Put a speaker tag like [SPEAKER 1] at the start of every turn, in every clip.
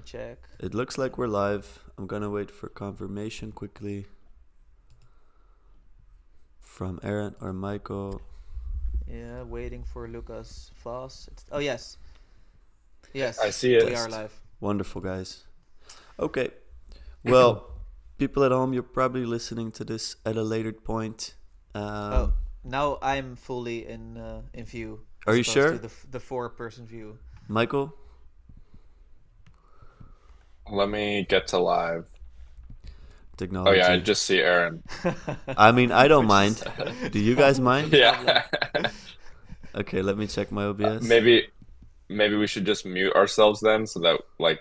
[SPEAKER 1] check.
[SPEAKER 2] It looks like we're live. I'm gonna wait for confirmation quickly from Aaron or Michael.
[SPEAKER 1] Yeah, waiting for Lucas Voss. Oh, yes.
[SPEAKER 3] I
[SPEAKER 1] Yes,
[SPEAKER 3] see
[SPEAKER 1] we
[SPEAKER 3] it.
[SPEAKER 1] are live.
[SPEAKER 2] Wonderful, guys. Okay. Well, people at home, you're probably listening to this at a later point.
[SPEAKER 1] Oh, now I'm fully in view
[SPEAKER 2] Are
[SPEAKER 1] as
[SPEAKER 2] you
[SPEAKER 1] opposed to
[SPEAKER 2] sure,
[SPEAKER 1] the 4-person view.
[SPEAKER 2] Michael?
[SPEAKER 3] Let me get to live. Oh yeah, I
[SPEAKER 2] Technology.
[SPEAKER 3] just see Aaron.
[SPEAKER 2] I mean, I don't
[SPEAKER 1] Which is
[SPEAKER 2] mind. Do you guys
[SPEAKER 1] always a
[SPEAKER 2] mind?
[SPEAKER 1] problem.
[SPEAKER 3] Yeah.
[SPEAKER 2] Okay, let me check my OBS.
[SPEAKER 3] Maybe we should just mute ourselves then so that like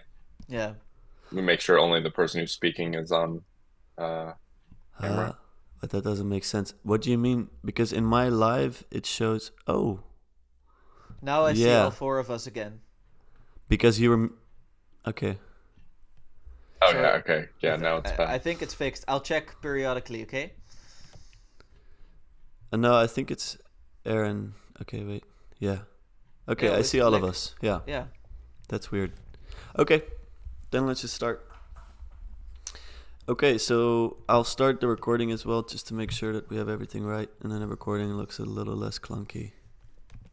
[SPEAKER 1] Yeah.
[SPEAKER 3] we make sure only the person who's speaking is on uh camera.
[SPEAKER 2] But that doesn't make sense. What do you mean? Because in my live, it shows. Oh,
[SPEAKER 1] Now I see all
[SPEAKER 2] yeah.
[SPEAKER 1] 4 of us again.
[SPEAKER 2] Because you were. Okay.
[SPEAKER 3] Oh
[SPEAKER 1] So
[SPEAKER 3] yeah, okay. Yeah, now it's
[SPEAKER 1] I
[SPEAKER 3] back.
[SPEAKER 1] think it's fixed. I'll check periodically, okay?
[SPEAKER 2] No, I think it's Aaron. Okay, wait. Yeah. Okay,
[SPEAKER 1] No,
[SPEAKER 2] I
[SPEAKER 1] it's
[SPEAKER 2] see all of
[SPEAKER 1] like
[SPEAKER 2] us. Yeah,
[SPEAKER 1] yeah.
[SPEAKER 2] that's weird. Okay, then let's just start. Okay, so I'll start the recording as well just to make sure that we have everything right, and then the recording looks a little less clunky.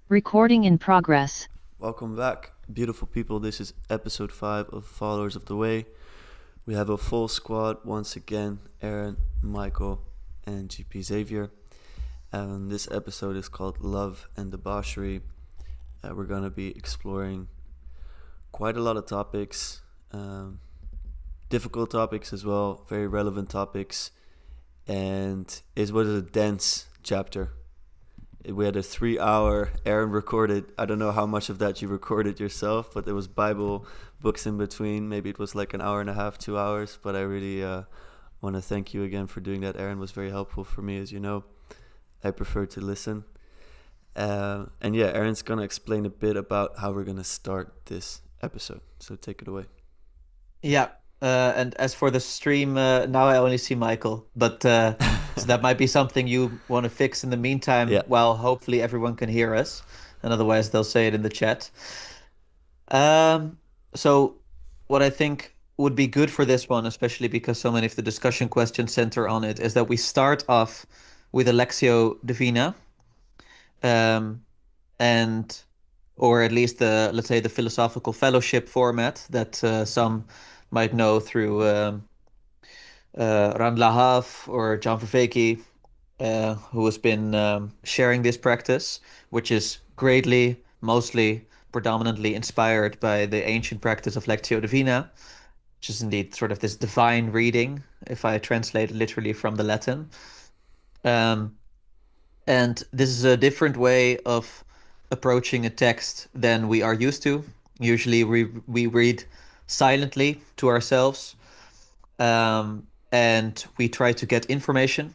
[SPEAKER 4] Recording in progress.
[SPEAKER 2] Welcome back, beautiful people. This is episode 5 of Followers of the Way. We have a full squad once again: Aaron, Michael, and GP Xavier. And this episode is called Love and Debauchery. We're going to be exploring quite a lot of topics, difficult topics as well, very relevant topics, and it was a dense chapter. We had a 3-hour. Aaron recorded. I don't know how much of that you recorded yourself, but there was Bible books in between. Maybe it was like an hour and a half, 2 hours. But I really want to thank you again for doing that. Aaron was very helpful for me, as you know. I prefer to listen. And yeah, Aaron's going to explain a bit about how we're going to start this episode. So take it away.
[SPEAKER 1] Yeah. And as for the stream, now I only see Michael. But so that might be something you want to fix in the meantime.
[SPEAKER 2] Yeah.
[SPEAKER 1] While hopefully everyone can hear us, and otherwise they'll say it in the chat. So what I think would be good for this one, especially because so many of the discussion questions center on it, is that we start off with a Lectio Divina, and or at least the, let's say, the philosophical fellowship format that some might know through Ran Lahav or John Vervaeke, who has been sharing this practice, which is greatly, mostly, predominantly inspired by the ancient practice of Lectio Divina, which is indeed sort of this divine reading, if I translate it literally from the Latin. And this is a different way of approaching a text than we are used to. Usually we read silently to ourselves, and we try to get information.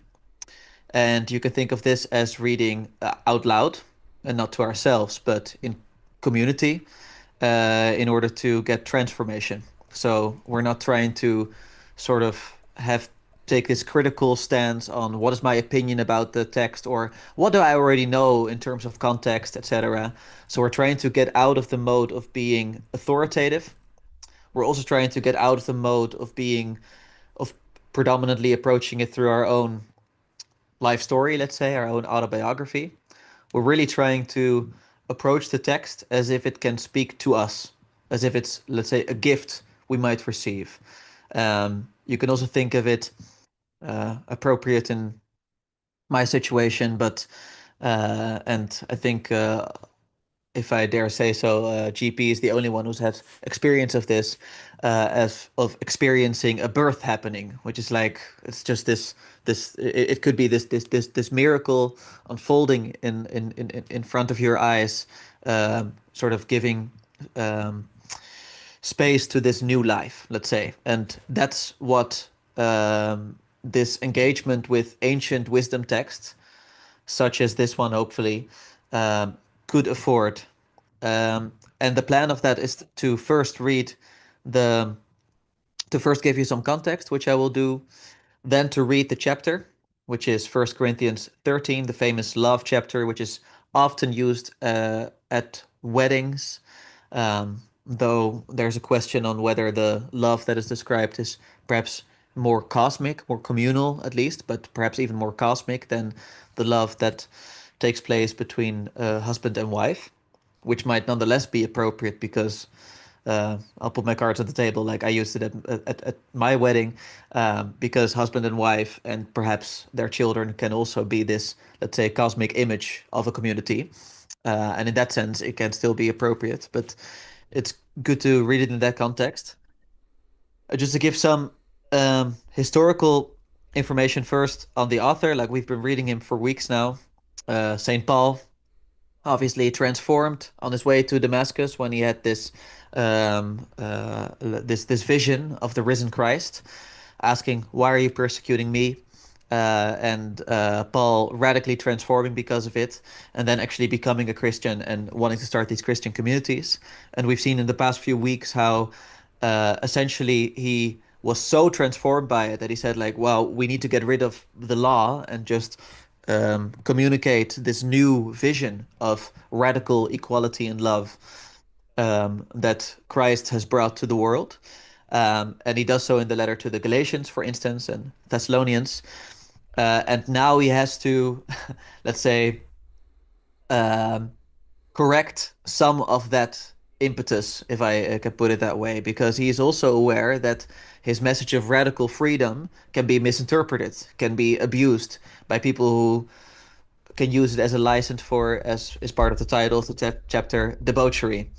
[SPEAKER 1] And you can think of this as reading out loud, and not to ourselves, but in community, in order to get transformation. So we're not trying to sort of take this critical stance on what is my opinion about the text, or what do I already know in terms of context, etc. So we're trying to get out of the mode of being authoritative. We're also trying to get out of the mode of predominantly approaching it through our own life story, let's say, our own autobiography. We're really trying to approach the text as if it can speak to us, as if it's, let's say, a gift we might receive. You can also think of it appropriate in my situation, but and I think if I dare say so, GP is the only one who's had experience of this, as of experiencing a birth happening, which is like it's just it could be this miracle unfolding in front of your eyes, sort of giving space to this new life, let's say, and that's what this engagement with ancient wisdom texts, such as this one, hopefully, could afford. And the plan of that is to first the to first give you some context, which I will do, then to read the chapter, which is 1 Corinthians 13, the famous love chapter, which is often used at weddings, though there's a question on whether the love that is described is perhaps more cosmic, more communal at least, but perhaps even more cosmic than the love that takes place between husband and wife, which might nonetheless be appropriate because I'll put my cards on the table like I used it at my wedding, because husband and wife and perhaps their children can also be this, let's say, cosmic image of a community. And in that sense, it can still be appropriate, but it's good to read it in that context. Just to give some historical information first on the author, like we've been reading him for weeks now. St. Paul, obviously transformed on his way to Damascus when he had this vision of the risen Christ, asking, "Why are you persecuting me?" And Paul radically transforming because of it, and then actually becoming a Christian and wanting to start these Christian communities. And we've seen in the past few weeks how essentially he was so transformed by it that he said, like, well, we need to get rid of the law and just communicate this new vision of radical equality and love that Christ has brought to the world. And he does so in the letter to the Galatians, for instance, and Thessalonians. And now he has to, let's say, um, correct some of that impetus, if I can put it that way, because he is also aware that his message of radical freedom can be misinterpreted, can be abused by people who can use it as a license for, as is part of the title of the chapter, debauchery,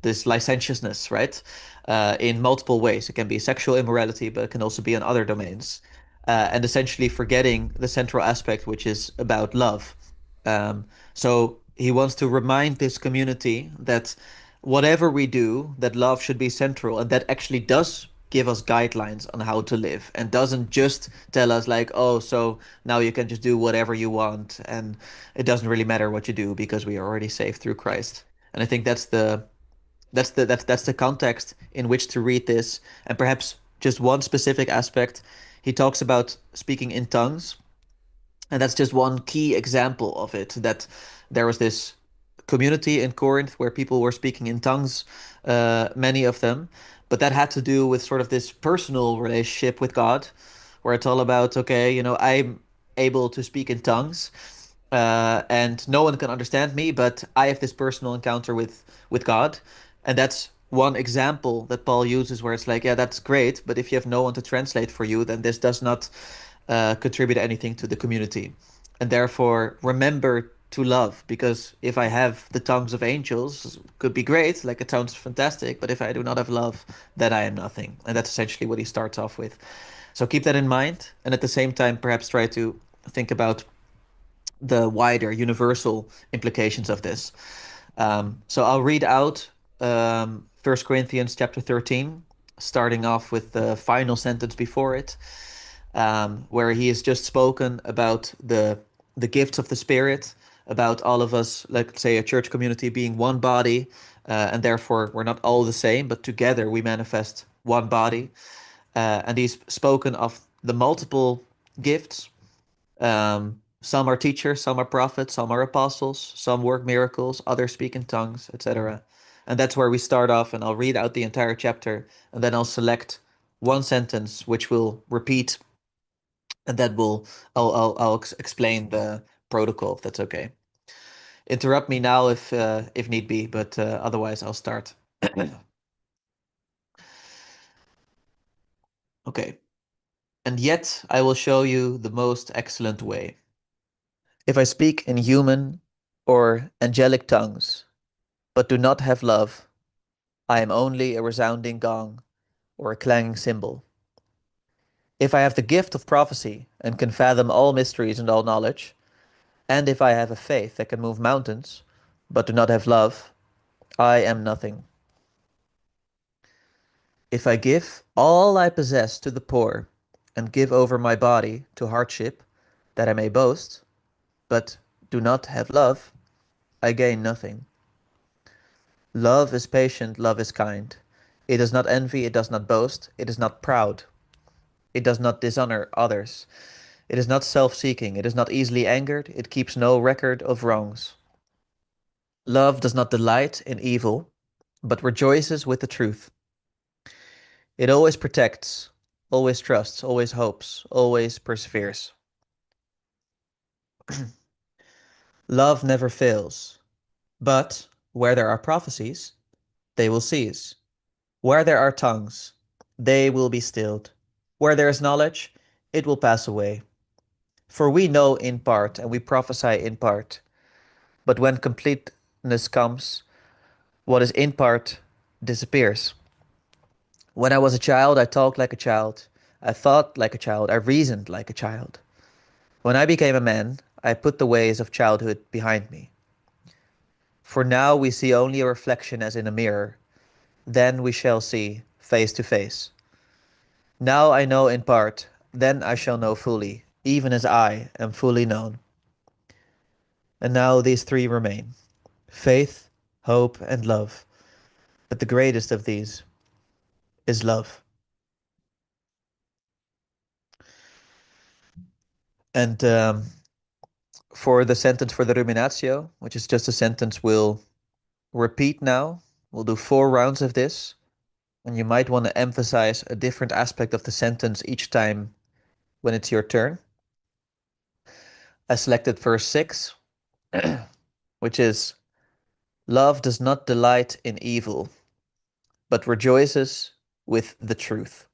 [SPEAKER 1] this licentiousness, right? In multiple ways. It can be sexual immorality, but it can also be in other domains. And essentially forgetting the central aspect, which is about love. So he wants to remind this community that whatever we do, that love should be central, and that actually does give us guidelines on how to live and doesn't just tell us like, oh, so now you can just do whatever you want and it doesn't really matter what you do because we are already saved through Christ. And I think that's the context in which to read this. And perhaps just one specific aspect, he talks about speaking in tongues, and that's just one key example of it, that there was this community in Corinth where people were speaking in tongues, many of them, but that had to do with sort of this personal relationship with God, where it's all about, okay, I'm able to speak in tongues, and no one can understand me, but I have this personal encounter with God, and that's one example that Paul uses where it's like, yeah, that's great, but if you have no one to translate for you, then this does not contribute anything to the community. And therefore, remember to love, because if I have the tongues of angels, could be great, like it sounds fantastic, but if I do not have love, then I am nothing. And that's essentially what he starts off with. So keep that in mind, and at the same time, perhaps try to think about the wider universal implications of this. So I'll read out 1 Corinthians chapter 13, starting off with the final sentence before it, where he has just spoken about the gifts of the Spirit, about all of us, like say a church community being one body, and therefore we're not all the same, but together we manifest one body. And he's spoken of the multiple gifts. Some are teachers, some are prophets, some are apostles, some work miracles, others speak in tongues, etc. And that's where we start off, and I'll read out the entire chapter, and then I'll select one sentence which will repeat, and that will I'll explain the protocol if that's okay. Interrupt me now if need be, but otherwise I'll start. Okay. And yet I will show you the most excellent way. If I speak in human or angelic tongues, but do not have love, I am only a resounding gong or a clanging cymbal. If I have the gift of prophecy and can fathom all mysteries and all knowledge, and if I have a faith that can move mountains, but do not have love, I am nothing. If I give all I possess to the poor and give over my body to hardship, that I may boast, but do not have love, I gain nothing. Love is patient, love is kind. It does not envy, it does not boast, it is not proud, it does not dishonor others, it is not self-seeking, it is not easily angered, it keeps no record of wrongs. Love does not delight in evil, but rejoices with the truth. It always protects, always trusts, always hopes, always perseveres. Love never fails, but where there are prophecies, they will cease. Where there are tongues, they will be stilled. Where there is knowledge, it will pass away. For we know in part, and we prophesy in part. But when completeness comes, what is in part disappears. When I was a child, I talked like a child. I thought like a child. I reasoned like a child. When I became a man, I put the ways of childhood behind me. For now we see only a reflection as in a mirror. Then we shall see face to face. Now I know in part, then I shall know fully, even as I am fully known. And now these three remain: faith, hope, and love. But the greatest of these is love. And for the sentence for the ruminatio, which is just a sentence we'll repeat now, we'll do 4 rounds of this. And you might want to emphasize a different aspect of the sentence each time when it's your turn. I selected verse 6, which is, love does not delight in evil, but rejoices with the truth.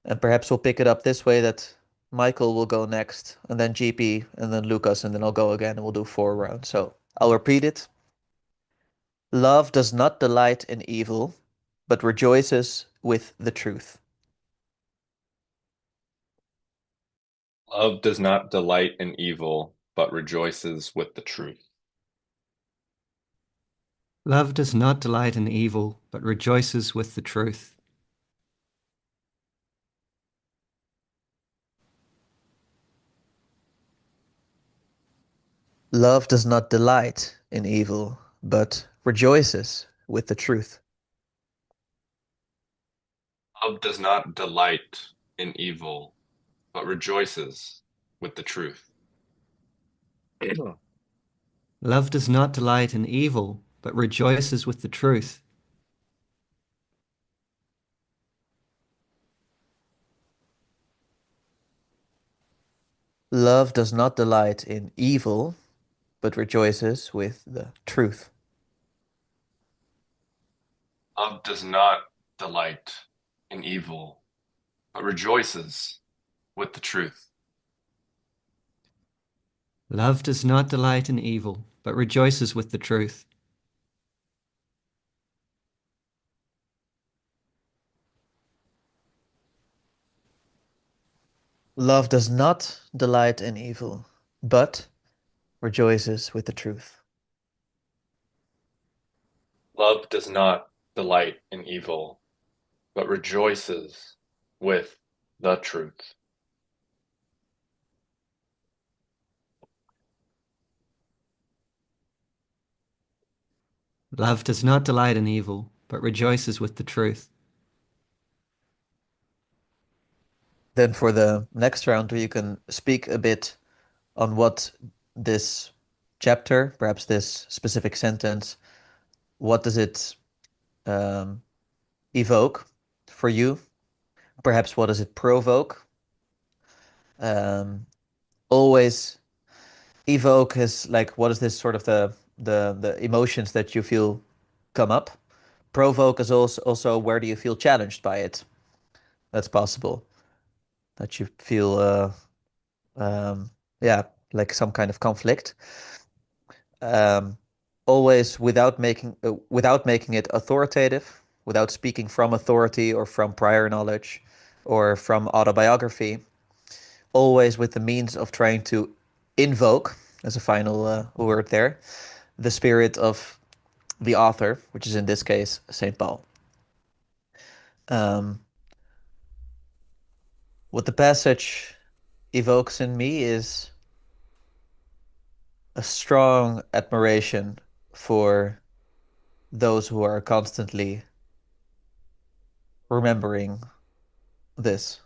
[SPEAKER 1] And perhaps we'll pick it up this way, that Michael will go next, and then GP, and then Lucas, and then I'll go again, and we'll do 4 rounds. So I'll repeat it. Love does not delight in evil, but rejoices with the truth.
[SPEAKER 3] Love does not delight in evil, but rejoices with the truth.
[SPEAKER 5] Love does not delight in evil, but rejoices with the truth.
[SPEAKER 1] Love does not delight in evil, but rejoices with the truth.
[SPEAKER 3] Love does not delight in evil, but rejoices with the truth.
[SPEAKER 5] Love does not delight in evil, but rejoices with the truth.
[SPEAKER 1] Love does not delight in evil, but rejoices with the truth.
[SPEAKER 3] Love does not delight in evil, but rejoices with the truth.
[SPEAKER 5] Love does not delight in evil, but rejoices with the truth.
[SPEAKER 1] Love does not delight in evil, but rejoices with the truth.
[SPEAKER 3] Love does not delight in evil, but rejoices with the truth.
[SPEAKER 5] Love does not delight in evil, but rejoices with the truth.
[SPEAKER 1] Then for the next round, you can speak a bit on what this chapter, perhaps this specific sentence, what does it um, evoke for you? Perhaps what does it provoke? Um, always evoke is like, what is this sort of the emotions that you feel come up? Provoke is also where do you feel challenged by it? That's possible that you feel um, yeah, like some kind of conflict. Um, always without making it authoritative, without speaking from authority or from prior knowledge or from autobiography. Always with the means of trying to invoke, as a final word there, the spirit of the author, which is in this case St. Paul. Um, what the passage evokes in me is a strong admiration for those who are constantly remembering this.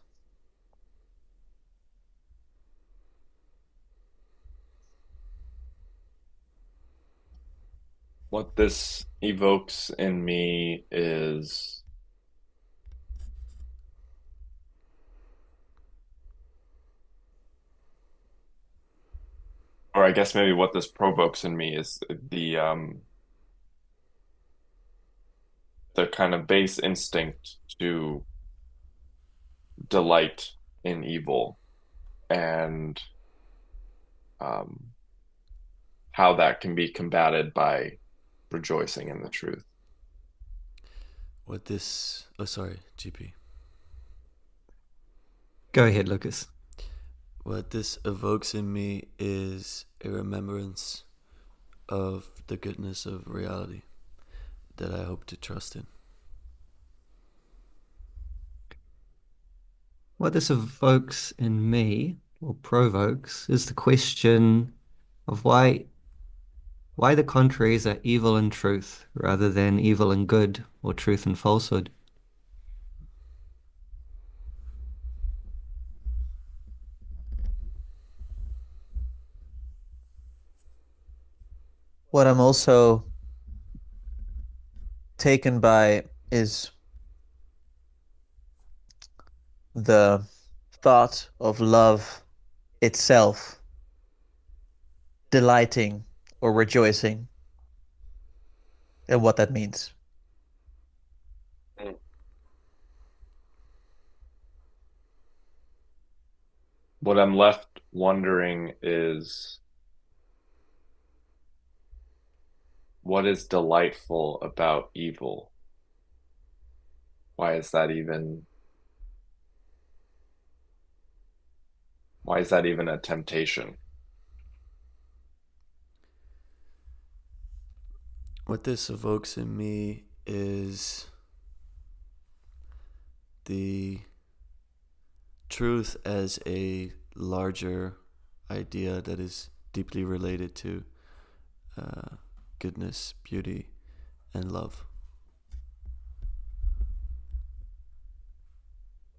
[SPEAKER 3] What this evokes in me is, or I guess maybe what this provokes in me is the kind of base instinct to delight in evil and um, how that can be combated by rejoicing in the truth.
[SPEAKER 2] What this. Oh, sorry, GP.
[SPEAKER 5] Go ahead, Lucas.
[SPEAKER 2] What this evokes in me is a remembrance of the goodness of reality that I hope to trust in.
[SPEAKER 5] What this evokes in me, or provokes, is the question of why the contraries are evil and truth rather than evil and good or truth and falsehood.
[SPEAKER 1] What I'm also taken by is the thought of love itself delighting or rejoicing and what that means.
[SPEAKER 3] What I'm left wondering is what is delightful about evil? Why is that even why is that even a temptation?
[SPEAKER 2] What this evokes in me is the truth as a larger idea that is deeply related to goodness, beauty, and love.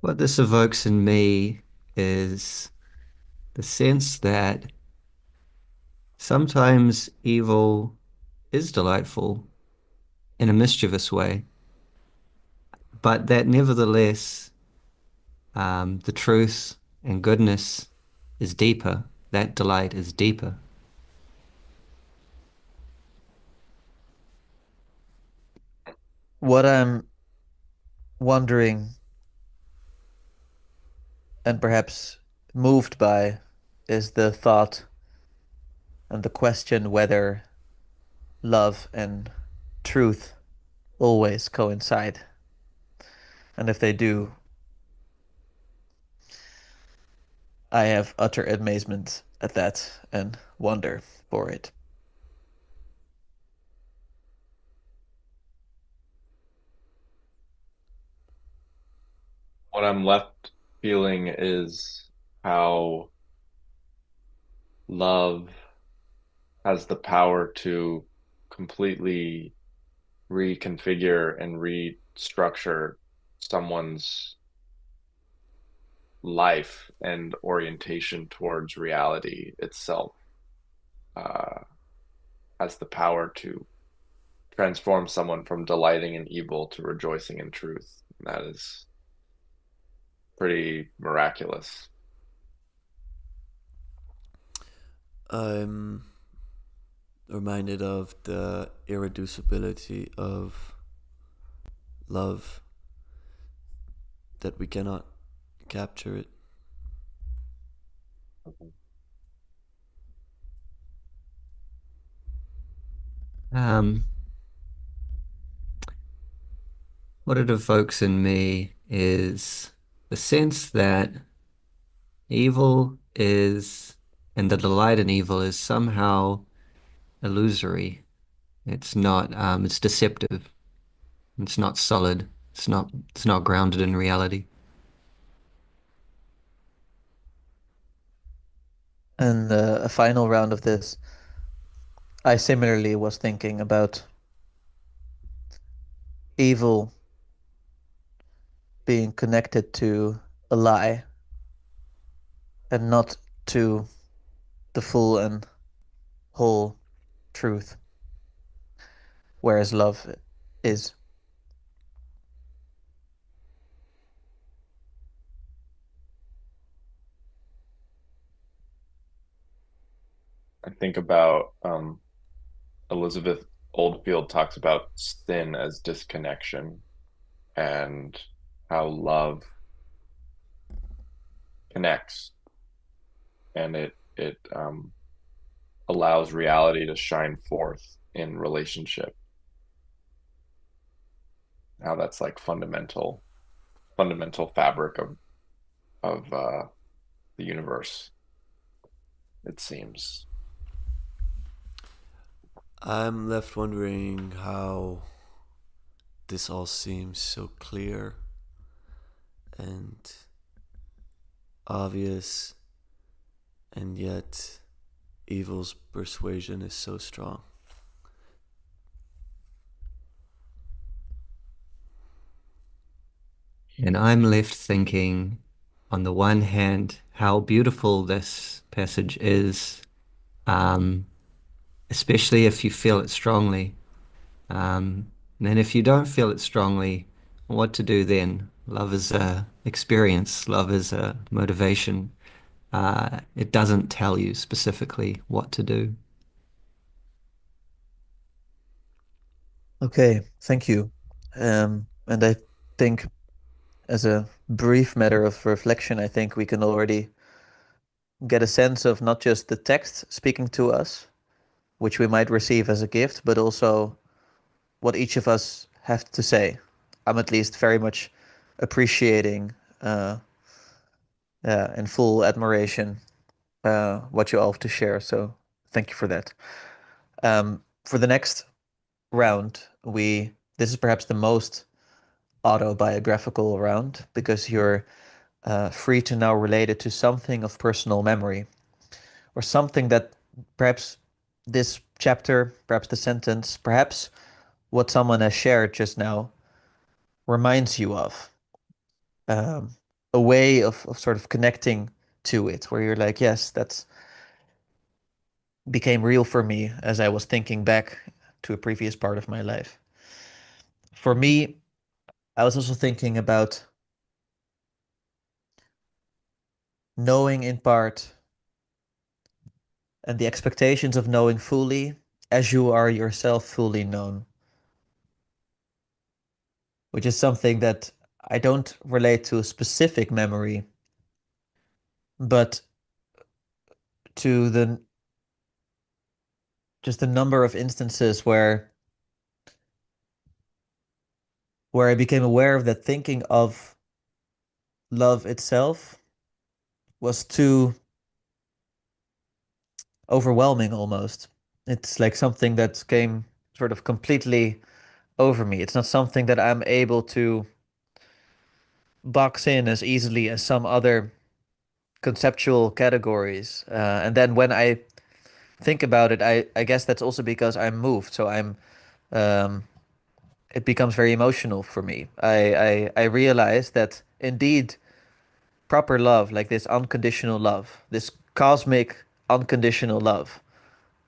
[SPEAKER 5] What this evokes in me is the sense that sometimes evil is delightful in a mischievous way, but that nevertheless, the truth and goodness is deeper. That delight is deeper.
[SPEAKER 1] What I'm wondering and perhaps moved by is the thought and the question whether love and truth always coincide. And if they do, I have utter amazement at that and wonder for it.
[SPEAKER 3] What I'm left feeling is how love has the power to completely reconfigure and restructure someone's life and orientation towards reality itself. Uh, has the power to transform someone from delighting in evil to rejoicing in truth. That is pretty miraculous.
[SPEAKER 2] I'm reminded of the irreducibility of love, that we cannot capture it.
[SPEAKER 5] Um, what it evokes in me is the sense that evil is, and the delight in evil is somehow illusory. It's not, it's deceptive. It's not solid. It's not grounded in reality.
[SPEAKER 1] And a final round of this, I similarly was thinking about evil being connected to a lie and not to the full and whole truth. whereas love is.
[SPEAKER 3] I think about Elizabeth Oldfield talks about sin as disconnection and how love connects and it allows reality to shine forth in relationship. How that's like fundamental fabric of the universe, it seems.
[SPEAKER 2] I'm left wondering how this all seems so clear and obvious, and yet evil's persuasion is so strong.
[SPEAKER 5] And I'm left thinking, on the one hand, how beautiful this passage is, um, especially if you feel it strongly. And then if you don't feel it strongly, what to do then? Love is a experience. Love is a motivation. It doesn't tell you specifically what to do.
[SPEAKER 1] Okay, thank you. And I think, as a brief matter of reflection, I think we can already get a sense of not just the text speaking to us, which we might receive as a gift, but also what each of us have to say. I'm at least very much appreciating, uh, in full admiration, what you all have to share. So thank you for that. For the next round, this is perhaps the most autobiographical round because you're free to now relate it to something of personal memory or something that perhaps this chapter, perhaps the sentence, perhaps what someone has shared just now reminds you of. Um, a way of sort of connecting to it, where you're like, yes, that's became real for me as I was thinking back to a previous part of my life. For me, I was also thinking about knowing in part and the expectations of knowing fully as you are yourself fully known, which is something that I don't relate to a specific memory, but to the just a number of instances where I became aware of that thinking of love itself was too overwhelming almost. It's like something that came sort of completely over me. It's not something that I'm able to box in as easily as some other conceptual categories. And then when I think about it, I guess that's also because I'm moved. So um, it becomes very emotional for me. I realize that indeed proper love, like this unconditional love, this cosmic unconditional love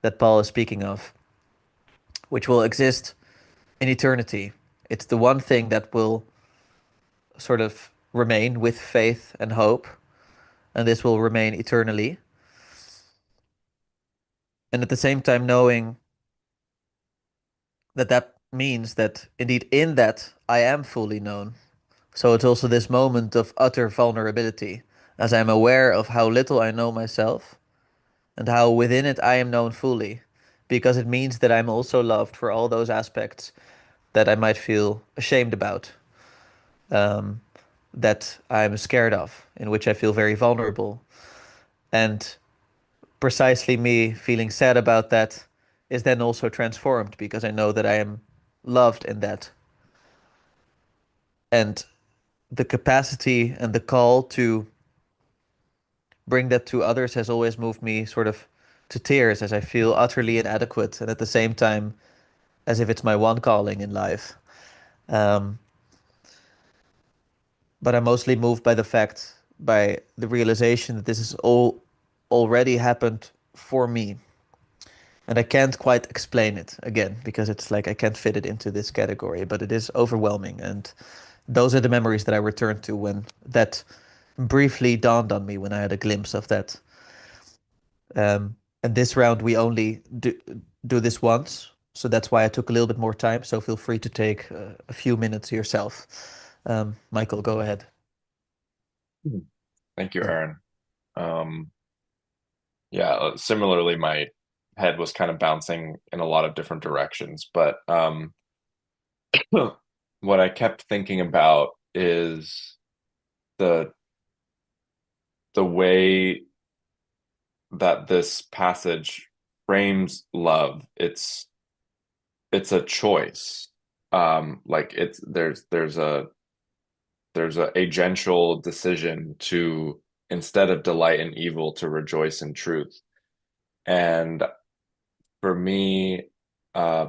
[SPEAKER 1] that Paul is speaking of, which will exist in eternity. It's the one thing that will sort of remain with faith and hope, and this will remain eternally. And at the same time, knowing that that means that indeed in that I am fully known. So it's also this moment of utter vulnerability, as I'm aware of how little I know myself and how within it I am known fully, because it means that I'm also loved for all those aspects that I might feel ashamed about, um, that I'm scared of, in which I feel very vulnerable. And precisely me feeling sad about that is then also transformed because I know that I am loved in that. And the capacity and the call to bring that to others has always moved me sort of to tears as I feel utterly inadequate and at the same time as if it's my one calling in life. Um, but I'm mostly moved by by the realization that this has all already happened for me. And I can't quite explain it again because it's like I can't fit it into this category, but it is overwhelming. And those are the memories that I return to when that briefly dawned on me when I had a glimpse of that. And this round we only do this once, so that's why I took a little bit more time. So feel free to take a few minutes yourself. Michael, go ahead.
[SPEAKER 3] Thank you, Aaron. Yeah, similarly, my head was kind of bouncing in a lot of different directions, but what I kept thinking about is the the way that this passage frames love. It's a choice. Like it's there's a agential decision to, instead of delight in evil, to rejoice in truth. And for me, I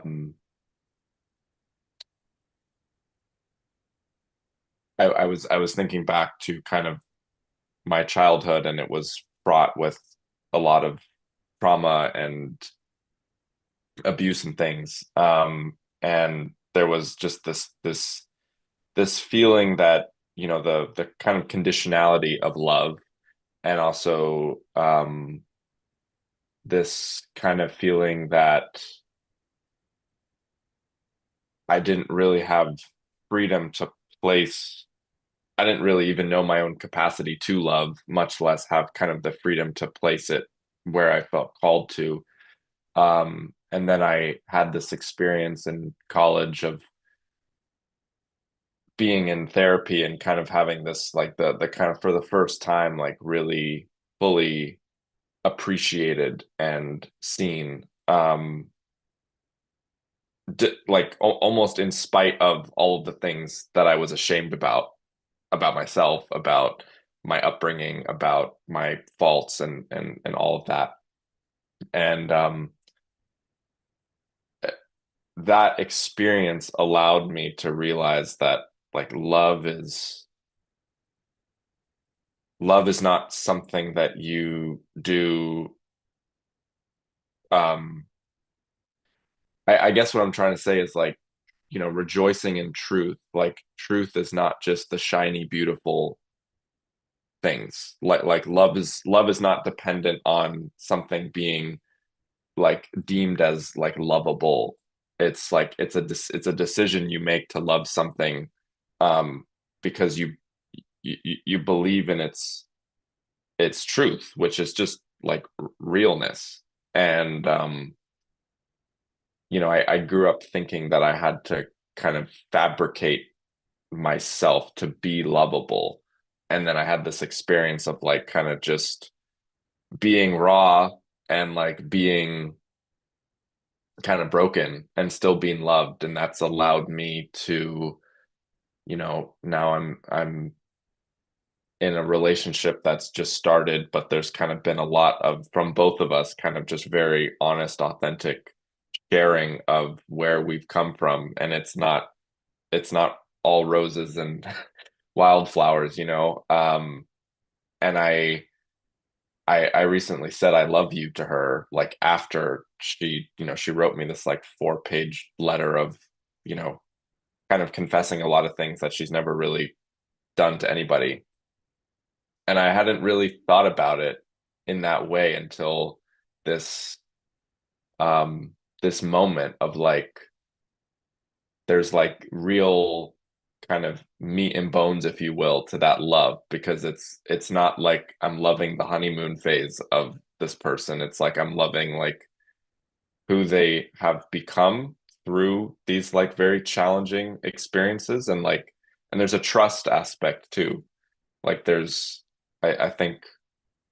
[SPEAKER 3] was thinking back to kind of my childhood, and it was fraught with a lot of trauma and abuse and things. And there was just this feeling that, you know, the kind of conditionality of love, and also this kind of feeling that I didn't really have freedom to place. I didn't really even know my own capacity to love, much less have kind of the freedom to place it where I felt called to. And then I had this experience in college of being in therapy and kind of having this, like, the kind of, for the first time, like really fully appreciated and seen, like almost in spite of all of the things that I was ashamed about myself, about my upbringing, about my faults, and all of that. And that experience allowed me to realize that, like, love is not something that you do. um I guess what I'm trying to say is, like, you know, rejoicing in truth, like truth is not just the shiny beautiful things. Like love is not dependent on something being, like, deemed as, like, lovable. It's like it's a decision you make to love something, um because you believe in its truth, which is just like realness. And you know, I grew up thinking that I had to kind of fabricate myself to be lovable. And then I had this experience of, like, kind of just being raw, and like being kind of broken and still being loved. And that's allowed me to, you know, now I'm in a relationship that's just started, but there's kind of been a lot of, from both of us, kind of just very honest, authentic sharing of where we've come from. And it's not all roses and wildflowers, you know. And I recently said I love you to her, like, after she, you know, she wrote me this, like, 4-page letter of, you know, kind of confessing a lot of things that she's never really done to anybody. And I hadn't really thought about it in that way until this um this moment of, like, there's, like, real kind of meat and bones, if you will, to that love, because it's not like I'm loving the honeymoon phase of this person. It's like I'm loving, like, who they have become through these, like, very challenging experiences. And, like, and there's a trust aspect too. Like, there's, I think,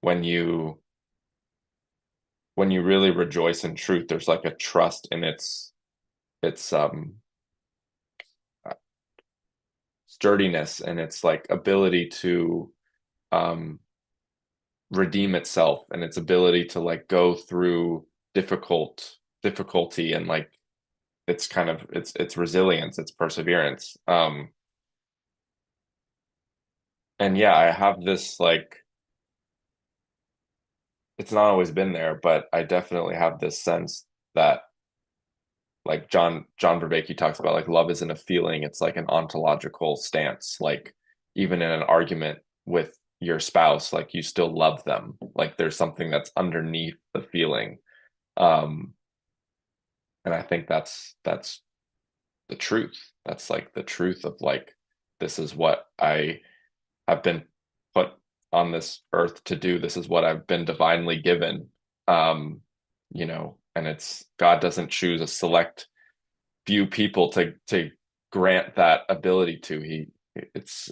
[SPEAKER 3] when you really rejoice in truth, there's, like, a trust in its sturdiness, and its, like, ability to um redeem itself, and its ability to, like, go through difficulty, and, like, it's kind of its resilience, its perseverance. And yeah, I have this, like, it's not always been there, but I definitely have this sense that like John Vervaeke talks about, like love isn't a feeling, it's like an ontological stance. Like even in an argument with your spouse, like you still love them. Like there's something that's underneath the feeling. Um, and I think that's the truth. That's like the truth of like this is what I have been put on this earth to do. This is what I've been divinely given. Um, and it's God doesn't choose a select few people to grant that ability to. It's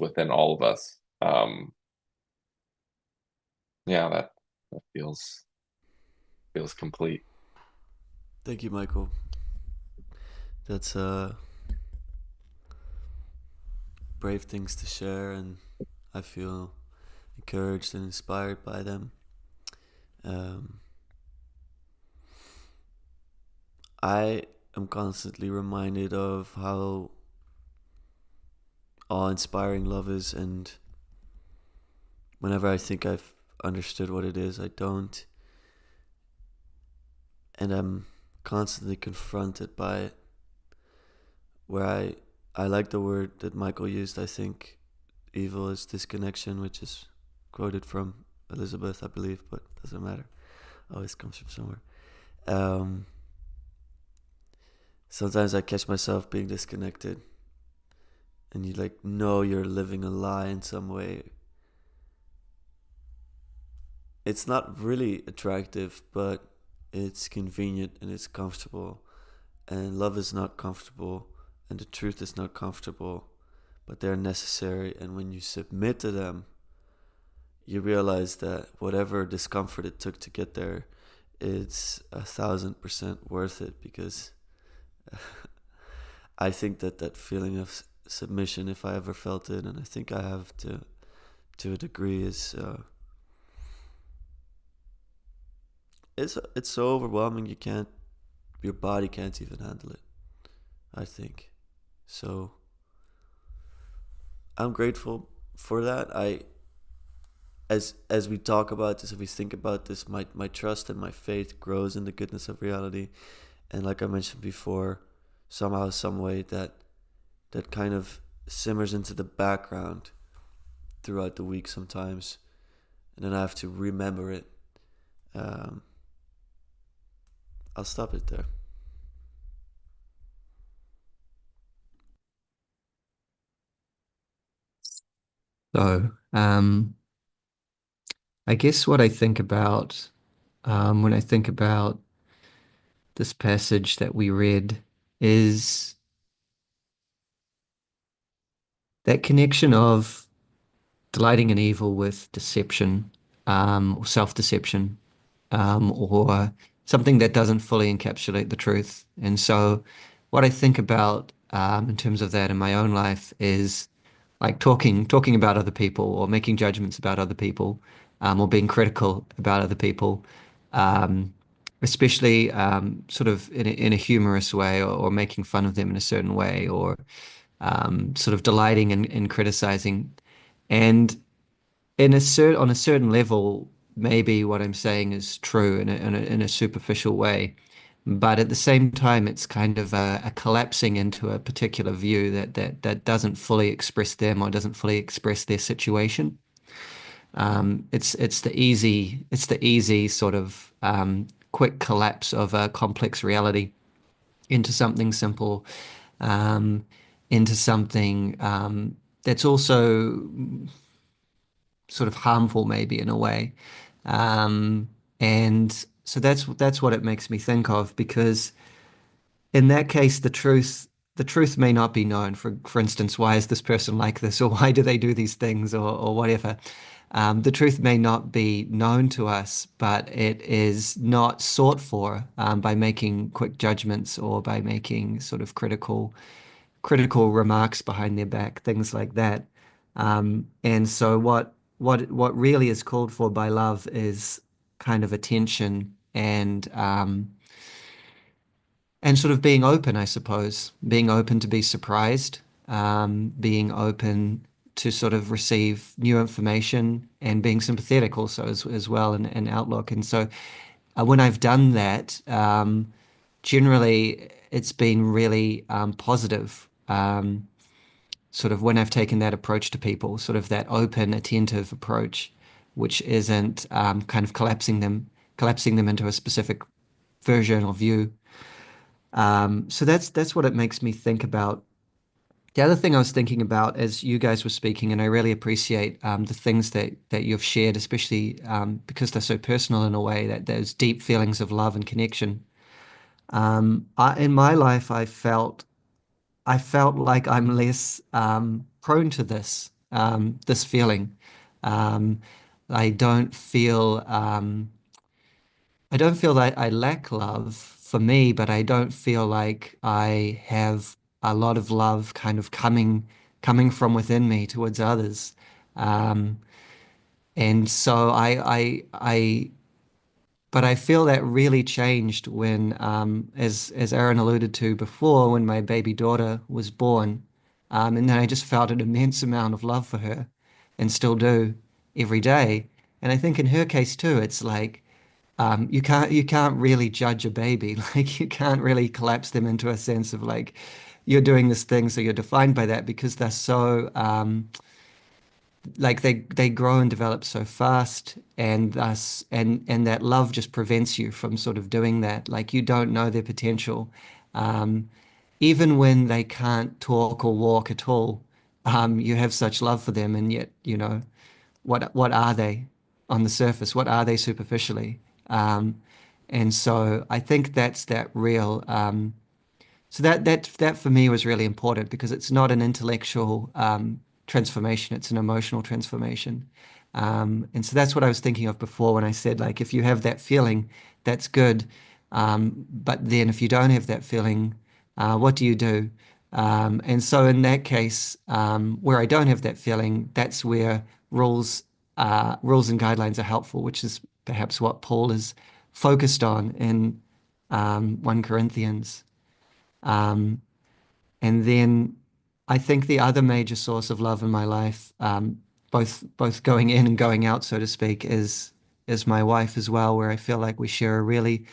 [SPEAKER 3] within all of us. Yeah, that feels complete.
[SPEAKER 2] Thank you, Michael. That's brave things to share, and I feel encouraged and inspired by them. Um, I am constantly reminded of how awe-inspiring love is, and whenever I think I've understood what it is, I don't. And I'm constantly confronted by it. Where I like the word that Michael used. I think evil is disconnection, which is quoted from Elizabeth, I believe, but doesn't matter. Always comes from somewhere. Sometimes I catch myself being disconnected, and you like know you're living a lie in some way. It's not really attractive, but it's convenient and it's comfortable. And love is not comfortable, and the truth is not comfortable, but they're necessary. And when you submit to them, you realize that whatever discomfort it took to get there, it's 1,000% worth it, because I think that feeling of submission, if I ever felt it, and I think I have to a degree, is it's so overwhelming your body can't even handle it, I think. So I'm grateful for that. As we talk about this, if we think about this, my trust and my faith grows in the goodness of reality. And like I mentioned before, somehow, some way that kind of simmers into the background throughout the week sometimes, and then I have to remember it. I'll stop it there.
[SPEAKER 5] So, I guess what I think about when I think about this passage that we read is that connection of delighting in evil with deception, or self-deception, or something that doesn't fully encapsulate the truth. And so, what I think about in terms of that in my own life is like talking about other people or making judgments about other people, or being critical about other people, um, especially sort of in a humorous way, or making fun of them in a certain way, or sort of delighting in criticizing. And on a certain level, maybe what I'm saying is true in a superficial way. But at the same time, it's kind of a collapsing into a particular view that doesn't fully express them or doesn't fully express their situation. It's the easy sort of quick collapse of a complex reality into something simple, um, into something that's also sort of harmful, maybe in a way. Um, and so that's what it makes me think of, because in that case, the truth may not be known. For instance, why is this person like this, or why do they do these things, or whatever. The truth may not be known to us, but it is not sought for by making quick judgments or by making sort of critical remarks behind their back, things like that. And so what really is called for by love is kind of attention and sort of being open, I suppose, being open to be surprised, being open to sort of receive new information, and being sympathetic also as well in outlook. And so when I've done that, generally it's been really positive. Sort of when I've taken that approach to people, sort of that open, attentive approach, which isn't kind of collapsing them into a specific version or view. So that's what it makes me think about. The other thing I was thinking about as you guys were speaking, and I really appreciate the things that you've shared, especially because they're so personal in a way, that those deep feelings of love and connection. In my life, I felt like I'm less prone to this feeling. Um, I don't feel I don't feel that I lack love for me, but I don't feel like I have a lot of love kind of coming from within me towards others. Um, and so but I feel that really changed when, as Aaron alluded to before, when my baby daughter was born. And then I just felt an immense amount of love for her and still do every day. And I think in her case too, it's like you can't really judge a baby. Like you can't really collapse them into a sense of like you're doing this thing, so you're defined by that because they're so like they grow and develop so fast, and thus and that love just prevents you from sort of doing that. Like you don't know their potential, um, even when they can't talk or walk at all. You have such love for them, and yet what are they on the surface? What are they superficially? Um, and so I think that's that real. So that for me was really important because it's not an intellectual transformation; it's an emotional transformation. And so that's what I was thinking of before when I said like if you have that feeling, that's good. But then if you don't have that feeling, what do you do? And so in that case, where I don't have that feeling, that's where rules rules and guidelines are helpful, which is perhaps what Paul is focused on in 1 Corinthians. Um, and then I think the other major source of love in my life, both going in and going out, so to speak, is my wife as well, where I feel like we share a really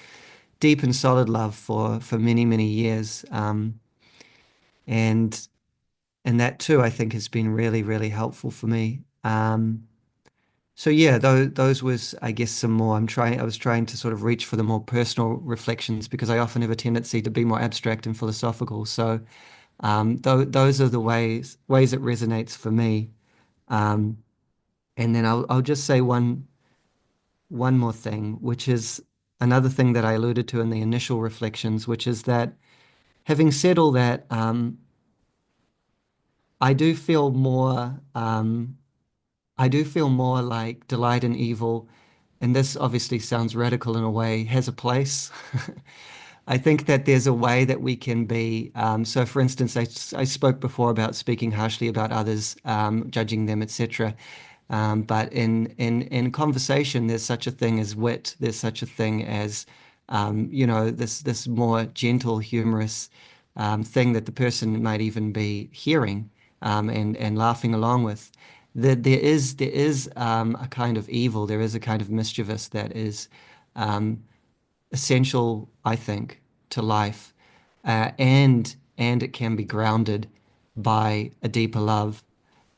[SPEAKER 5] deep and solid love for many, many years. And and that too, I think, has been really, really helpful for me. So yeah, those was, I guess, some more. I was trying to sort of reach for the more personal reflections because I often have a tendency to be more abstract and philosophical. So those are the ways it resonates for me. Um, and then I'll just say one more thing, which is another thing that I alluded to in the initial reflections, which is that having said all that, I do feel more I do feel more like delight in evil, and this obviously sounds radical in a way, has a place. I think that there's a way that we can be. So, for instance, I spoke before about speaking harshly about others, judging them, etc. But in conversation, there's such a thing as wit. There's such a thing as, this more gentle, humorous thing that the person might even be hearing and laughing along with. There is a kind of evil. There is a kind of mischievous that is essential, I think, to life, and it can be grounded by a deeper love,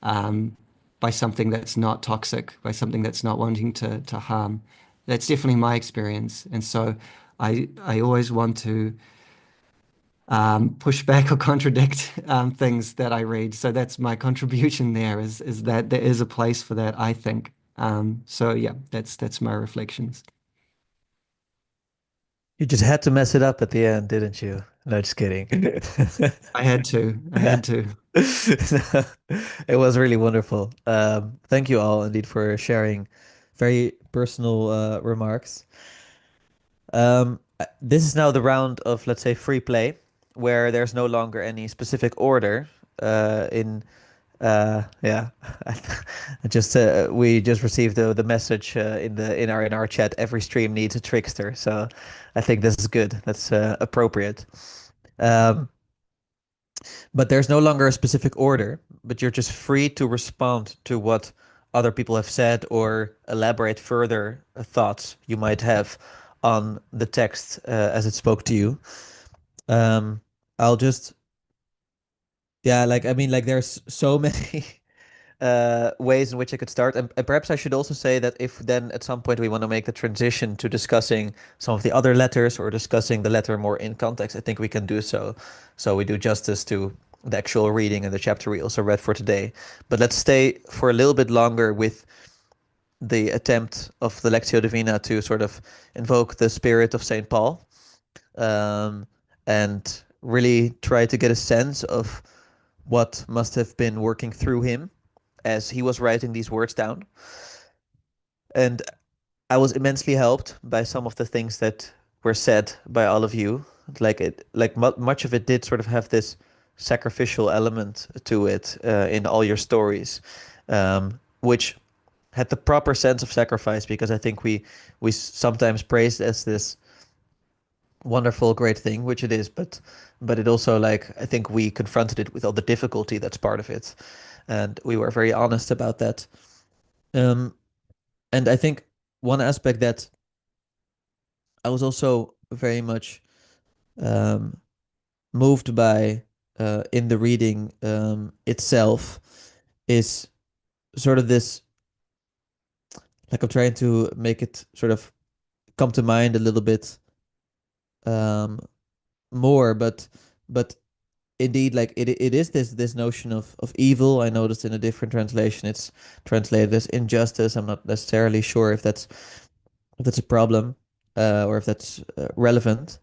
[SPEAKER 5] um, by something that's not toxic, by something that's not wanting to harm. That's definitely my experience, and so I always want to push back or contradict things that I read. So that's my contribution there. Is that there is a place for that, I think. So yeah, that's my reflections.
[SPEAKER 1] You just had to mess it up at the end, didn't you? No, just kidding.
[SPEAKER 5] I had to. I had to.
[SPEAKER 1] It was really wonderful. Thank you all indeed for sharing very personal remarks. This is now the round of, let's say, free play, where there's no longer any specific order in yeah. I just we just received the message in our chat. Every stream needs a trickster, so I think this is good. That's appropriate. Um, but there's no longer a specific order, but you're just free to respond to what other people have said or elaborate further thoughts you might have on the text as it spoke to you. Um, I'll just, yeah, like, I mean, like, there's so many ways in which I could start. And perhaps I should also say that if then at some point we want to make the transition to discussing some of the other letters or discussing the letter more in context, I think we can do so. So we do justice to the actual reading and the chapter we also read for today. But let's stay for a little bit longer with the attempt of the Lectio Divina to sort of invoke the spirit of St. Paul, um, and really try to get a sense of what must have been working through him as he was writing these words down. And I was immensely helped by some of the things that were said by all of you. Much of it did sort of have this sacrificial element to it in all your stories, which had the proper sense of sacrifice, because I think we sometimes praise it as this wonderful, great thing, which it is, but it also, like, I think we confronted it with all the difficulty that's part of it, and we were very honest about that. Um, and I think one aspect that I was also very much um, moved by in the reading itself is sort of this, like, I'm trying to make it sort of come to mind a little bit um, more, but indeed, like, it is this notion of evil. I noticed in a different translation it's translated as injustice. I'm not necessarily sure if that's a problem or if that's relevant.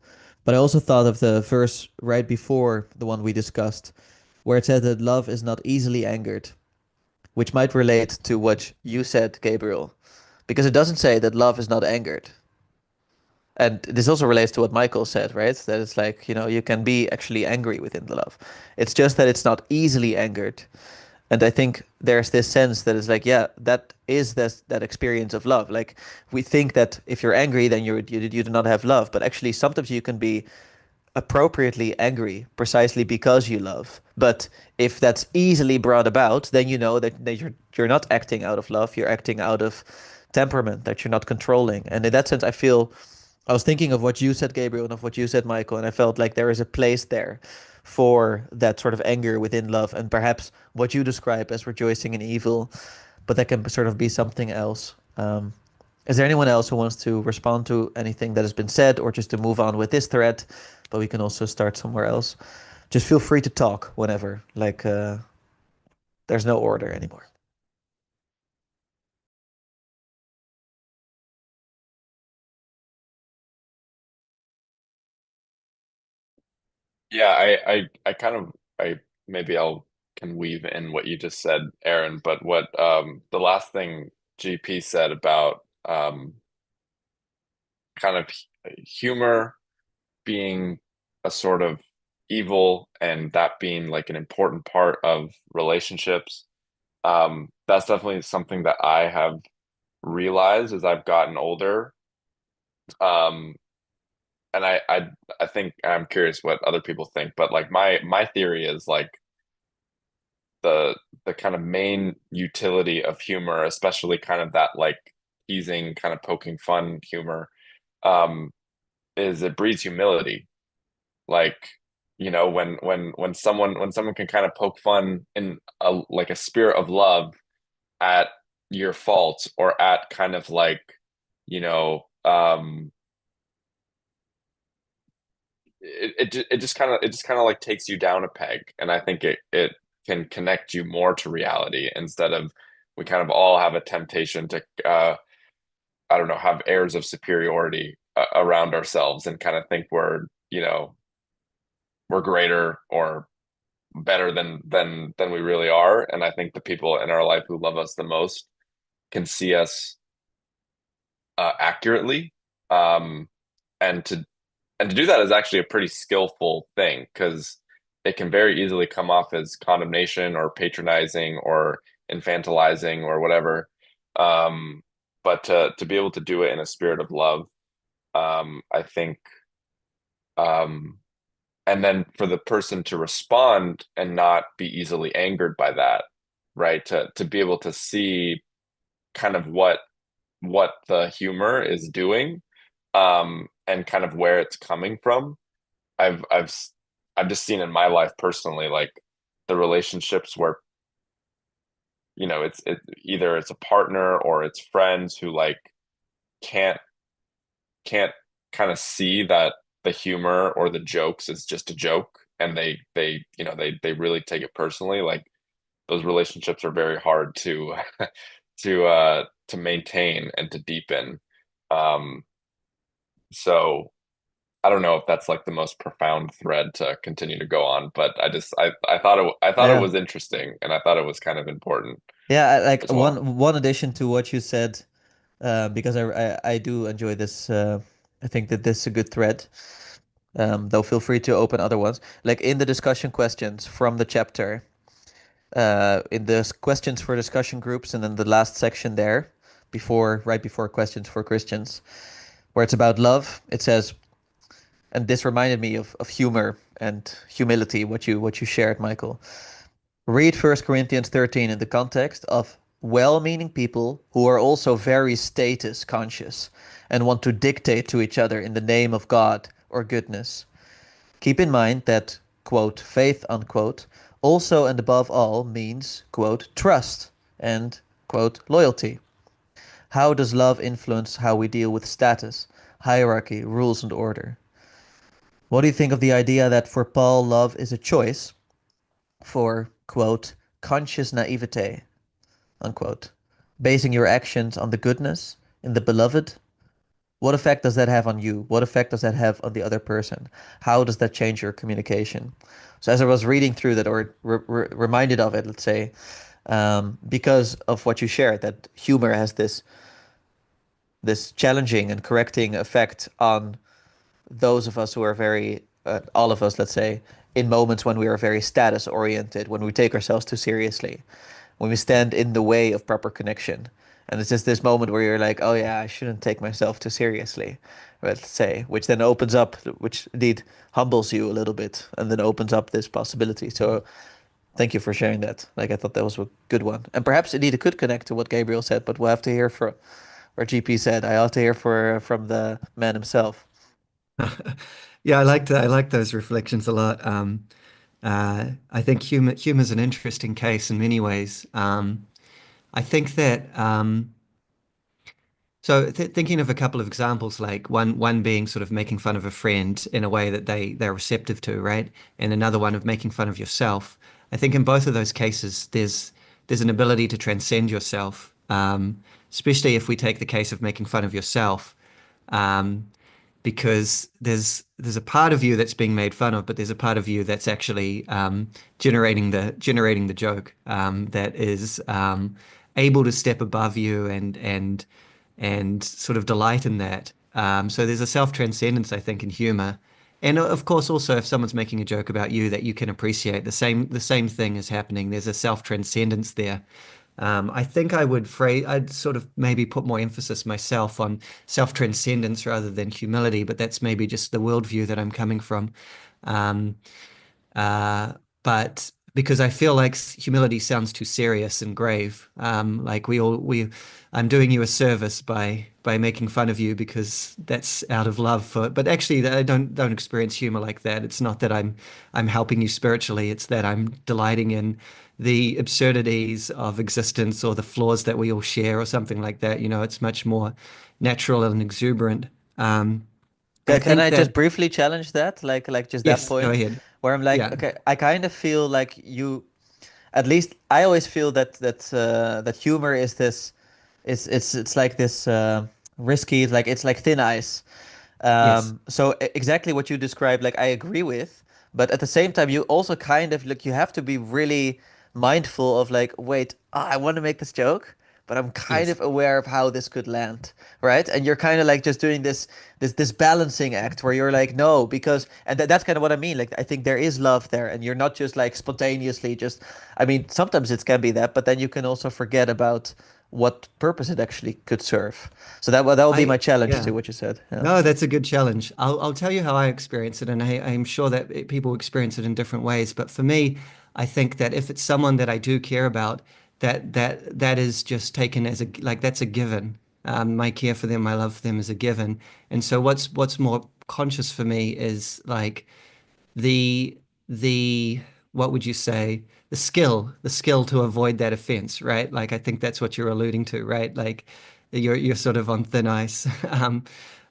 [SPEAKER 1] But I also thought of the verse right before the one we discussed, where it said that love is not easily angered, which might relate to what you said, Gabriel, because it doesn't say that love is not angered. And this also relates to what Michael said, right? That it's like, you can be actually angry within the love. It's just that it's not easily angered. And I think there's this sense that is like, yeah, that is that experience of love. Like, we think that if you're angry, then you do not have love. But actually, sometimes you can be appropriately angry precisely because you love. But if that's easily brought about, then you know that you're not acting out of love. You're acting out of temperament that you're not controlling. And in that sense, I was thinking of what you said, Gabriel, and of what you said, Michael, and I felt like there is a place there for that sort of anger within love, and perhaps what you describe as rejoicing in evil, but that can sort of be something else. Is there anyone else who wants to respond to anything that has been said, or just to move on with this thread? But we can also start somewhere else. Just feel free to talk whenever. Like, there's no order anymore.
[SPEAKER 3] Yeah, I kind of I maybe I'll can weave in what you just said, Aaron, but what the last thing GP said about kind of humor being a sort of evil and that being like an important part of relationships. That's definitely something that I have realized as I've gotten older. Um, and I think I'm curious what other people think, but like my theory is like the the kind of main utility of humor, especially kind of that like teasing, kind of poking fun humor, um, is it breeds humility. Like, when someone can kind of poke fun in a like a spirit of love at your faults, or at kind of like, you know, it just kind of like takes you down a peg, and I think it can connect you more to reality, instead of we kind of all have a temptation to I don't know, have airs of superiority around ourselves, and kind of think we're greater or better than we really are. And I think the people in our life who love us the most can see us accurately. Um, and to do that is actually a pretty skillful thing, because it can very easily come off as condemnation or patronizing or infantilizing or whatever. Um, but to be able to do it in a spirit of love, I think, um, and then for the person to respond and not be easily angered by that, right? To be able to see kind of what the humor is doing, and kind of where it's coming from. I've I've s- I've just seen in my life personally, like the relationships where, it's either it's a partner or it's friends who like can't can't kind of see that the humor or the jokes is just a joke, and they really take it personally. Like those relationships are very hard to to maintain and to deepen. Um, so I don't know if that's like the most profound thread to continue to go on, but I thought it
[SPEAKER 1] Yeah.
[SPEAKER 3] was interesting, and I thought it was kind of important
[SPEAKER 1] Yeah, like
[SPEAKER 3] as well.
[SPEAKER 1] one addition to what you said, because I do enjoy this. I think that this is a good thread. Though feel free to open other ones. Like in the discussion questions from the chapter, in the questions for discussion groups, and then the last section there, right before questions for Christians, where it's about love, it says, and this reminded me of humor and humility, what you shared, Michael. Read First Corinthians 13 in the context of well-meaning people who are also very status conscious and want to dictate to each other in the name of God or goodness. Keep in mind that, quote, faith, unquote, also and above all means, quote, trust and, quote, loyalty. How does love influence how we deal with status, hierarchy, rules, and order? What do you think of the idea that for Paul, love is a choice for, quote, conscious naivete, unquote, basing your actions on the goodness in the beloved? What effect does that have on you? What effect does that have on the other person? How does that change your communication? So as I was reading through that, or reminded of it, let's say, because of what you shared, that humor has this challenging and correcting effect on those of us who are very, all of us, let's say, in moments when we are very status oriented, when we take ourselves too seriously, when we stand in the way of proper connection. And it's just this moment where you're like, oh yeah, I shouldn't take myself too seriously, let's say, which then opens up, which indeed humbles you a little bit and then opens up this possibility. So thank you for sharing that. Like, I thought that was a good one. And perhaps indeed it could connect to what Gabriel said, but we'll have to hear from, or GP said, I have to hear from the man himself.
[SPEAKER 5] Yeah, I like those reflections a lot. I think humor's an interesting case in many ways. I think that so thinking of a couple of examples, like one being sort of making fun of a friend in a way that they're receptive to, right? And another one of making fun of yourself. I think in both of those cases, there's an ability to transcend yourself, especially if we take the case of making fun of yourself. Um, because there's a part of you that's being made fun of, but there's a part of you that's actually generating the joke, that is able to step above you and sort of delight in that. So there's a self-transcendence, I think, in humor. And of course, also if someone's making a joke about you that you can appreciate, the same thing is happening. There's a self-transcendence there. I think I'd sort of maybe put more emphasis myself on self-transcendence rather than humility, but that's maybe just the worldview that I'm coming from. Um, uh, but because I feel like humility sounds too serious and grave. I'm doing you a service by making fun of you because that's out of love for. But actually, I don't experience humor like that. It's not that I'm helping you spiritually. It's that I'm delighting in the absurdities of existence or the flaws that we all share or something like that. It's much more natural and exuberant. Um, I
[SPEAKER 1] Can
[SPEAKER 5] think
[SPEAKER 1] I just
[SPEAKER 5] that
[SPEAKER 1] briefly challenge that? Like just that
[SPEAKER 5] yes, go
[SPEAKER 1] point
[SPEAKER 5] ahead.
[SPEAKER 1] where I'm like,
[SPEAKER 5] Yeah.
[SPEAKER 1] okay, I kind of feel like at least I always feel that humor is this, it's like this risky, like it's like thin ice.
[SPEAKER 5] Yes.
[SPEAKER 1] So exactly what you described, like I agree with, but at the same time, you also kind of like you have to be really mindful of like, wait, I want to make this joke, but I'm kind
[SPEAKER 5] Yes.
[SPEAKER 1] of aware of how this could land, right? And you're kind of like just doing this balancing act where you're like, no, because and that's kind of what I mean. Like I think there is love there, and you're not just like spontaneously just. I mean, sometimes it can be that, but then you can also forget about what purpose it actually could serve. So that would be my challenge to
[SPEAKER 5] Yeah.
[SPEAKER 1] what you said. Yeah.
[SPEAKER 5] No, that's a good challenge. I'll tell you how I experience it, and I'm sure that people experience it in different ways. But for me, I think that if it's someone that I do care about, that is just taken as like that's a given. My care for them, my love for them is a given. And so what's more conscious for me is like the the what would you say, the skill to avoid that offense, right? Like I think that's what you're alluding to, right? Like you're sort of on thin ice.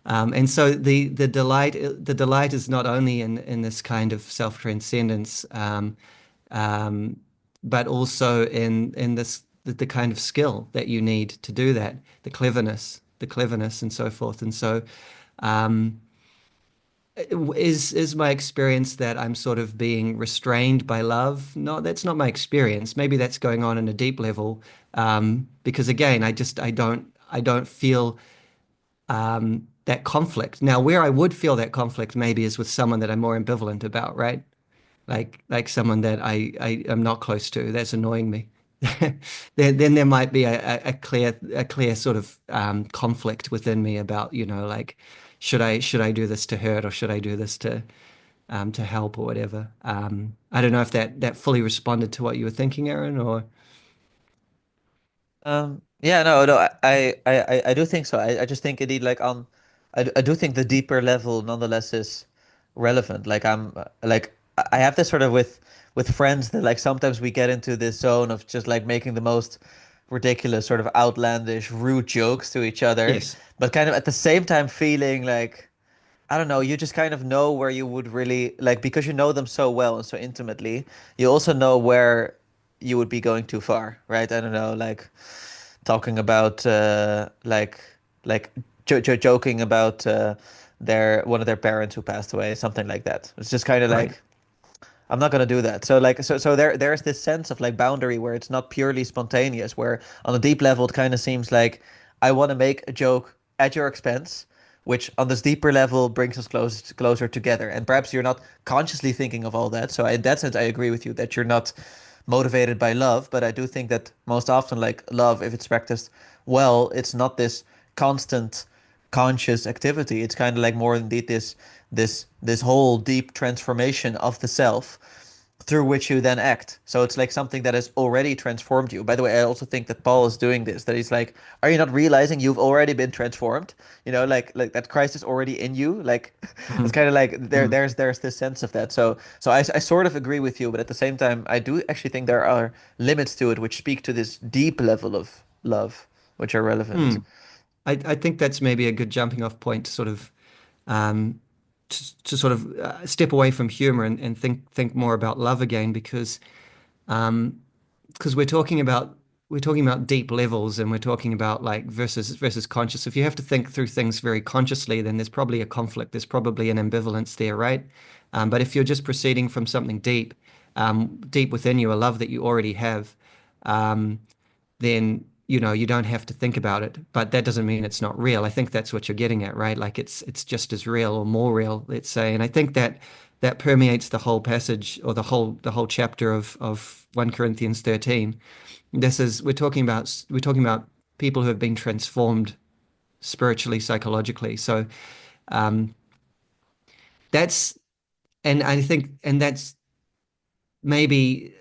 [SPEAKER 5] And so the delight is not only in this kind of self-transcendence, um, but also in this the kind of skill that you need to do that, the cleverness and so forth. And so um, is my experience that I'm sort of being restrained by love? No, that's not my experience. Maybe that's going on in a deep level. Because again, I don't feel that conflict. Now, where I would feel that conflict maybe is with someone that I'm more ambivalent about, right? Like someone that I am not close to. That's annoying me. Then there might be a clear sort of conflict within me about, like should I do this to hurt or should I do this to help or whatever. I don't know if that fully responded to what you were thinking, Aaron, or
[SPEAKER 1] Yeah, no, I do think so. I just think indeed, like I do think the deeper level nonetheless is relevant. Like like I have this sort of with friends that like sometimes we get into this zone of just like making the most ridiculous, sort of outlandish, rude jokes to each other,
[SPEAKER 5] yes.
[SPEAKER 1] but kind of at the same time feeling like I don't know, you just kind of know where you would really like because you know them so well and so intimately, you also know where you would be going too far, right? I don't know, like talking about like joking about their one of their parents who passed away, something like that. It's just kind of
[SPEAKER 5] Right.
[SPEAKER 1] like I'm not gonna do that. So like so there's this sense of like boundary where it's not purely spontaneous, where on a deep level it kind of seems like I want to make a joke at your expense, which on this deeper level brings us closer together. And perhaps you're not consciously thinking of all that. So in that sense, I agree with you that you're not motivated by love, but I do think that most often like love, if it's practiced well, it's not this constant conscious activity. It's kind of like more indeed this whole deep transformation of the self through which you then act. So it's like something that has already transformed you. By the way, I also think that Paul is doing this, that he's like, are you not realizing you've already been transformed? You know, like that Christ is already in you. Like it's
[SPEAKER 5] Mhm.
[SPEAKER 1] kind of like
[SPEAKER 5] Mhm.
[SPEAKER 1] there's this sense of that. So I sort of agree with you, but at the same time, I do actually think there are limits to it which speak to this deep level of love, which are relevant.
[SPEAKER 5] Hmm. I think that's maybe a good jumping off point to sort of um, to sort of step away from humor and think more about love again um, because we're talking about deep levels and we're talking about like versus conscious. If you have to think through things very consciously, then there's probably a conflict. There's probably an ambivalence there, right? But if you're just proceeding from something deep, deep within you, a love that you already have, um, then you don't have to think about it. But that doesn't mean it's not real. I think that's what you're getting at, right? Like it's just as real or more real, let's say. And I think that permeates the whole passage or the whole chapter of 1 Corinthians 13. This is we're talking about people who have been transformed spiritually, psychologically. So um, that's and I think and maybe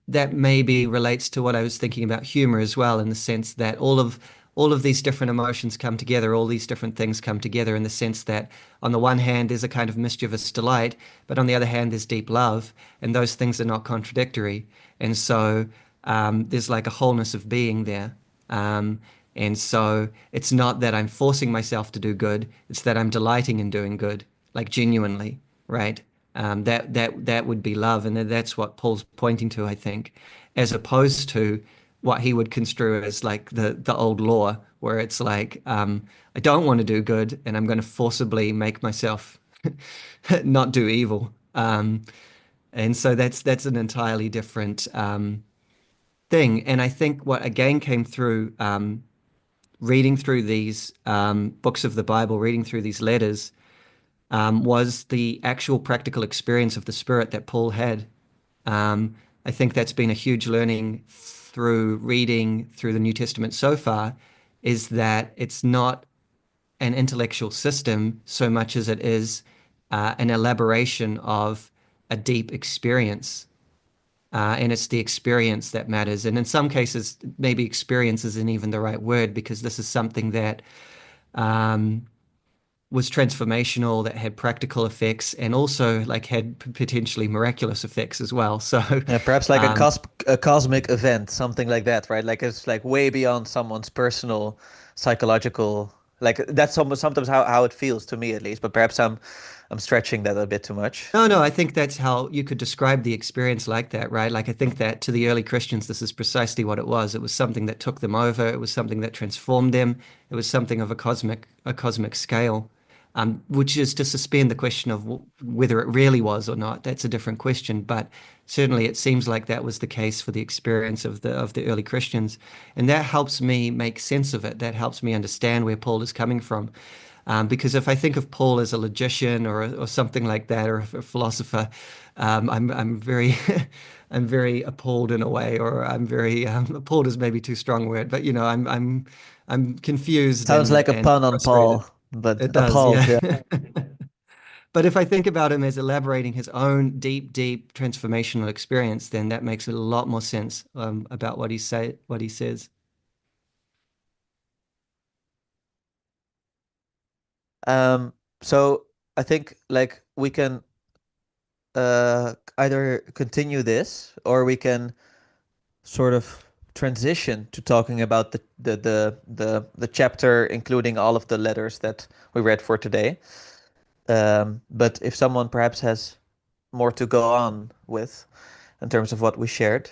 [SPEAKER 5] that maybe relates to what I was thinking about humor as well, in the sense that all of these different emotions come together, all these different things come together in the sense that on the one hand there's a kind of mischievous delight, but on the other hand there's deep love, and those things are not contradictory. And so there's like a wholeness of being there. Um, and so it's not that I'm forcing myself to do good, it's that I'm delighting in doing good, like genuinely, right? That would be love, and that's what Paul's pointing to, I think, as opposed to what he would construe as like the old law, where it's like I don't want to do good, and I'm going to forcibly make myself not do evil. And so that's an entirely different thing. And I think what again came through reading through these books of the Bible, reading through these letters, was the actual practical experience of the Spirit that Paul had. Um, I think that's been a huge learning through reading through the New Testament so far, is that it's not an intellectual system so much as it is an elaboration of a deep experience. and it's the experience that matters. And in some cases, maybe experience isn't even the right word because this is something that um, was transformational, that had practical effects, and also like had potentially miraculous effects as well. So,
[SPEAKER 1] Yeah, perhaps like
[SPEAKER 5] um,
[SPEAKER 1] a cosmic event, something like that, right? Like it's like way beyond someone's personal psychological. Like that's sometimes how it feels to me at least, but perhaps I'm stretching that a bit too much.
[SPEAKER 5] No, no, I think that's how you could describe the experience like that, right? Like I think that to the early Christians, this is precisely what it was. It was something that took them over. It was something that transformed them. It was something of a cosmic scale, which is to suspend the question of whether it really was or not. That's a different question, but certainly it seems like that was the case for the experience of the early Christians, and that helps me make sense of it. That helps me understand where Paul is coming from. Because if I think of Paul as a logician or something like that, or a philosopher, I'm very I'm very appalled in a way, or I'm very appalled is maybe too strong a word, but you know, I'm confused
[SPEAKER 1] Sounds like a
[SPEAKER 5] and
[SPEAKER 1] pun on
[SPEAKER 5] frustrated.
[SPEAKER 1] Paul, but
[SPEAKER 5] It does,
[SPEAKER 1] appalled,
[SPEAKER 5] yeah.
[SPEAKER 1] yeah.
[SPEAKER 5] But if I think about him as elaborating his own deep, deep transformational experience, then that makes a lot more sense about what he says.
[SPEAKER 1] So I think like we can either continue this or we can sort of transition to talking about the chapter, including all of the letters that we read for today. But if someone perhaps has more to go on with in terms of what we shared,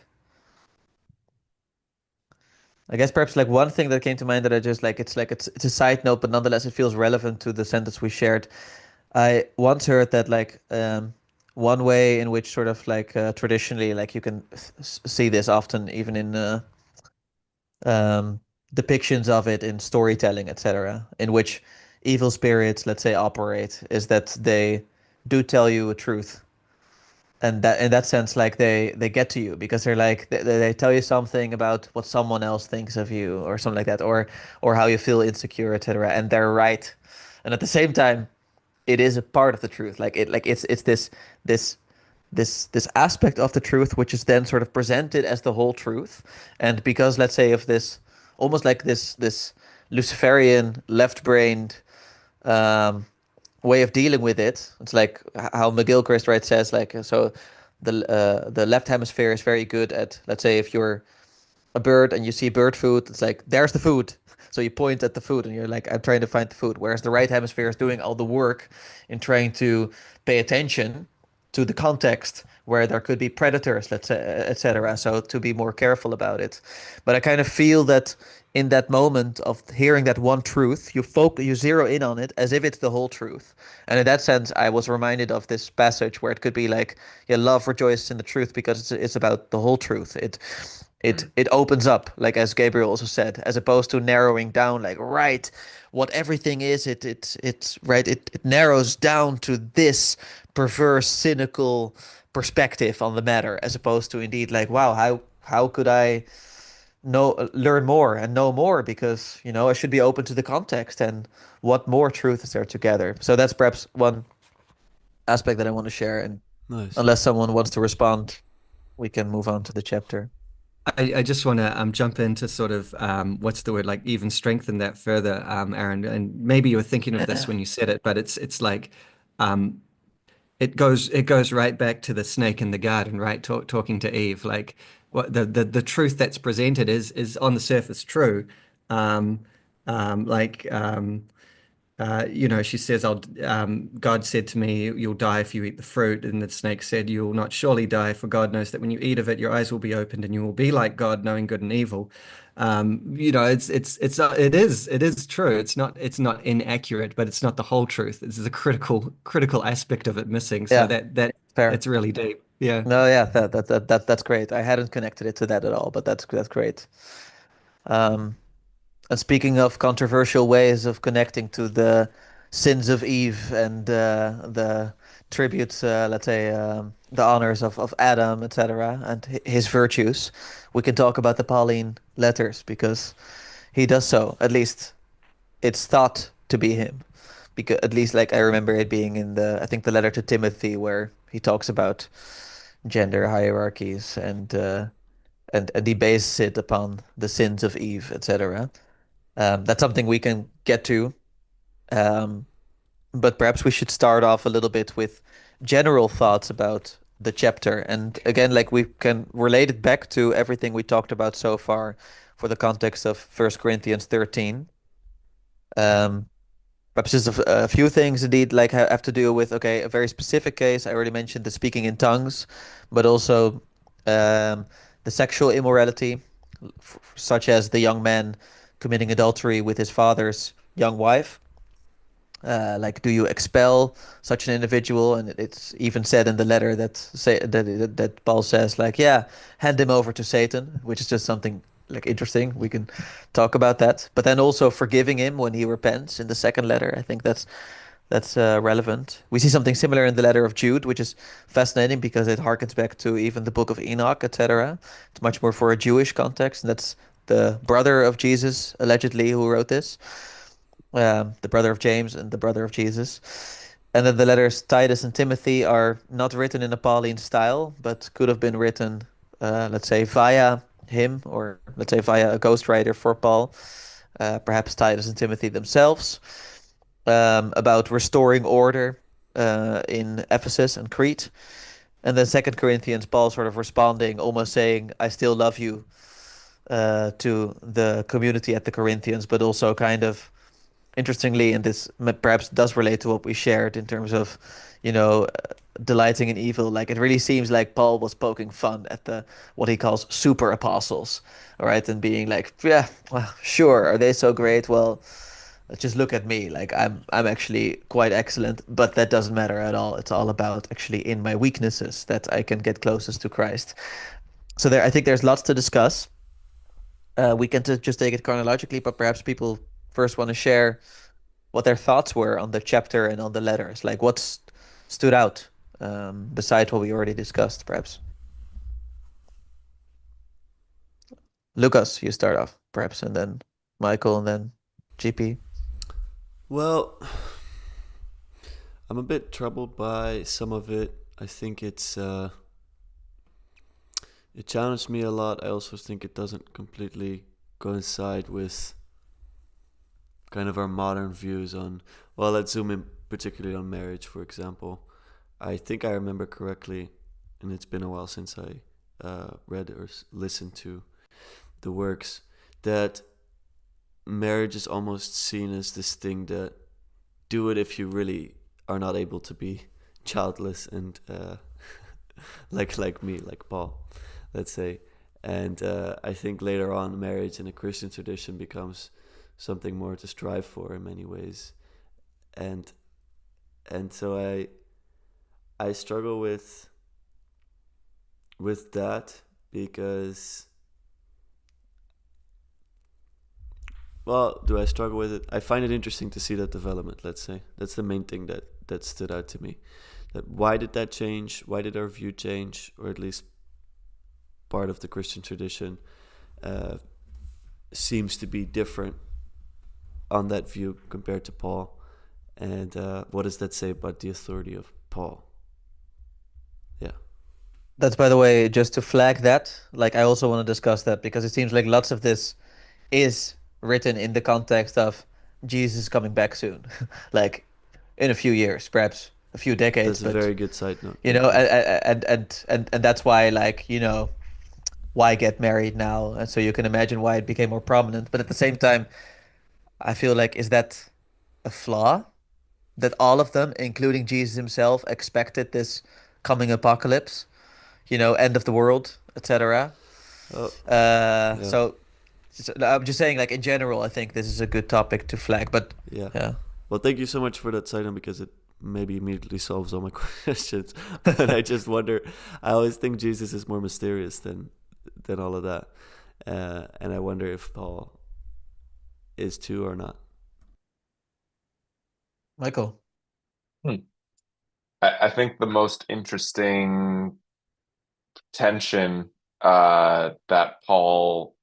[SPEAKER 1] I guess perhaps like one thing that came to mind that I just like it's a side note, but nonetheless it feels relevant to the sentence we shared. I once heard that like one way in which sort of like traditionally like you can see this often even in um, depictions of it in storytelling, etc., in which evil spirits, let's say, operate, is that they do tell you a truth, and that in that sense, like they get to you because they're like they tell you something about what someone else thinks of you or something like that, or how you feel insecure, etc., and they're right, and at the same time, it is a part of the truth. It's this this aspect of the truth which is then sort of presented as the whole truth. And because let's say of this almost like this Luciferian left-brained um, way of dealing with it, it's like how McGilchrist right says like so the left hemisphere is very good at, let's say, if you're a bird and you see bird food, it's like, there's the food. So you point at the food and you're like, I'm trying to find the food. Whereas the right hemisphere is doing all the work in trying to pay attention to the context where there could be predators, let's say, etc. So to be more careful about it. But I kind of feel that in that moment of hearing that one truth, you zero in on it as if it's the whole truth. And in that sense, I was reminded of this passage where it could be like, yeah, love rejoices in the truth because it's about the whole truth. It opens up, like as Gabriel also said, as opposed to narrowing down, like right, what everything is. It's right. It narrows down to this perverse, cynical perspective on the matter, as opposed to indeed like, wow, how could I learn more and know more because I should be open to the context and what more truth is there together. So that's perhaps one aspect that I want to share. And
[SPEAKER 2] Nice.
[SPEAKER 1] unless someone wants to respond, we can move on to the chapter.
[SPEAKER 5] I just want to jump in to sort of what's the word, like even strengthen that further, Aaron. And maybe you were thinking of this when you said it, but it's like um, it goes right back to the snake in the garden, right? Talking to Eve, like what the truth that's presented is on the surface true, um, like she says, God said to me, you'll die if you eat the fruit. And the snake said, you'll not surely die, for God knows that when you eat of it, your eyes will be opened and you will be like God, knowing good and evil. It is true. It's not inaccurate, but it's not the whole truth. This is a critical aspect of it missing. So
[SPEAKER 1] Yeah,
[SPEAKER 5] that's
[SPEAKER 1] fair.
[SPEAKER 5] really deep. Yeah.
[SPEAKER 1] No, yeah, that's great. I hadn't connected it to that at all, but that's great. Um, and speaking of controversial ways of connecting to the sins of Eve and the tributes, let's say, the honors of Adam, etc., and his virtues, we can talk about the Pauline letters because he does so. At least it's thought to be him. Because at least like I remember it being in I think the letter to Timothy where he talks about gender hierarchies and debase it upon the sins of Eve, etc. That's something we can get to. Um, but perhaps we should start off a little bit with general thoughts about the chapter. And again, like we can relate it back to everything we talked about so far for the context of First Corinthians 13. Um, Perhaps just a few things indeed, like have to do with, okay, a very specific case. I already mentioned the speaking in tongues, but also the sexual immorality, such as the young man committing adultery with his father's young wife. Like, do you expel such an individual? And it's even said in the letter that Paul says, like, yeah, hand him over to Satan, which is just something like interesting. We can talk about that. But then also forgiving him when he repents in the second letter. I think that's relevant. We see something similar in the letter of Jude, which is fascinating because it harkens back to even the book of Enoch, etc. It's much more for a Jewish context, and that's the brother of Jesus, allegedly, who wrote this, the brother of James and the brother of Jesus. And then the letters Titus and Timothy are not written in a Pauline style, but could have been written, let's say, via him, or let's say via a ghostwriter for Paul, perhaps Titus and Timothy themselves, about restoring order in Ephesus and Crete. And then Second Corinthians, Paul sort of responding, almost saying, "I still love you," to the community at the Corinthians, but also kind of interestingly, and this perhaps does relate to what we shared in terms of, delighting in evil. Like it really seems like Paul was poking fun at the what he calls super apostles, all right, and being like, yeah, well, sure, are they so great? Well, just look at me. Like I'm actually quite excellent, but that doesn't matter at all. It's all about actually in my weaknesses that I can get closest to Christ. So I think there's lots to discuss. We can just take it chronologically, but perhaps people first want to share what their thoughts were on the chapter and on the letters. Like what's stood out besides what we already discussed, perhaps. Lucas, you start off, perhaps, and then Michael, and then GP.
[SPEAKER 2] Well, I'm a bit troubled by some of it. I think it challenged me a lot. I also think it doesn't completely coincide with kind of our modern views on. Well, let's zoom in particularly on marriage, for example. I think I remember correctly, and it's been a while since I read or listened to the works, that marriage is almost seen as this thing that do it if you really are not able to be childless and like me, like Paul, let's say. And I think later on, marriage in a Christian tradition becomes something more to strive for in many ways, and so I struggle with that because, well, do I struggle with it? I find it interesting to see that development. Let's say that's the main thing that stood out to me. That why did that change? Why did our view change, or at least part of the Christian tradition seems to be different on that view compared to Paul? And what does that say about the authority of Paul? Yeah.
[SPEAKER 1] That's, by the way, just to flag that. Like, I also want to discuss that because it seems like lots of this is written in the context of Jesus coming back soon, like in a few years, perhaps a few decades.
[SPEAKER 2] That's a
[SPEAKER 1] But
[SPEAKER 2] very good side note.
[SPEAKER 1] you
[SPEAKER 2] Thank
[SPEAKER 1] know,
[SPEAKER 2] you.
[SPEAKER 1] and that's why, like, why get married now? And so you can imagine why it became more prominent. But at the same time, I feel like, is that a flaw? That all of them, including Jesus himself, expected this coming apocalypse, end of the world, etc.
[SPEAKER 2] Oh,
[SPEAKER 1] Uh,
[SPEAKER 2] yeah,
[SPEAKER 1] so, so I'm just saying, like in general, I think this is a good topic to flag. But
[SPEAKER 2] yeah.
[SPEAKER 1] yeah,
[SPEAKER 2] Well, thank you so much for that side note because it maybe immediately solves all my questions. But I just wonder. I always think Jesus is more mysterious than all of that, and I wonder if Paul is too or not.
[SPEAKER 1] Michael.
[SPEAKER 3] Hmm. I think the most interesting tension that Paul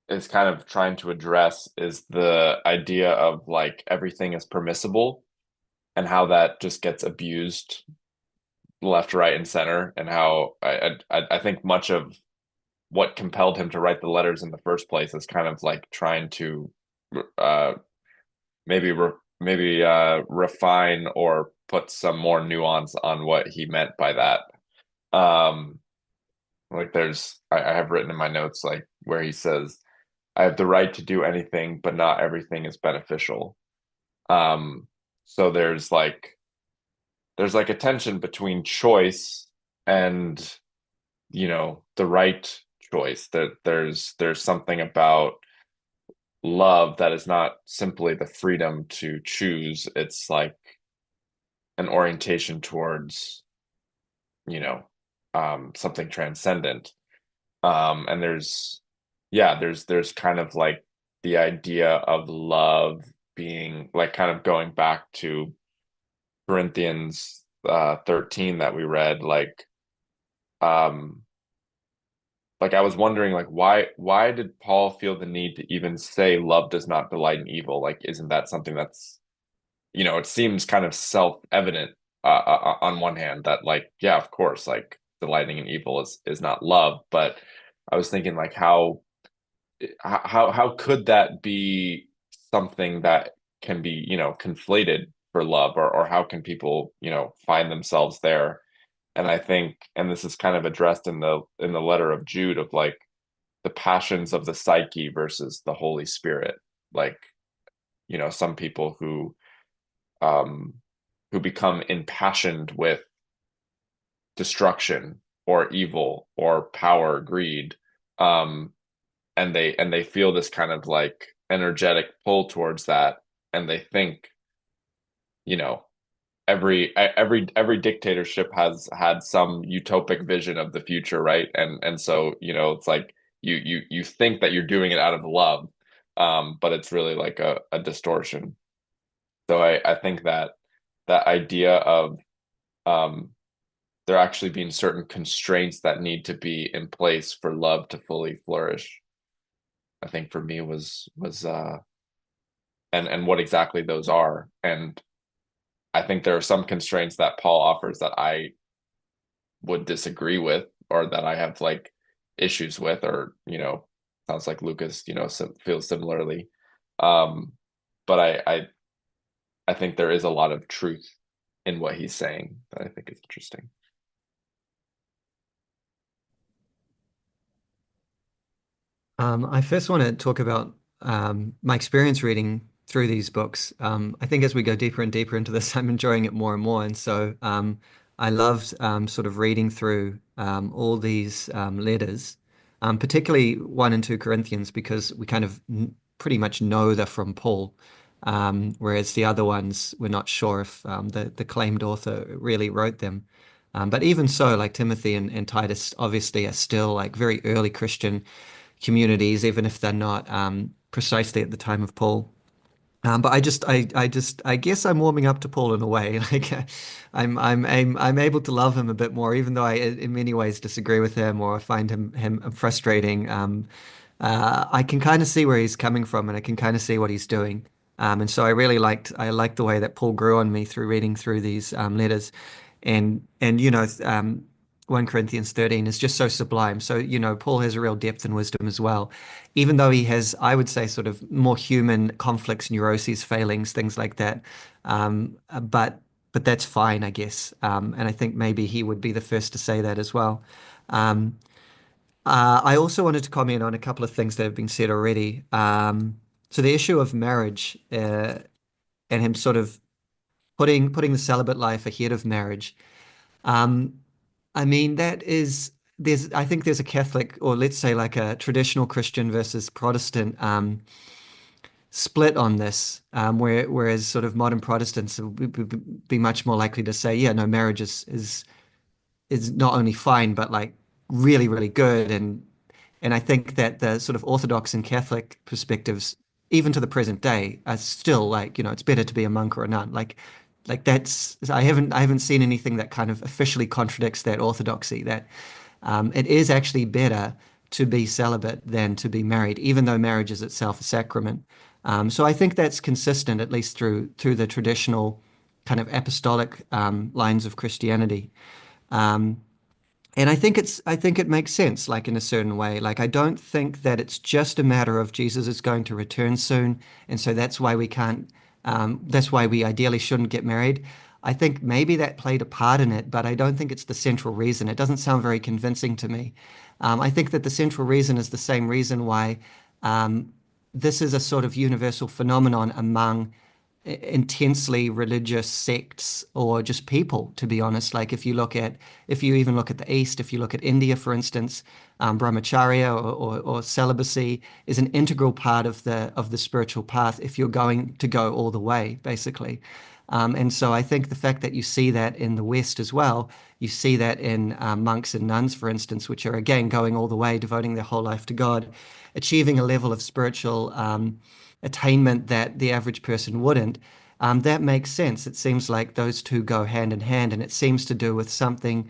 [SPEAKER 3] is kind of trying to address is the idea of like everything is permissible and how that just gets abused left, right, and center, and how I think much of what compelled him to write the letters in the first place is kind of like trying to uh maybe refine or put some more nuance on what he meant by that. Um, like I have written in my notes like where he says, "I have the right to do anything, but not everything is beneficial." Um, so there's like a tension between choice and the right choice. There's something about love that is not simply the freedom to choose. It's like an orientation towards you know something transcendent. And there's kind of like the idea of love being like kind of going back to Corinthians 13 that we read, um like I was wondering like why did Paul feel the need to even say love does not delight in evil? Like isn't that something that's it seems kind of self-evident on one hand that like yeah, of course, like delighting in evil is not love, but I was thinking like how could that be something that can be conflated for love, or how can people find themselves there? And I think, and this is kind of addressed in the letter of Jude, of like the passions of the psyche versus the Holy Spirit. Like, some people um who become impassioned with destruction or evil or power, greed, um, and they feel this kind of like energetic pull towards that, and they think, you know, every dictatorship has had some utopic vision of the future, right? And so it's like you think that you're doing it out of love, but it's really like a distortion. So I think that that idea of um there actually being certain constraints that need to be in place for love to fully flourish, I think for me was and what exactly those are. And I think there are some constraints that Paul offers that I would disagree with, or that I have like issues with, or sounds like Lucas feels similarly. um but I think there is a lot of truth in what he's saying that I think is interesting.
[SPEAKER 5] I first want to talk about my experience reading through these books. I think as we go deeper and deeper into this, I'm enjoying it more and more. And so I loved sort of reading through all these letters, particularly 1 and 2 Corinthians, because we kind of pretty much know they're from Paul. Whereas the other ones, we're not sure if the claimed author really wrote them. But even so, like Timothy and Titus obviously are still like very early Christian communities, even if they're not precisely at the time of Paul. But I guess I'm warming up to Paul in a way. Like I'm able to love him a bit more, even though I, in many ways, disagree with him or find him frustrating. I can kind of see where he's coming from, and I can kind of see what he's doing. And so I liked the way that Paul grew on me through reading through these letters, and 1 Corinthians 13 is just so sublime. So Paul has a real depth and wisdom as well, even though he has, I would say, sort of more human conflicts, neuroses, failings, things like that. But that's fine, I guess. And I think maybe he would be the first to say that as well. Um, I also wanted to comment on a couple of things that have been said already. So the issue of marriage and him sort of putting the celibate life ahead of marriage. Um, I mean, I think there's a Catholic, or let's say like a traditional Christian versus Protestant split on this, whereas sort of modern Protestants would be much more likely to say, yeah, no, marriage is not only fine, but like really, really good. And I think that the sort of Orthodox and Catholic perspectives, even to the present day, are still like, it's better to be a monk or a nun. Like that's I haven't seen anything that kind of officially contradicts that orthodoxy, that it is actually better to be celibate than to be married, even though marriage is itself a sacrament. So I think that's consistent, at least through the traditional kind of apostolic lines of Christianity. And I think it makes sense, like in a certain way. Like I don't think that it's just a matter of Jesus is going to return soon, and so that's why we can't. That's why we ideally shouldn't get married. I think maybe that played a part in it, but I don't think it's the central reason. It doesn't sound very convincing to me. I think that the central reason is the same reason why this is a sort of universal phenomenon among intensely religious sects or just people, to be honest. Like if you even look at the East, if you look at India, for instance, brahmacharya or celibacy is an integral part of the spiritual path if you're going to go all the way, basically. And so I think the fact that you see that in the West as well, you see that in monks and nuns, for instance, which are again going all the way, devoting their whole life to God, achieving a level of spiritual attainment that the average person wouldn't. That makes sense. It seems like those two go hand in hand, and it seems to do with something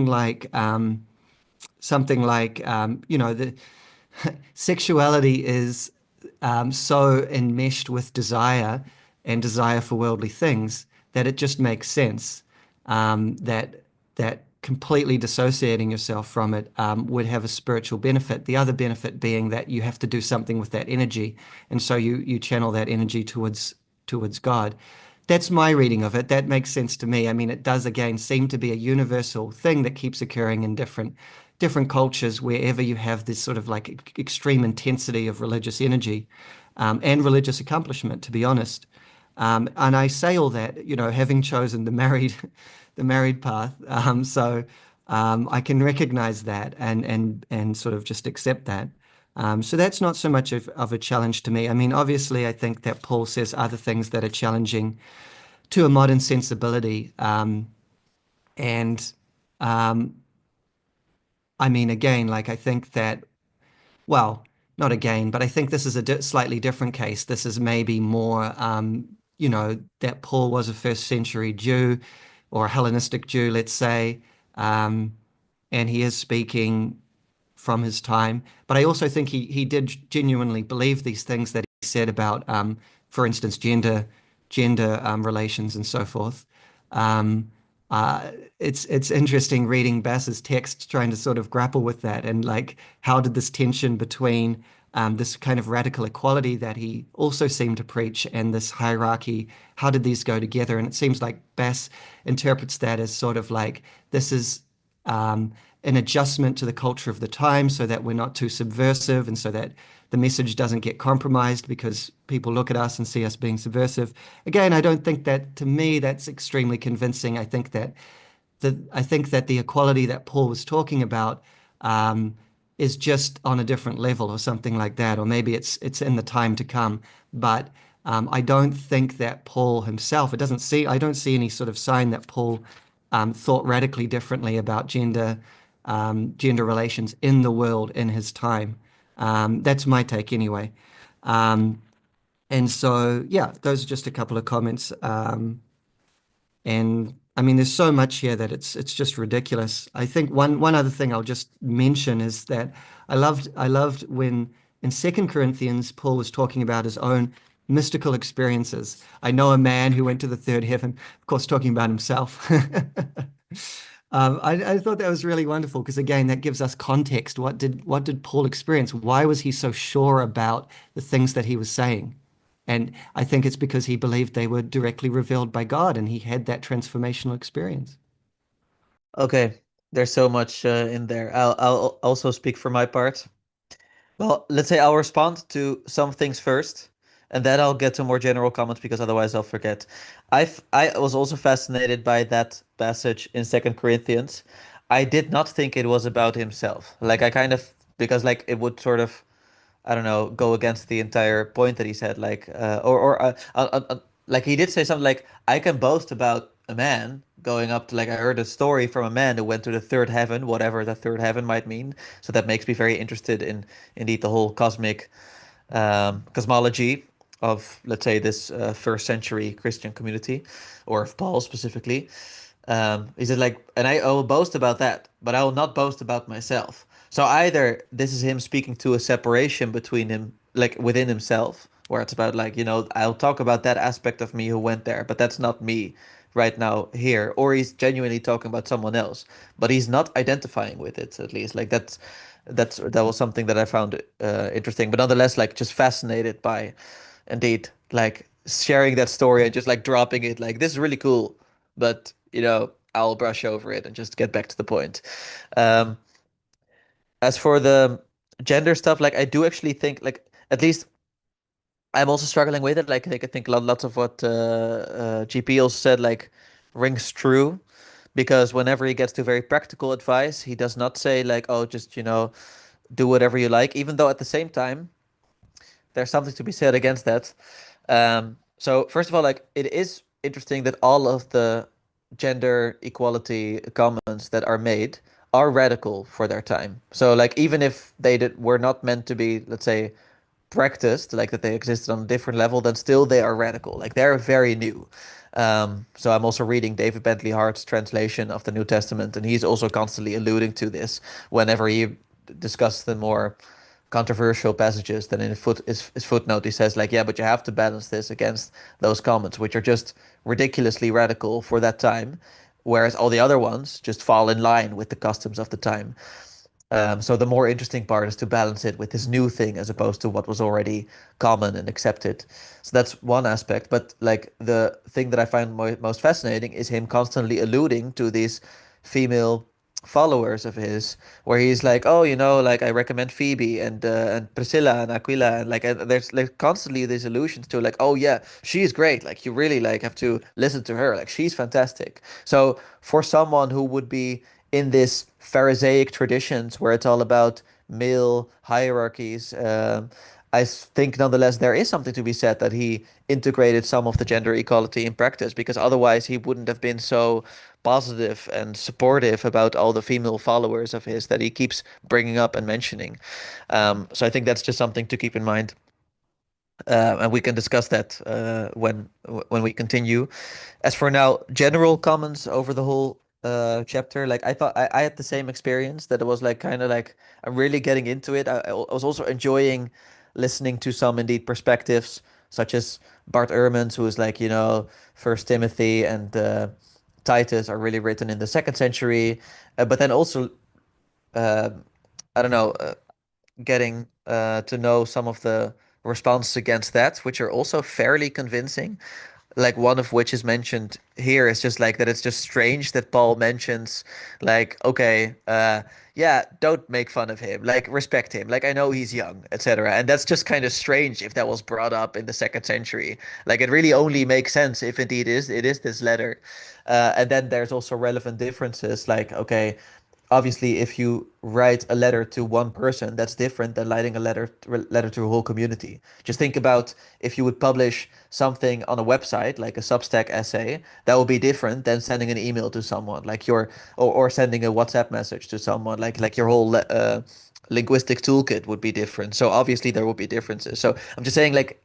[SPEAKER 5] like the sexuality is so enmeshed with desire and desire for worldly things that it just makes sense that completely dissociating yourself from it would have a spiritual benefit. The other benefit being that you have to do something with that energy, and so you channel that energy towards God. That's my reading of it. That makes sense to me. I mean, it does again seem to be a universal thing that keeps occurring in different cultures wherever you have this sort of like extreme intensity of religious energy and religious accomplishment, to be honest. And I say all that, having chosen the married, the married path. I can recognize that and sort of just accept that. So that's not so much of a challenge to me. I mean, obviously, I think that Paul says other things that are challenging to a modern sensibility. And I mean, again, like I think that, well, not again, but I think this is a slightly different case. This is maybe more, that Paul was a first century Jew or a Hellenistic Jew, let's say, um, and he is speaking from his time. But I also think he did genuinely believe these things that he said about, for instance, gender relations and so forth. Um, it's interesting reading Bass's text, trying to sort of grapple with that and like how did this tension between this kind of radical equality that he also seemed to preach and this hierarchy, how did these go together? And it seems like Bass interprets that as sort of like this is an adjustment to the culture of the time so that we're not too subversive and so that the message doesn't get compromised because people look at us and see us being subversive. Again, I don't think that to me that's extremely convincing. I think that the equality that Paul was talking about is just on a different level or something like that, or maybe it's in the time to come. But I don't think that Paul himself, I don't see any sort of sign that Paul thought radically differently about gender relations in the world in his time. That's my take anyway. And so, yeah, those are just a couple of comments. And I mean, there's so much here that it's just ridiculous. I think one other thing I'll just mention is that I loved when in Second Corinthians Paul was talking about his own mystical experiences. I know a man who went to the third heaven, of course, talking about himself. I thought that was really wonderful because again, that gives us context. What did Paul experience? Why was he so sure about the things that he was saying? And I think it's because he believed they were directly revealed by God and he had that transformational experience.
[SPEAKER 1] Okay, there's so much in there. I'll also speak for my part. Well, let's say I'll respond to some things first, and then I'll get to more general comments because otherwise I'll forget. I was also fascinated by that passage in Second Corinthians. I did not think it was about himself. Like I kind of because like it would sort of I don't know, go against the entire point that he said. Like, like he did say something like, "I can boast about a man going up to like I heard a story from a man who went to the third heaven, whatever the third heaven might mean." So that makes me very interested in indeed the whole cosmic cosmology of, let's say, this first century Christian community, or of Paul specifically. He said like, and I will boast about that, but I will not boast about myself. So either this is him speaking to a separation between him, like within himself, where it's about like, I'll talk about that aspect of me who went there, but that's not me right now here, or he's genuinely talking about someone else, but he's not identifying with it, at least. Like that was something that I found interesting, but nonetheless, like just fascinated by, indeed, like sharing that story and just like dropping it, like this is really cool, but I'll brush over it and just get back to the point. Um, as for the gender stuff, like I do actually think, like at least I'm also struggling with it. Like I think lots of what GP also said like rings true, because whenever he gets to very practical advice, he does not say like, oh, just do whatever you like, even though at the same time there's something to be said against that. So first of all, like it is interesting that all of the gender equality comments that are made are radical for their time. So like even if were not meant to be, let's say, practiced, like that they existed on a different level, then still they are radical. Like they're very new. So I'm also reading David Bentley Hart's translation of the New Testament, and he's also constantly alluding to this whenever he discusses the more controversial passages. Then in his footnote, he says like, yeah, but you have to balance this against those comments, which are just ridiculously radical for that time, whereas all the other ones just fall in line with the customs of the time. So the more interesting part is to balance it with this new thing as opposed to what was already common and accepted. So that's one aspect. But like the thing that I find most fascinating is him constantly alluding to these female followers of his, where he's like, oh, like I recommend Phoebe and Priscilla and Aquila, and like there's like constantly these allusions to like, oh yeah, she's great. Like you really like have to listen to her. Like she's fantastic. So for someone who would be in this Pharisaic traditions where it's all about male hierarchies, I think nonetheless there is something to be said that he integrated some of the gender equality in practice, because otherwise he wouldn't have been so positive and supportive about all the female followers of his that he keeps bringing up and mentioning. So I think that's just something to keep in mind. And we can discuss that when we continue. As for now, general comments over the whole chapter, like I thought I had the same experience, that it was like kind of like I'm really getting into it. I was also enjoying listening to some indeed perspectives, such as Bart Ehrman's, who is like, First Timothy and Titus are really written in the second century, but then also uh, I don't know, getting to know some of the responses against that, which are also fairly convincing. Like one of which is mentioned here is just like that it's just strange that Paul mentions like, okay, yeah, don't make fun of him, like respect him, like I know he's young, etc. And that's just kind of strange if that was brought up in the second century. Like it really only makes sense if indeed it is this letter. And then there's also relevant differences, like, okay, obviously if you write a letter to one person, that's different than writing a letter to a whole community. Just think about if you would publish something on a website like a Substack essay, that would be different than sending an email to someone, like or sending a WhatsApp message to someone, like your whole linguistic toolkit would be different. So obviously there will be differences. So I'm just saying, like,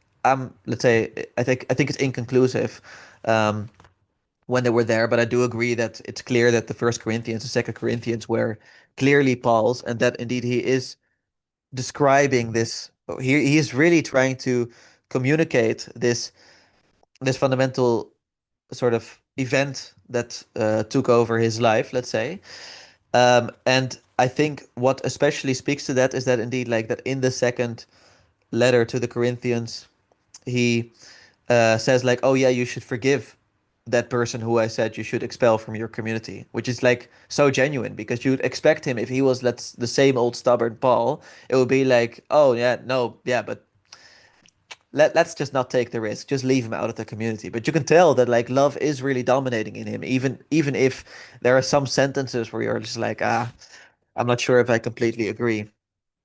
[SPEAKER 1] let's say I think it's inconclusive when they were there, but I do agree that it's clear that the First Corinthians, the Second Corinthians were clearly Paul's, and that indeed he is describing this. He is really trying to communicate this fundamental sort of event that took over his life, let's say. And I think what especially speaks to that is that indeed, like that in the second letter to the Corinthians, he says like, oh yeah, you should forgive that person who I said you should expel from your community, which is like so genuine, because you'd expect him, if he was let's the same old stubborn Paul, it would be like, oh yeah, no, yeah, but let's just not take the risk, just leave him out of the community. But you can tell that like love is really dominating in him, even if there are some sentences where you're just like, I'm not sure if I completely agree.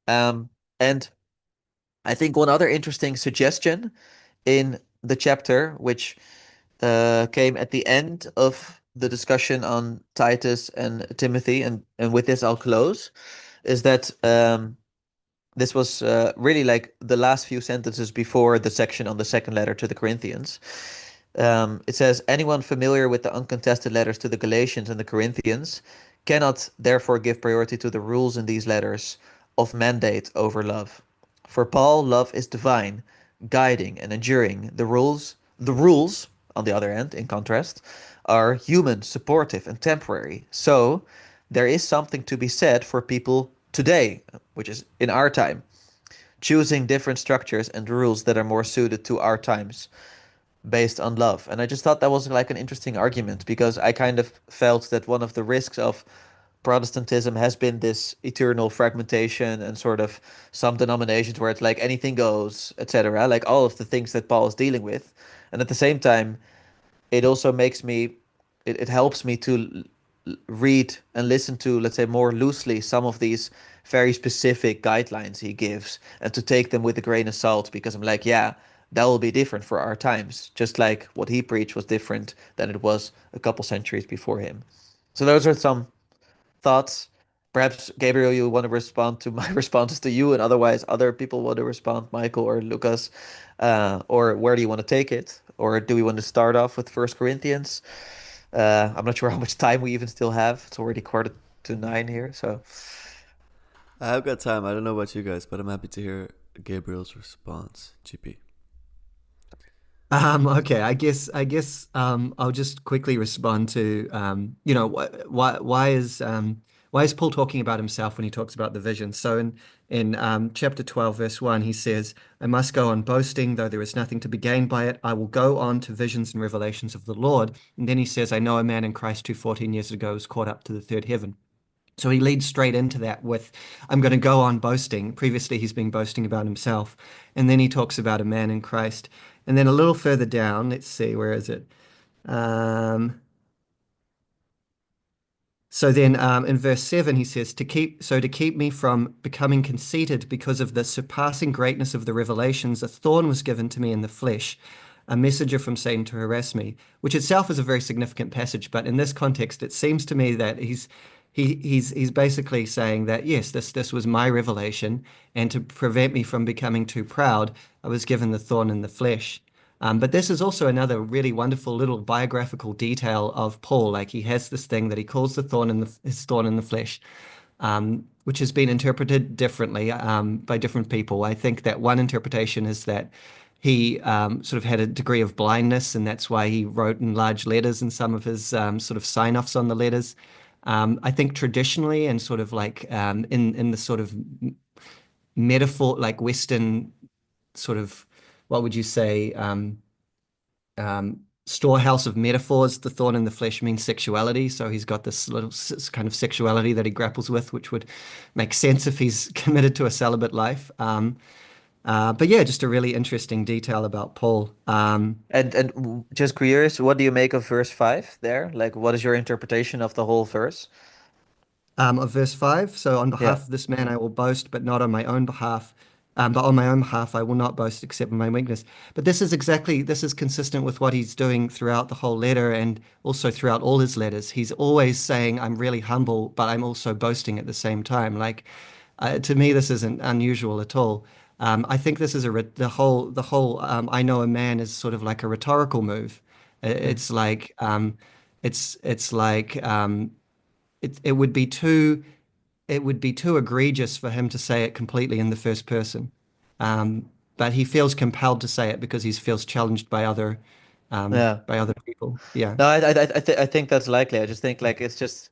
[SPEAKER 1] And I think one other interesting suggestion in the chapter, which came at the end of the discussion on Titus and Timothy, and with this I'll close, is that this was really like the last few sentences before the section on the second letter to the Corinthians. It says, anyone familiar with the uncontested letters to the Galatians and the Corinthians cannot therefore give priority to the rules in these letters of mandate over love. For Paul, love is divine, guiding and enduring. The rules on the other end, in contrast, are human, supportive, and temporary. So there is something to be said for people today, which is in our time, choosing different structures and rules that are more suited to our times based on love. And I just thought that was like an interesting argument because I kind of felt that one of the risks of Protestantism has been this eternal fragmentation and sort of some denominations where it's like anything goes, etc. Like all of the things that Paul is dealing with. And at the same time, it also makes me, it helps me to read and listen to, let's say, more loosely some of these very specific guidelines he gives and to take them with a grain of salt because I'm like, yeah, that will be different for our times, just like what he preached was different than it was a couple centuries before him. So those are some thoughts. Perhaps Gabriel, you want to respond to my responses to you, and otherwise other people want to respond, Michael or Lucas, or where do you want to take it, or do we want to start off with First Corinthians? I'm not sure how much time we even still have. It's already quarter to nine here, so
[SPEAKER 2] I've got time. I don't know about you guys, but I'm happy to hear Gabriel's response. GP.
[SPEAKER 5] Okay, I guess I'll just quickly respond to why is Paul talking about himself when he talks about the vision? So in chapter 12 verse 1 he says, I must go on boasting though there is nothing to be gained by it. I will go on to visions and revelations of the Lord. And then he says, I know a man in Christ who 14 years ago was caught up to the third heaven. So he leads straight into that with, I'm going to go on boasting. Previously, he's been boasting about himself. And then he talks about a man in Christ. And then a little further down, let's see, where is it? Um, so then in verse 7, he says, to keep me from becoming conceited because of the surpassing greatness of the revelations, a thorn was given to me in the flesh, a messenger from Satan to harass me, which itself is a very significant passage. But in this context, it seems to me that he's basically saying that, yes, this was my revelation, and to prevent me from becoming too proud, I was given the thorn in the flesh. But this is also another really wonderful little biographical detail of Paul. Like he has this thing that he calls the thorn in his thorn in the flesh, which has been interpreted differently by different people. I think that one interpretation is that he sort of had a degree of blindness, and that's why he wrote in large letters in some of his sort of sign-offs on the letters. I think traditionally and sort of like in the sort of metaphor, like Western sort of, what would you say, storehouse of metaphors. The thorn in the flesh means sexuality. So he's got this little kind of sexuality that he grapples with, which would make sense if he's committed to a celibate life. But yeah, just a really interesting detail about Paul.
[SPEAKER 1] just curious, what do you make of verse 5 there? Like, what is your interpretation of the whole verse?
[SPEAKER 5] Of verse 5. So, on
[SPEAKER 1] Yeah.
[SPEAKER 5] behalf of this man, I will boast, but not on my own behalf. But on my own behalf, I will not boast except in my weakness. But this is consistent with what he's doing throughout the whole letter and also throughout all his letters. He's always saying, I'm really humble, but I'm also boasting at the same time. Like, to me, this isn't unusual at all. I think this is I know a man is sort of like a rhetorical move.
[SPEAKER 1] Mm.
[SPEAKER 5] It's like, it's like, it would be too egregious for him to say it completely in the first person. But he feels compelled to say it because he feels challenged
[SPEAKER 1] Yeah.
[SPEAKER 5] by other people. Yeah.
[SPEAKER 1] No, I think that's likely. I just think like it's just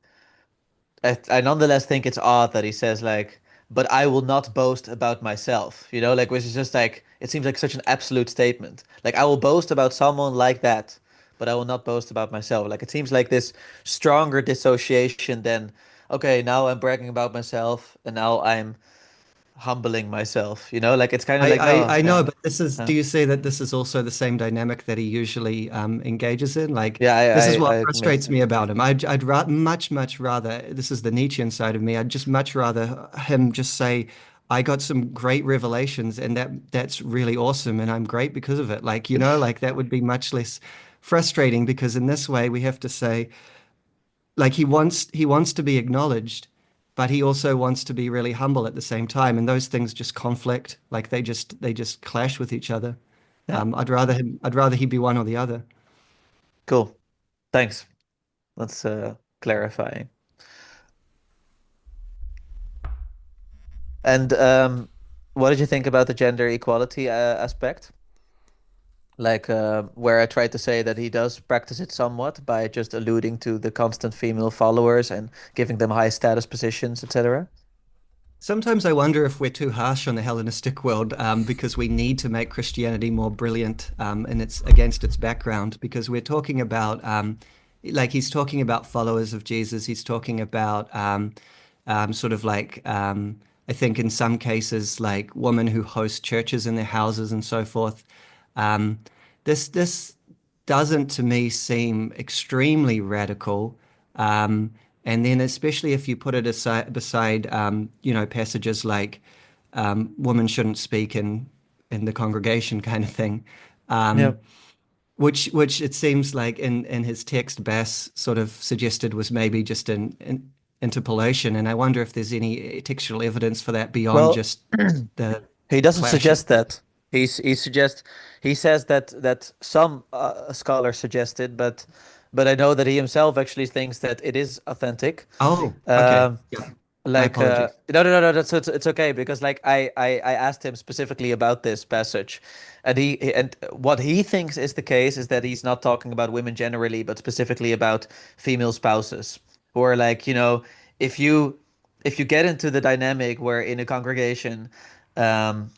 [SPEAKER 1] I nonetheless think it's odd that he says like, but I will not boast about myself, you know, like which is just like it seems like such an absolute statement. Like I will boast about someone like that, but I will not boast about myself. Like it seems like this stronger dissociation than okay, now I'm bragging about myself and now I'm humbling myself, you know, like it's kind of like no,
[SPEAKER 5] I know,
[SPEAKER 1] yeah.
[SPEAKER 5] but do
[SPEAKER 1] Uh,
[SPEAKER 5] you see that this is also the same dynamic that he usually engages in? Like,
[SPEAKER 1] yeah,
[SPEAKER 5] this is
[SPEAKER 1] I
[SPEAKER 5] what
[SPEAKER 1] admit.
[SPEAKER 5] frustrates me about him. I'd much rather, this is the Nietzschean side of me, I'd just much rather him just say, I got some great revelations and that's really awesome and I'm great because of it. Like, like that would be much less frustrating because in this way we have to say, like he wants to be acknowledged, but he also wants to be really humble at the same time, and those things just conflict. Like they just clash with each other.
[SPEAKER 1] Yeah,
[SPEAKER 5] I'd rather he be one or the other.
[SPEAKER 1] cool. Thanks. That's clarifying. And what did you think about the gender equality aspect? Like where I tried to say that he does practice it somewhat by just alluding to the constant female followers and giving them high status positions, etc.
[SPEAKER 5] Sometimes I wonder if we're too harsh on the Hellenistic world because we need to make Christianity more brilliant and it's against its background because we're talking about like he's talking about followers of Jesus. He's talking about sort of like I think in some cases like women who host churches in their houses and so forth. Um, this doesn't to me seem extremely radical. Um, and then especially if you put it aside beside passages like women shouldn't speak in the congregation kind of thing.
[SPEAKER 1] Yeah.
[SPEAKER 5] Which it seems like in his text Bass sort of suggested was maybe just an interpolation, and I wonder if there's any textual evidence for that beyond
[SPEAKER 1] Well,
[SPEAKER 5] just the
[SPEAKER 1] he doesn't
[SPEAKER 5] clashing.
[SPEAKER 1] suggest that. He suggests he says that some scholars suggest it, but I know that he himself actually thinks that it is authentic.
[SPEAKER 5] Oh, okay.
[SPEAKER 1] Um,
[SPEAKER 5] Yeah, my
[SPEAKER 1] like
[SPEAKER 5] apologies.
[SPEAKER 1] no, that's it's okay because like I asked him specifically about this passage, and and what he thinks is the case is that he's not talking about women generally, but specifically about female spouses who are like, if you if you get into the dynamic where in a congregation, um,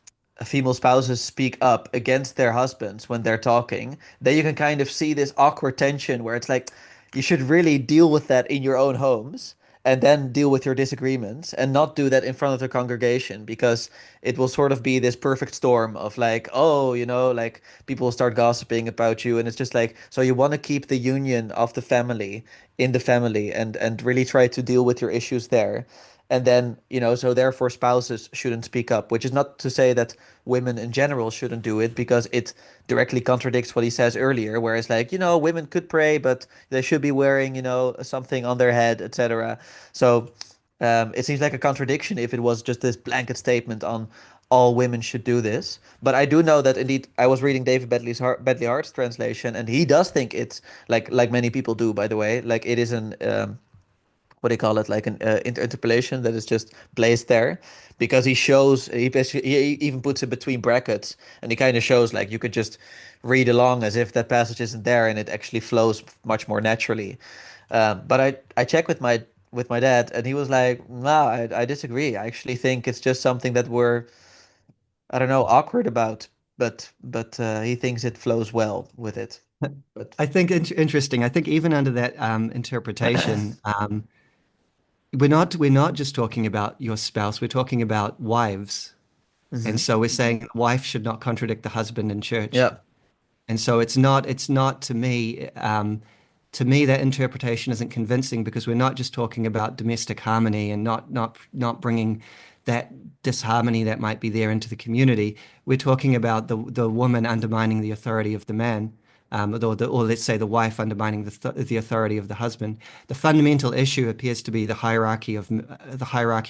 [SPEAKER 1] female spouses speak up against their husbands when they're talking, then you can kind of see this awkward tension where it's like you should really deal with that in your own homes and then deal with your disagreements and not do that in front of the congregation because it will sort of be this perfect storm of like, oh, like people will start gossiping about you and it's just like, so you want to keep the union of the family in the family and really try to deal with your issues there. And then, so therefore spouses shouldn't speak up, which is not to say that women in general shouldn't do it because it directly contradicts what he says earlier, where it's like, women could pray, but they should be wearing, something on their head, etc. So it seems like a contradiction if it was just this blanket statement on all women should do this. But I do know that indeed I was reading David Bedley Hart's translation, and he does think it's like many people do, by the way, like it is an what do you call it, like an interpolation that is just placed there because he even puts it between brackets and he kind of shows like you could just read along as if that passage isn't there and it actually flows much more naturally. But I checked with my dad and he was like, no, I disagree. I actually think it's just something that we're, I don't know, awkward about, but he thinks it flows well with it. But
[SPEAKER 5] I think interesting. I think even under that interpretation, we're not just talking about your spouse. We're talking about wives, and
[SPEAKER 1] hmm
[SPEAKER 5] so we're saying the wife should not contradict the husband in church.
[SPEAKER 1] yeah,
[SPEAKER 5] And so it's not to me that interpretation isn't convincing because we're not just talking about domestic harmony and not bringing that disharmony that might be there into the community. We're talking about the woman undermining the authority of the man, or let's say the wife undermining the authority of the husband. The fundamental issue appears to be the hierarchy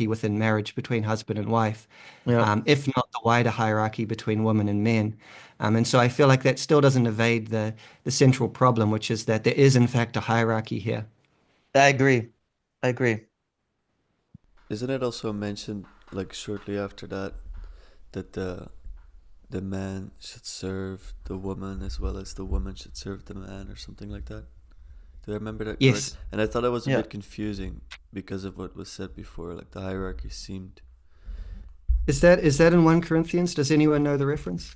[SPEAKER 5] within marriage between husband and wife,
[SPEAKER 1] yeah,
[SPEAKER 5] if not the wider hierarchy between women and men. And so I feel like that still doesn't evade the central problem, which is that there is in fact a hierarchy here.
[SPEAKER 1] I agree. I agree.
[SPEAKER 2] Isn't it also mentioned like shortly after that that the man should serve the woman as well as the woman should serve the man or something like that? Do I remember that correct?
[SPEAKER 5] Yes.
[SPEAKER 2] And I thought it was a
[SPEAKER 1] Yeah.
[SPEAKER 2] bit confusing because of what was said before, like the hierarchy seemed.
[SPEAKER 5] Is that in 1 Corinthians? Does anyone know the reference?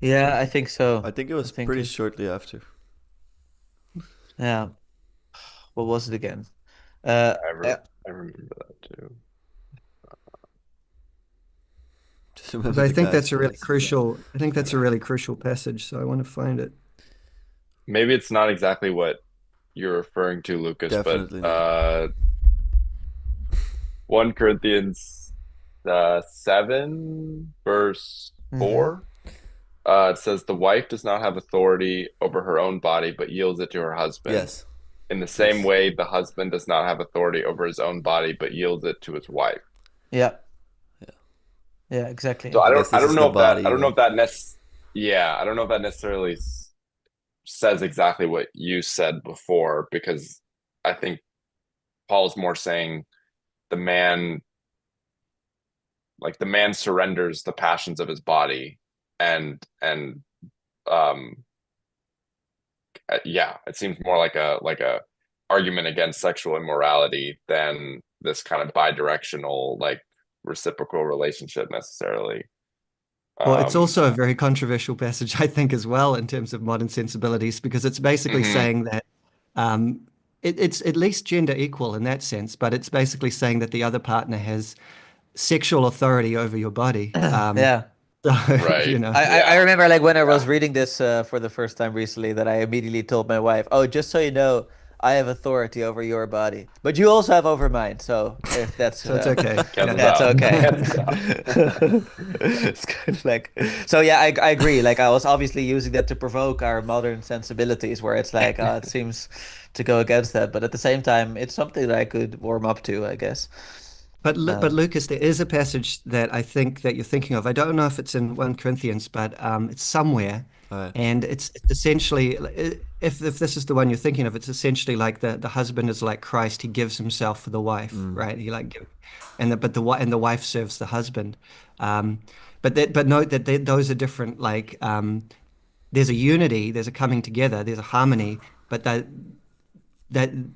[SPEAKER 1] Yeah, I think so.
[SPEAKER 2] I think it
[SPEAKER 1] I
[SPEAKER 2] was
[SPEAKER 1] think
[SPEAKER 2] pretty
[SPEAKER 1] it,
[SPEAKER 2] shortly after.
[SPEAKER 1] yeah. What was it again? Uh, uh,
[SPEAKER 3] I remember that too.
[SPEAKER 2] Just remember
[SPEAKER 5] But I
[SPEAKER 2] the
[SPEAKER 5] think
[SPEAKER 2] guy's
[SPEAKER 5] that's a really
[SPEAKER 2] face.
[SPEAKER 5] crucial. I think that's a really crucial passage. So I want to find it.
[SPEAKER 3] Maybe it's not exactly what you're referring to, Lucas, but
[SPEAKER 2] Definitely not.
[SPEAKER 3] 1 Corinthians 7, verse
[SPEAKER 1] mhm.
[SPEAKER 3] 4. It says, "The wife does not have authority over her own body, but yields it to her husband.
[SPEAKER 2] Yes.
[SPEAKER 3] In the same
[SPEAKER 2] Yes.
[SPEAKER 3] way, the husband does not have authority over his own body, but yields it to his wife."
[SPEAKER 1] Yeah,
[SPEAKER 2] Yeah.
[SPEAKER 1] yeah,
[SPEAKER 3] So
[SPEAKER 1] exactly.
[SPEAKER 2] I guess
[SPEAKER 3] I
[SPEAKER 2] this
[SPEAKER 3] don't
[SPEAKER 2] is
[SPEAKER 3] know
[SPEAKER 2] the
[SPEAKER 3] if that
[SPEAKER 2] body,
[SPEAKER 3] yeah, I don't know if that necessarily says exactly what you said before, because I think Paul's more saying the man, like the man surrenders the passions of his body and um, yeah, it seems more like a argument against sexual immorality than this kind of bi-directional, like reciprocal relationship necessarily.
[SPEAKER 5] Well, it's
[SPEAKER 3] Um,
[SPEAKER 5] also a very controversial passage, I think, as well, in terms of modern sensibilities, because it's basically
[SPEAKER 3] mhm.
[SPEAKER 5] saying that um, it's at least gender equal in that sense, but it's basically saying that the other partner has sexual authority over your body.
[SPEAKER 1] Yeah.
[SPEAKER 5] So,
[SPEAKER 3] Right.
[SPEAKER 1] I
[SPEAKER 3] Yeah.
[SPEAKER 1] remember like when I was
[SPEAKER 3] Yeah.
[SPEAKER 1] reading this for the first time recently that I immediately told my wife, "Oh, just so you know, I have authority over your body, but you also have over mine. So if that's
[SPEAKER 5] so it's okay.
[SPEAKER 3] Cancels
[SPEAKER 5] Yeah.
[SPEAKER 1] that's
[SPEAKER 3] out.
[SPEAKER 1] okay."
[SPEAKER 3] Cancels out.
[SPEAKER 1] It's kind of like so. Yeah, I agree. Like I was obviously using that to provoke our modern sensibilities, where it's like, it seems to go against that, but at the same time, it's something that I could warm up to, I guess.
[SPEAKER 5] But
[SPEAKER 1] Um,
[SPEAKER 5] Lucas, there is a passage that I think that you're thinking of. I don't know if it's in 1 Corinthians, but it's somewhere,
[SPEAKER 2] All right.
[SPEAKER 5] and it's essentially if this is the one you're thinking of, it's essentially like the husband is like Christ. He gives himself for the wife,
[SPEAKER 2] Mm.
[SPEAKER 5] right? He like give, and the wife serves the husband. Um, but note that those are different. Like there's a unity, there's a coming together, there's a harmony, but that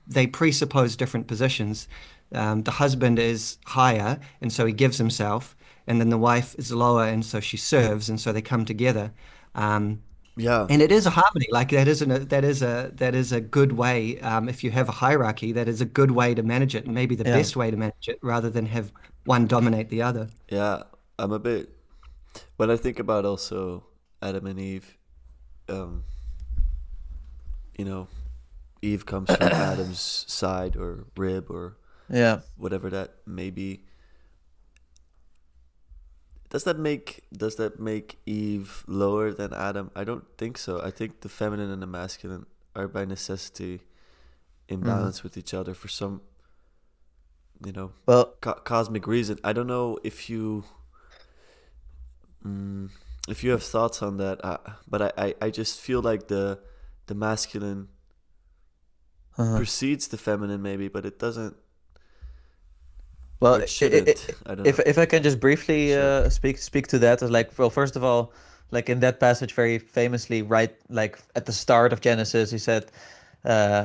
[SPEAKER 5] they presuppose different positions. The husband is higher, and so he gives himself, and then the wife is lower, and so she serves, and so they come together. Um,
[SPEAKER 2] Yeah.
[SPEAKER 5] and it is a harmony, like that is a good way. If you have a hierarchy, that is a good way to manage it, and maybe the
[SPEAKER 1] yeah.
[SPEAKER 5] best way to manage it, rather than have one dominate the other.
[SPEAKER 2] Yeah. I'm a bit. When I think about also Adam and Eve, um, you know, Eve comes from Adam's side or rib or
[SPEAKER 1] Yeah.
[SPEAKER 2] whatever that may be. Does that make Eve lower than Adam? I don't think so. I think the feminine and the masculine are by necessity in
[SPEAKER 1] Hmm.
[SPEAKER 2] balance with each other for some, you know,
[SPEAKER 1] Well,
[SPEAKER 2] cosmic reason. I don't know if you have thoughts on that, but I just feel like the masculine
[SPEAKER 1] uh
[SPEAKER 2] precedes the feminine maybe, but it doesn't, or
[SPEAKER 1] Well,
[SPEAKER 2] it shouldn't. I don't know.
[SPEAKER 1] if I can just briefly
[SPEAKER 2] Sure.
[SPEAKER 1] speak to that, like, well, first of all, like in that passage, very famously, right, like at the start of Genesis, he said,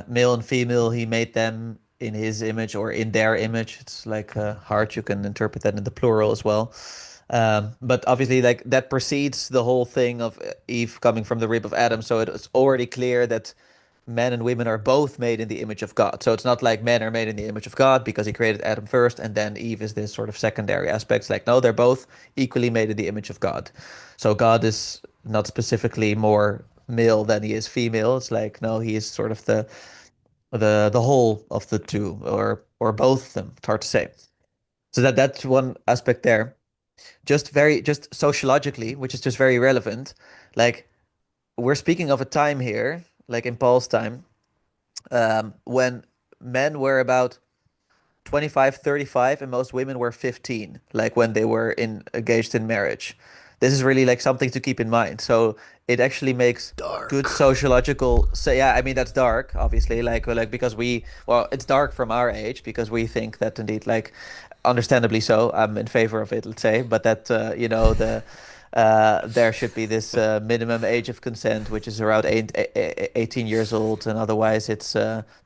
[SPEAKER 1] male and female, he made them in his image or in their image. It's like hard. You can interpret that in the plural as well. But obviously, like that precedes the whole thing of Eve coming from the rib of Adam, so it's already clear that men and women are both made in the image of God. So it's not like men are made in the image of God because he created Adam first and then Eve is this sort of secondary aspect. It's like, no, they're both equally made in the image of God. So God is not specifically more male than he is female. It's like, no, he is sort of the whole of the two or both of them. It's hard to say. So that's one aspect there. Just sociologically, which is just very relevant. Like we're speaking of a time here, like in Paul's time, when men were about 25, 35, and most women were 15, like when they were engaged in marriage. This is really like something to keep in mind. So it actually makes good
[SPEAKER 2] Dark.
[SPEAKER 1] sociological say yeah, I mean that's dark, obviously, like because well, it's dark from our age because we think that indeed like understandably so, I'm in favor of it, let's say, but that there should be this minimum age of consent, which is around 18 years old, and otherwise it's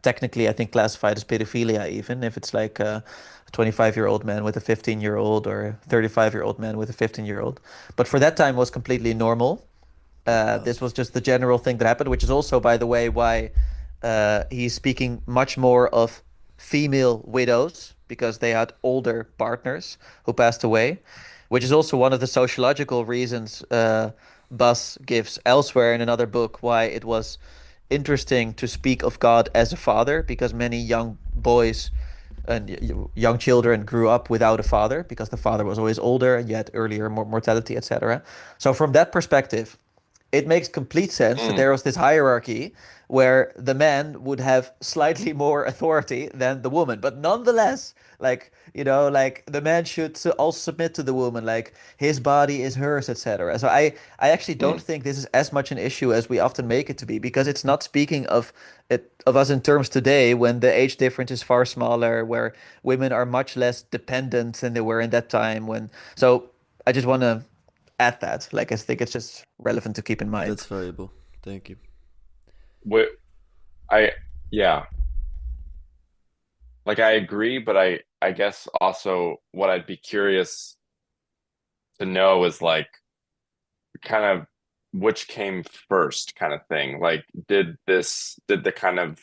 [SPEAKER 1] technically, I think, classified as pedophilia, even if it's like a 25-year-old man with a 15-year-old or a 35-year-old man with a 15-year-old. But for that time was completely normal.
[SPEAKER 2] Wow.
[SPEAKER 1] This was just the general thing that happened, which is also, by the way, why he's speaking much more of female widows because they had older partners who passed away, which is also one of the sociological reasons Bus gives elsewhere in another book why it was interesting to speak of God as a father because many young boys and young children grew up without a father because the father was always older and you had earlier mortality, etc. So from that perspective, it makes complete sense that
[SPEAKER 3] Mm,
[SPEAKER 1] there was this hierarchy where the man would have slightly more authority than the woman, but nonetheless, like like the man should also submit to the woman, like his body is hers, etc. So I actually don't
[SPEAKER 3] mm,
[SPEAKER 1] think this is as much an issue as we often make it to be because it's not speaking of us in terms today when the age difference is far smaller, where women are much less dependent than they were in that time when. So I just want to at that. Like I think it's just relevant to keep in mind.
[SPEAKER 2] That's valuable. Thank you.
[SPEAKER 3] What I yeah, like I agree, but I guess also what I'd be curious to know is like kind of which came first kind of thing. Like did the kind of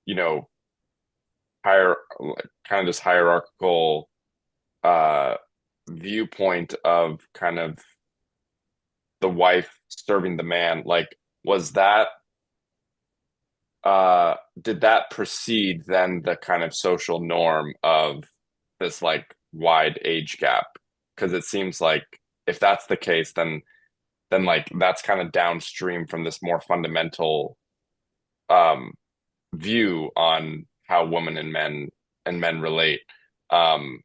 [SPEAKER 3] you know, higher kind of this hierarchical uh viewpoint of kind of the wife serving the man, like was that did that precede then the kind of social norm of this like wide age gap? Because it seems like if that's the case, then like that's kind of downstream from this more fundamental um view on how women and men relate. Um,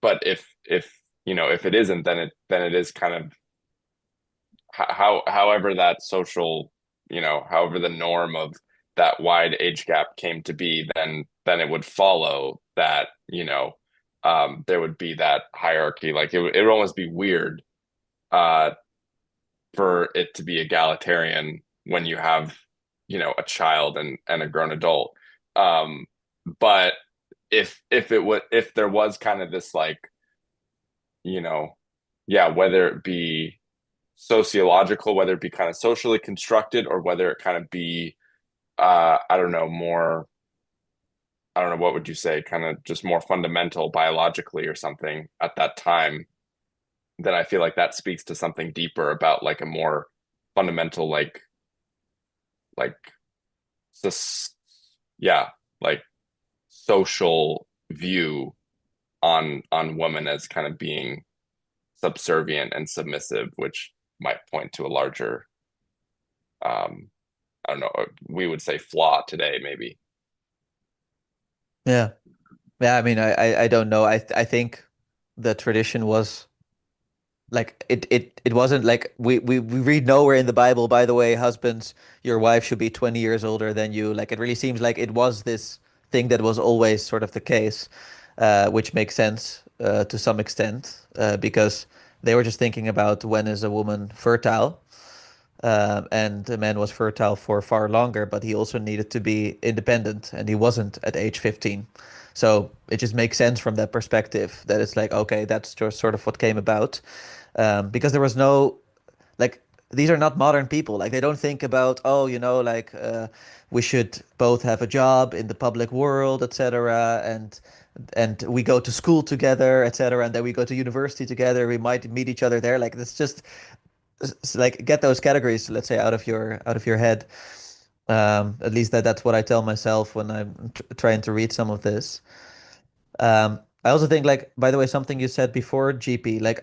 [SPEAKER 3] but if you know if it isn't, then it is kind of how however that social however the norm of that wide age gap came to be, then it would follow that there would be that hierarchy. Like it would almost be weird uh for it to be egalitarian when you have a child and a grown adult. um but if there was kind of this like you know yeah, whether it be sociological, whether it be kind of socially constructed, or whether it kind of be I don't know, more, I don't know, what would you say, kind of just more fundamental biologically or something at that time, then I feel like that speaks to something deeper about like a more fundamental like this yeah, like social view on women as kind of being subservient and submissive, which might point to a larger um I don't know, we would say flaw today, maybe.
[SPEAKER 1] Yeah. Yeah, I mean, I don't know. I think the tradition was like it wasn't like we read nowhere in the Bible, by the way, husbands, your wife should be 20 years older than you. Like it really seems like it was this thing that was always sort of the case, which makes sense to some extent, because they were just thinking about when is a woman fertile. And the man was fertile for far longer, but he also needed to be independent, and he wasn't at age 15. So it just makes sense from that perspective that it's like, okay, that's just sort of what came about. Because there was no, like, these are not modern people. Like, they don't think about, oh, like, we should both have a job in the public world, etc. And we go to school together, etc. And then we go to university together. We might meet each other there. Like, it's just like get those categories, let's say, out of your head. At least that's what I tell myself when I'm trying to read some of this. I also think, like, by the way, something you said before, GP, like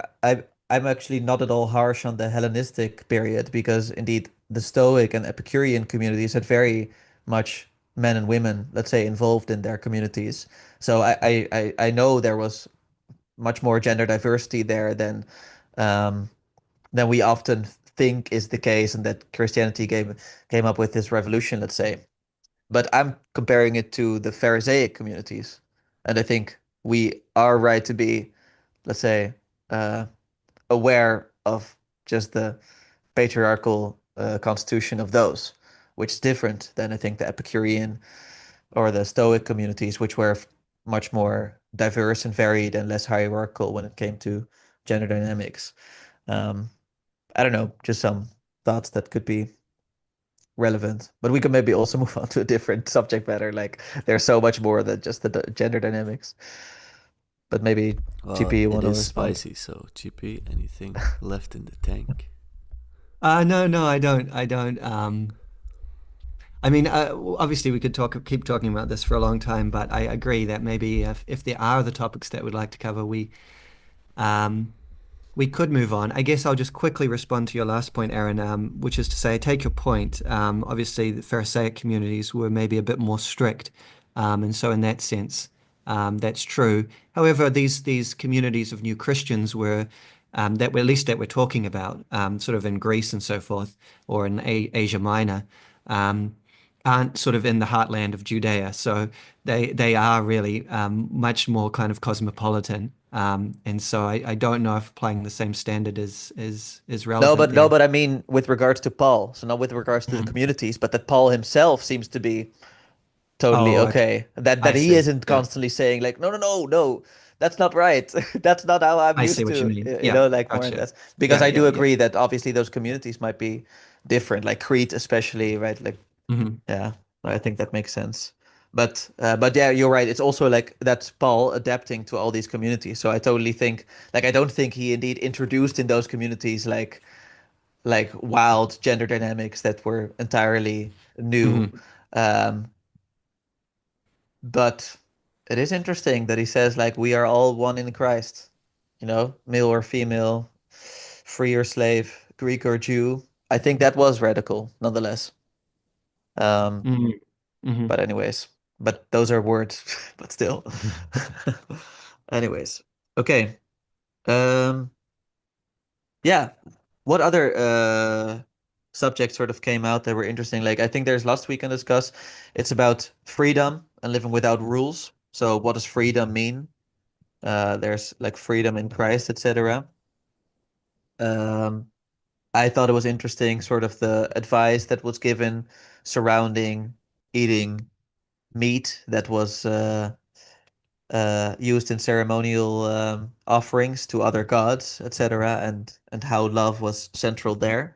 [SPEAKER 1] I'm actually not at all harsh on the Hellenistic period, because indeed the Stoic and Epicurean communities had very much men and women, let's say, involved in their communities. So I know there was much more gender diversity there um, than we often think is the case, and that Christianity came up with this revolution, let's say. But I'm comparing it to the Pharisaic communities, and I think we are right to be, let's say, uh, aware of just the patriarchal constitution of those, which is different than I think the Epicurean or the Stoic communities, which were much more diverse and varied and less hierarchical when it came to gender dynamics. Um, I don't know, just some thoughts that could be relevant. But we could maybe also move on to a different subject matter. Like there's so much more than just the gender dynamics. But maybe
[SPEAKER 2] Well,
[SPEAKER 1] GP, you
[SPEAKER 2] it
[SPEAKER 1] want to
[SPEAKER 2] is
[SPEAKER 1] respond?
[SPEAKER 2] spicy, so GP, anything left in the tank?
[SPEAKER 5] No, no, I don't. I don't. I mean, obviously we could keep talking about this for a long time, but I agree that maybe if there are other topics that we'd like to cover, um, we could move on. I guess I'll just quickly respond to your last point, Aaron, which is to say, I take your point. Obviously, the Pharisaic communities were maybe a bit more strict, and so in that sense, that's true. However, these communities of new Christians were that at least that we're talking about, sort of in Greece and so forth, or in Asia Minor. Um, aren't sort of in the heartland of Judea, so they are really much more kind of cosmopolitan. And so I don't know if applying the same standard is
[SPEAKER 1] No,
[SPEAKER 5] relevant
[SPEAKER 1] but no,
[SPEAKER 5] there.
[SPEAKER 1] but I mean with regards to Paul. So not with regards to the
[SPEAKER 5] Mm.
[SPEAKER 1] communities, but that Paul himself seems to be totally
[SPEAKER 5] Oh, okay.
[SPEAKER 1] okay. That
[SPEAKER 5] I
[SPEAKER 1] he
[SPEAKER 5] see.
[SPEAKER 1] isn't
[SPEAKER 5] Yeah,
[SPEAKER 1] constantly saying like, no, no, no, no, that's not right. That's not how I'm
[SPEAKER 5] I see
[SPEAKER 1] used
[SPEAKER 5] what you
[SPEAKER 1] to,
[SPEAKER 5] mean. Yeah,
[SPEAKER 1] like more in
[SPEAKER 5] gotcha.
[SPEAKER 1] that. Because
[SPEAKER 5] Yeah,
[SPEAKER 1] I do
[SPEAKER 5] yeah, yeah.
[SPEAKER 1] agree that obviously those communities might be different, like Crete especially, right? Like,
[SPEAKER 5] Hmm.
[SPEAKER 1] yeah, I think that makes sense. But yeah, you're right. It's also like that's Paul adapting to all these communities. So I totally think like I don't think he indeed introduced in those communities like wild gender dynamics that were entirely new.
[SPEAKER 5] Hmm.
[SPEAKER 1] Um, but it is interesting that he says like we are all one in Christ, male or female, free or slave, Greek or Jew. I think that was radical nonetheless. Um,
[SPEAKER 5] Hmm. Hmm.
[SPEAKER 1] but anyways, but those are words, but still. Anyways, okay. Um, yeah. What other subjects sort of came out that were interesting? Like I think there's last we can discuss. It's about freedom and living without rules. So what does freedom mean? There's like freedom in Christ, etc. Um, I thought it was interesting, sort of the advice that was given surrounding eating meat that was used in ceremonial offerings to other gods, etc., and how love was central there.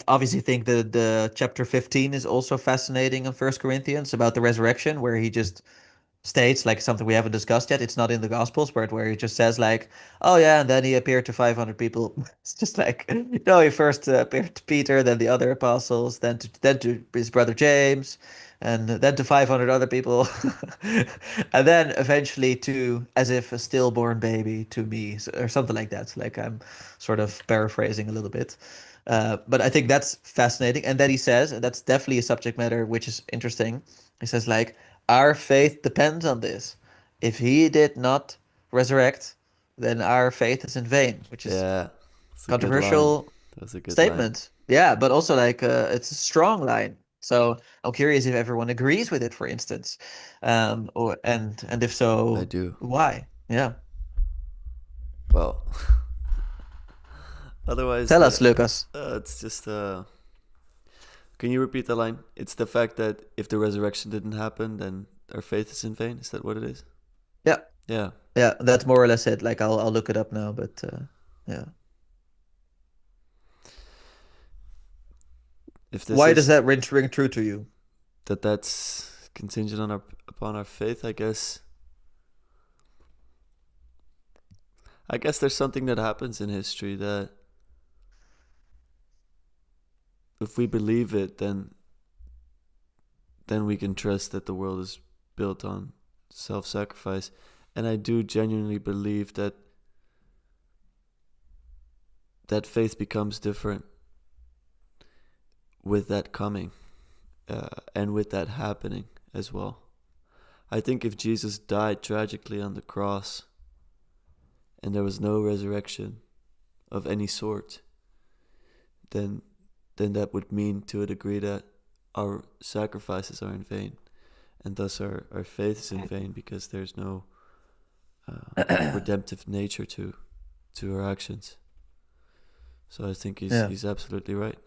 [SPEAKER 1] Obviously think the chapter 15 is also fascinating in First Corinthians about the resurrection, where he just states like something we haven't discussed yet. It's not in the Gospels, but where he just says like, "Oh yeah," and then he appeared to 500 people. It's just like, no, he first appeared to Peter, then the other apostles, then to his brother James, and then to 500 other people, and then eventually to as if a stillborn baby to me, or something like that. Like I'm sort of paraphrasing a little bit. But I think that's fascinating. And then he says, and that's definitely a subject matter which is interesting. He says, like, our faith depends on this. If he did not resurrect, then our faith is in vain, which is
[SPEAKER 2] Yeah, it's a good line.
[SPEAKER 1] controversial
[SPEAKER 2] That's a good line.
[SPEAKER 1] statement. Yeah, but also like it's a strong line. So I'm curious if everyone agrees with it, for instance, or and if
[SPEAKER 2] I
[SPEAKER 1] so,
[SPEAKER 2] do.
[SPEAKER 1] why? Yeah,
[SPEAKER 2] Well, otherwise
[SPEAKER 1] tell us, Lucas.
[SPEAKER 2] it's just can you repeat the line? It's the fact that if the resurrection didn't happen, then our faith is in vain. Is that what it is?
[SPEAKER 1] Yeah,
[SPEAKER 2] Yeah.
[SPEAKER 1] yeah, that's more or less it. Like I'll look it up now, but yeah.
[SPEAKER 2] If this
[SPEAKER 1] Why does
[SPEAKER 2] is
[SPEAKER 1] that ring true to you?
[SPEAKER 2] that's contingent on upon our faith, I guess. I guess there's something that happens in history that if we believe it, then we can trust that the world is built on self-sacrifice. And I do genuinely believe that faith becomes different with that coming and with that happening as well. I think if Jesus died tragically on the cross and there was no resurrection of any sort, then that would mean to a degree that our sacrifices are in vain, and thus our faith is in vain because there's no redemptive nature to our actions. So I think
[SPEAKER 1] Yeah.
[SPEAKER 2] he's absolutely right.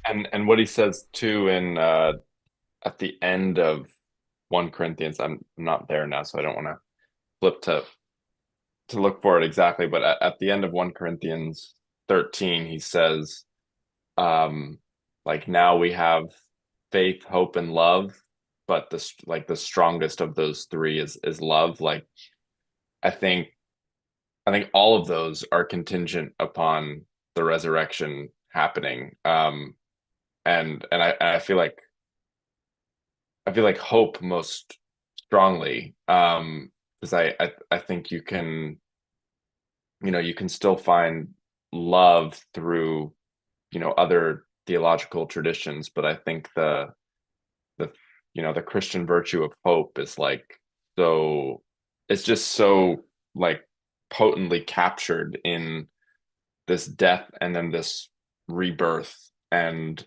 [SPEAKER 3] And what he says too in at the end of 1 Corinthians, I'm not there now, so I don't want to flip to look for it exactly, but at the end of 1 Corinthians 13, he says, um, like now we have faith, hope, and love, but the strongest of those three is love. Like I think I think all of those are contingent upon the resurrection happening. And I feel like hope most strongly. Because I think you can still find love through, other theological traditions, but I think the the Christian virtue of hope is like so it's just so like potently captured in this death and then this rebirth and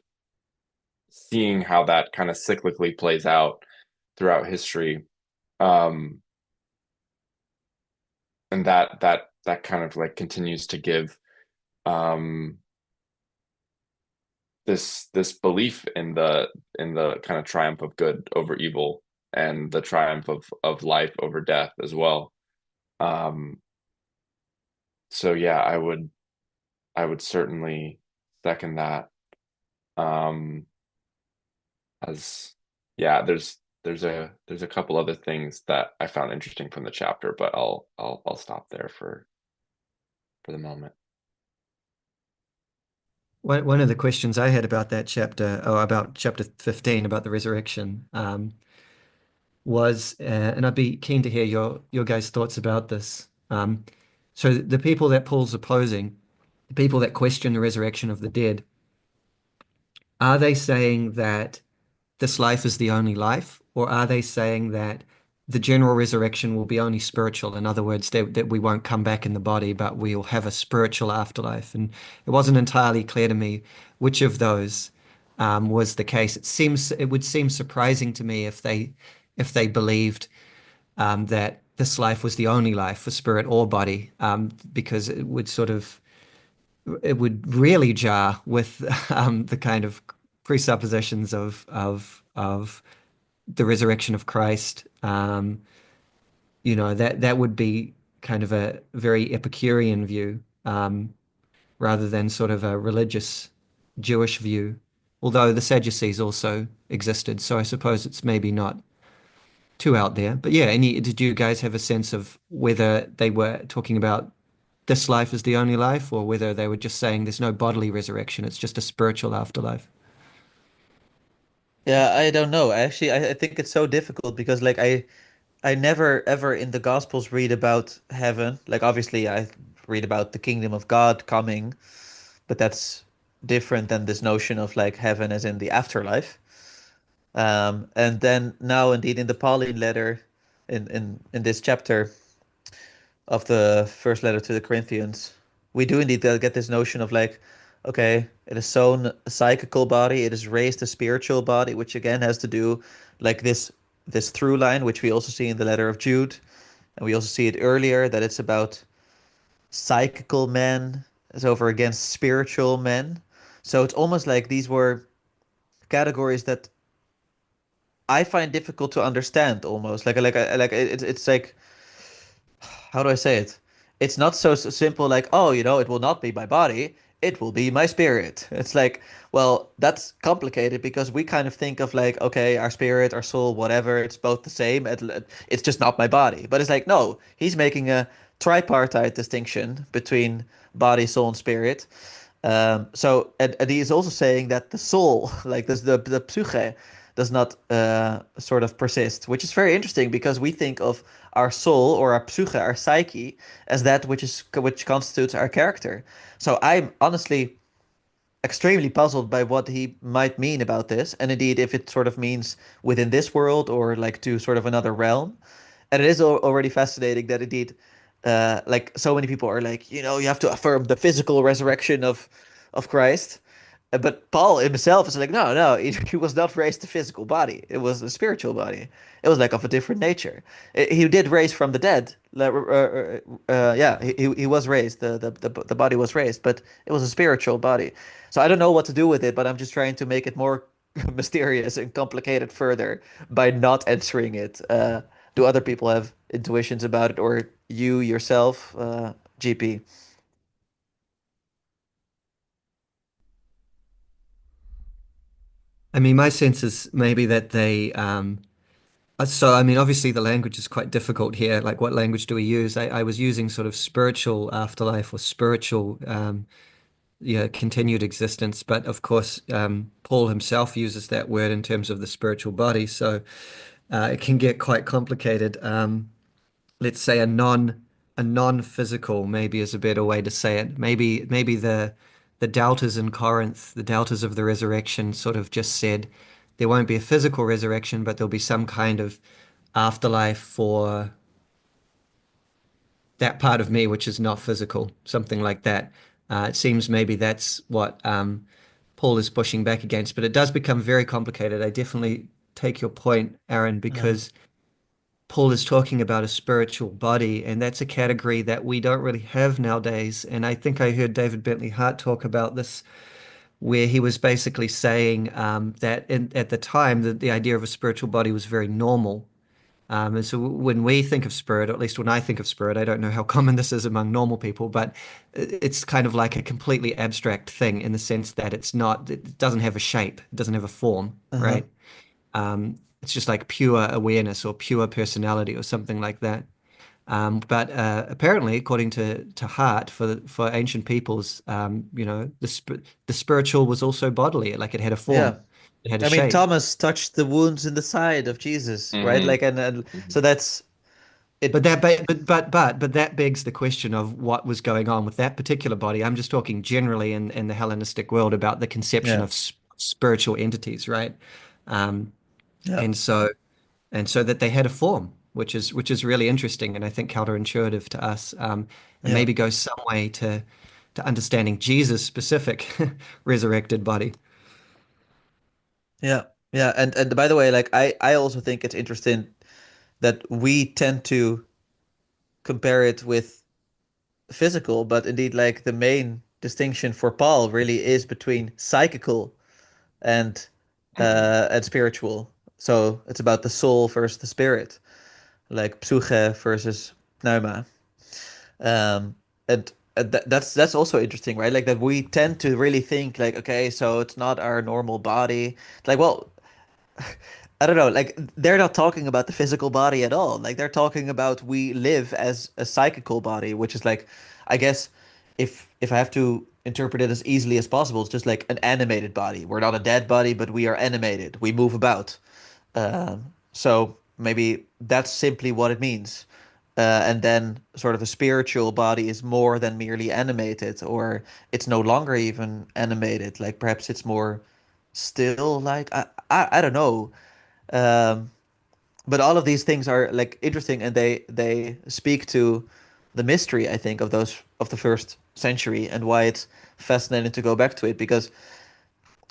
[SPEAKER 3] seeing how that kind of cyclically plays out. throughout history. Um, and that kind of like continues to give um this belief in the kind of triumph of good over evil and the triumph of life over death as well. Um, so yeah, I would certainly second that. Um, as yeah, there's a couple other things that I found interesting from the chapter, but I'll stop there for the moment.
[SPEAKER 5] One of the questions I had about that chapter, or about chapter 15, about the resurrection, and I'd be keen to hear your guys' thoughts about this. So the people that Paul's opposing, the people that question the resurrection of the dead, are they saying that this life is the only life, or are they saying that the general resurrection will be only spiritual? In other words, that we won't come back in the body, but we'll have a spiritual afterlife. And it wasn't entirely clear to me which of those was the case. It would seem surprising to me if they believed that this life was the only life for spirit or body, because it would really jar with the kind of presuppositions of the resurrection of Christ. That would be kind of a very Epicurean view, rather than sort of a religious Jewish view. Although the Sadducees also existed, so I suppose it's maybe not too out there. But yeah, did you guys have a sense of whether they were talking about this life is the only life, or whether they were just saying there's no bodily resurrection, it's just a spiritual afterlife?
[SPEAKER 1] Yeah, I don't know. Actually, I think it's so difficult because like I never ever in the Gospels read about heaven. Like obviously I read about the kingdom of God coming, but that's different than this notion of like heaven as in the afterlife. And then now indeed in the Pauline letter in this chapter of the first letter to the Corinthians, we do indeed get this notion of like, okay, it is sown a psychical body, it is raised a spiritual body, which again has to do like this through line, which we also see in the letter of Jude, and we also see it earlier that it's about psychical men as over against spiritual men. So it's almost like these were categories that I find difficult to understand almost it's like how do I say it? It's not so simple like, oh, it will not be my body, it will be my spirit. It's like, well, that's complicated because we kind of think of like, okay, our spirit, our soul, whatever, it's both the same. It's just not my body. But it's like, no, he's making a tripartite distinction between body, soul, and spirit. And he is also saying that the soul, like this, the psyche, does not sort of persist, which is very interesting because we think of our soul or our psyche, our psyche, as that which constitutes our character. So I'm honestly extremely puzzled by what he might mean about this, and indeed if it sort of means within this world or like to sort of another realm. And it is already fascinating that indeed, like so many people are like, you have to affirm the physical resurrection of Christ. But Paul himself is like, no, no, he was not raised a physical body. It was a spiritual body. It was like of a different nature. He did raise from the dead. Yeah, he was raised. The body was raised, but it was a spiritual body. So I don't know what to do with it, but I'm just trying to make it more mysterious and complicated further by not answering it. Do other people have intuitions about it, or you yourself, GP?
[SPEAKER 5] I mean, my sense is maybe that so I mean, obviously the language is quite difficult here. Like, what language do we use? I was using sort of spiritual afterlife or spiritual, yeah, continued existence. But of course, Paul himself uses that word in terms of the spiritual body. So it can get quite complicated. Let's say a non-physical maybe is a better way to say it. Maybe the doubters in Corinth, the doubters of the resurrection, sort of just said there won't be a physical resurrection, but there'll be some kind of afterlife for that part of me which is not physical, something like that. It seems maybe that's what Paul is pushing back against, but it does become very complicated. I definitely take your point, Aaron,
[SPEAKER 1] Uh,
[SPEAKER 5] because Paul is talking about a spiritual body, and that's a category that we don't really have nowadays. And I think I heard David Bentley Hart talk about this, where he was basically saying that at the time, the idea of a spiritual body was very normal. And so when we think of spirit, or at least when I think of spirit, I don't know how common this is among normal people, but it's kind of like a completely abstract thing in the sense that it doesn't have a shape, it doesn't have a form,
[SPEAKER 1] uh-huh.
[SPEAKER 5] right? It's just like pure awareness or pure personality or something like that. But apparently, according to Hart, for ancient peoples, the spiritual was also bodily, like it had a
[SPEAKER 1] Yeah.
[SPEAKER 5] form, it had a
[SPEAKER 1] I mean,
[SPEAKER 5] shape.
[SPEAKER 1] Thomas touched the wounds in the side of Jesus, right?
[SPEAKER 3] Hmm.
[SPEAKER 1] Like, and
[SPEAKER 3] Hmm.
[SPEAKER 1] so that's it.
[SPEAKER 5] But that begs the question of what was going on with that particular body. I'm just talking generally in the Hellenistic world about the conception
[SPEAKER 1] Yeah.
[SPEAKER 5] of spiritual entities, right? Um,
[SPEAKER 1] Yeah.
[SPEAKER 5] and so that they had a form, which is really interesting and I think counterintuitive to us, and
[SPEAKER 1] Yeah.
[SPEAKER 5] maybe goes some way to understanding Jesus' specific resurrected body.
[SPEAKER 1] Yeah. Yeah. And by the way, like I also think it's interesting that we tend to compare it with physical, but indeed, like the main distinction for Paul really is between psychical and
[SPEAKER 3] Hmm.
[SPEAKER 1] and spiritual. So it's about the soul versus the spirit, like psyche versus pneuma. Um, and that's also interesting, right? Like that we tend to really think like, okay, so it's not our normal body. Like, well, I don't know, like they're not talking about the physical body at all. Like they're talking about we live as a psychical body, which is like, I guess if I have to interpret it as easily as possible, it's just like an animated body. We're not a dead body, but we are animated. We move about. So maybe that's simply what it means. And then sort of a spiritual body is more than merely animated, or it's no longer even animated. Like perhaps it's more still. Like I don't know. Um, but all of these things are like interesting, and they speak to the mystery, I think, of those of the first century and why it's fascinating to go back to it because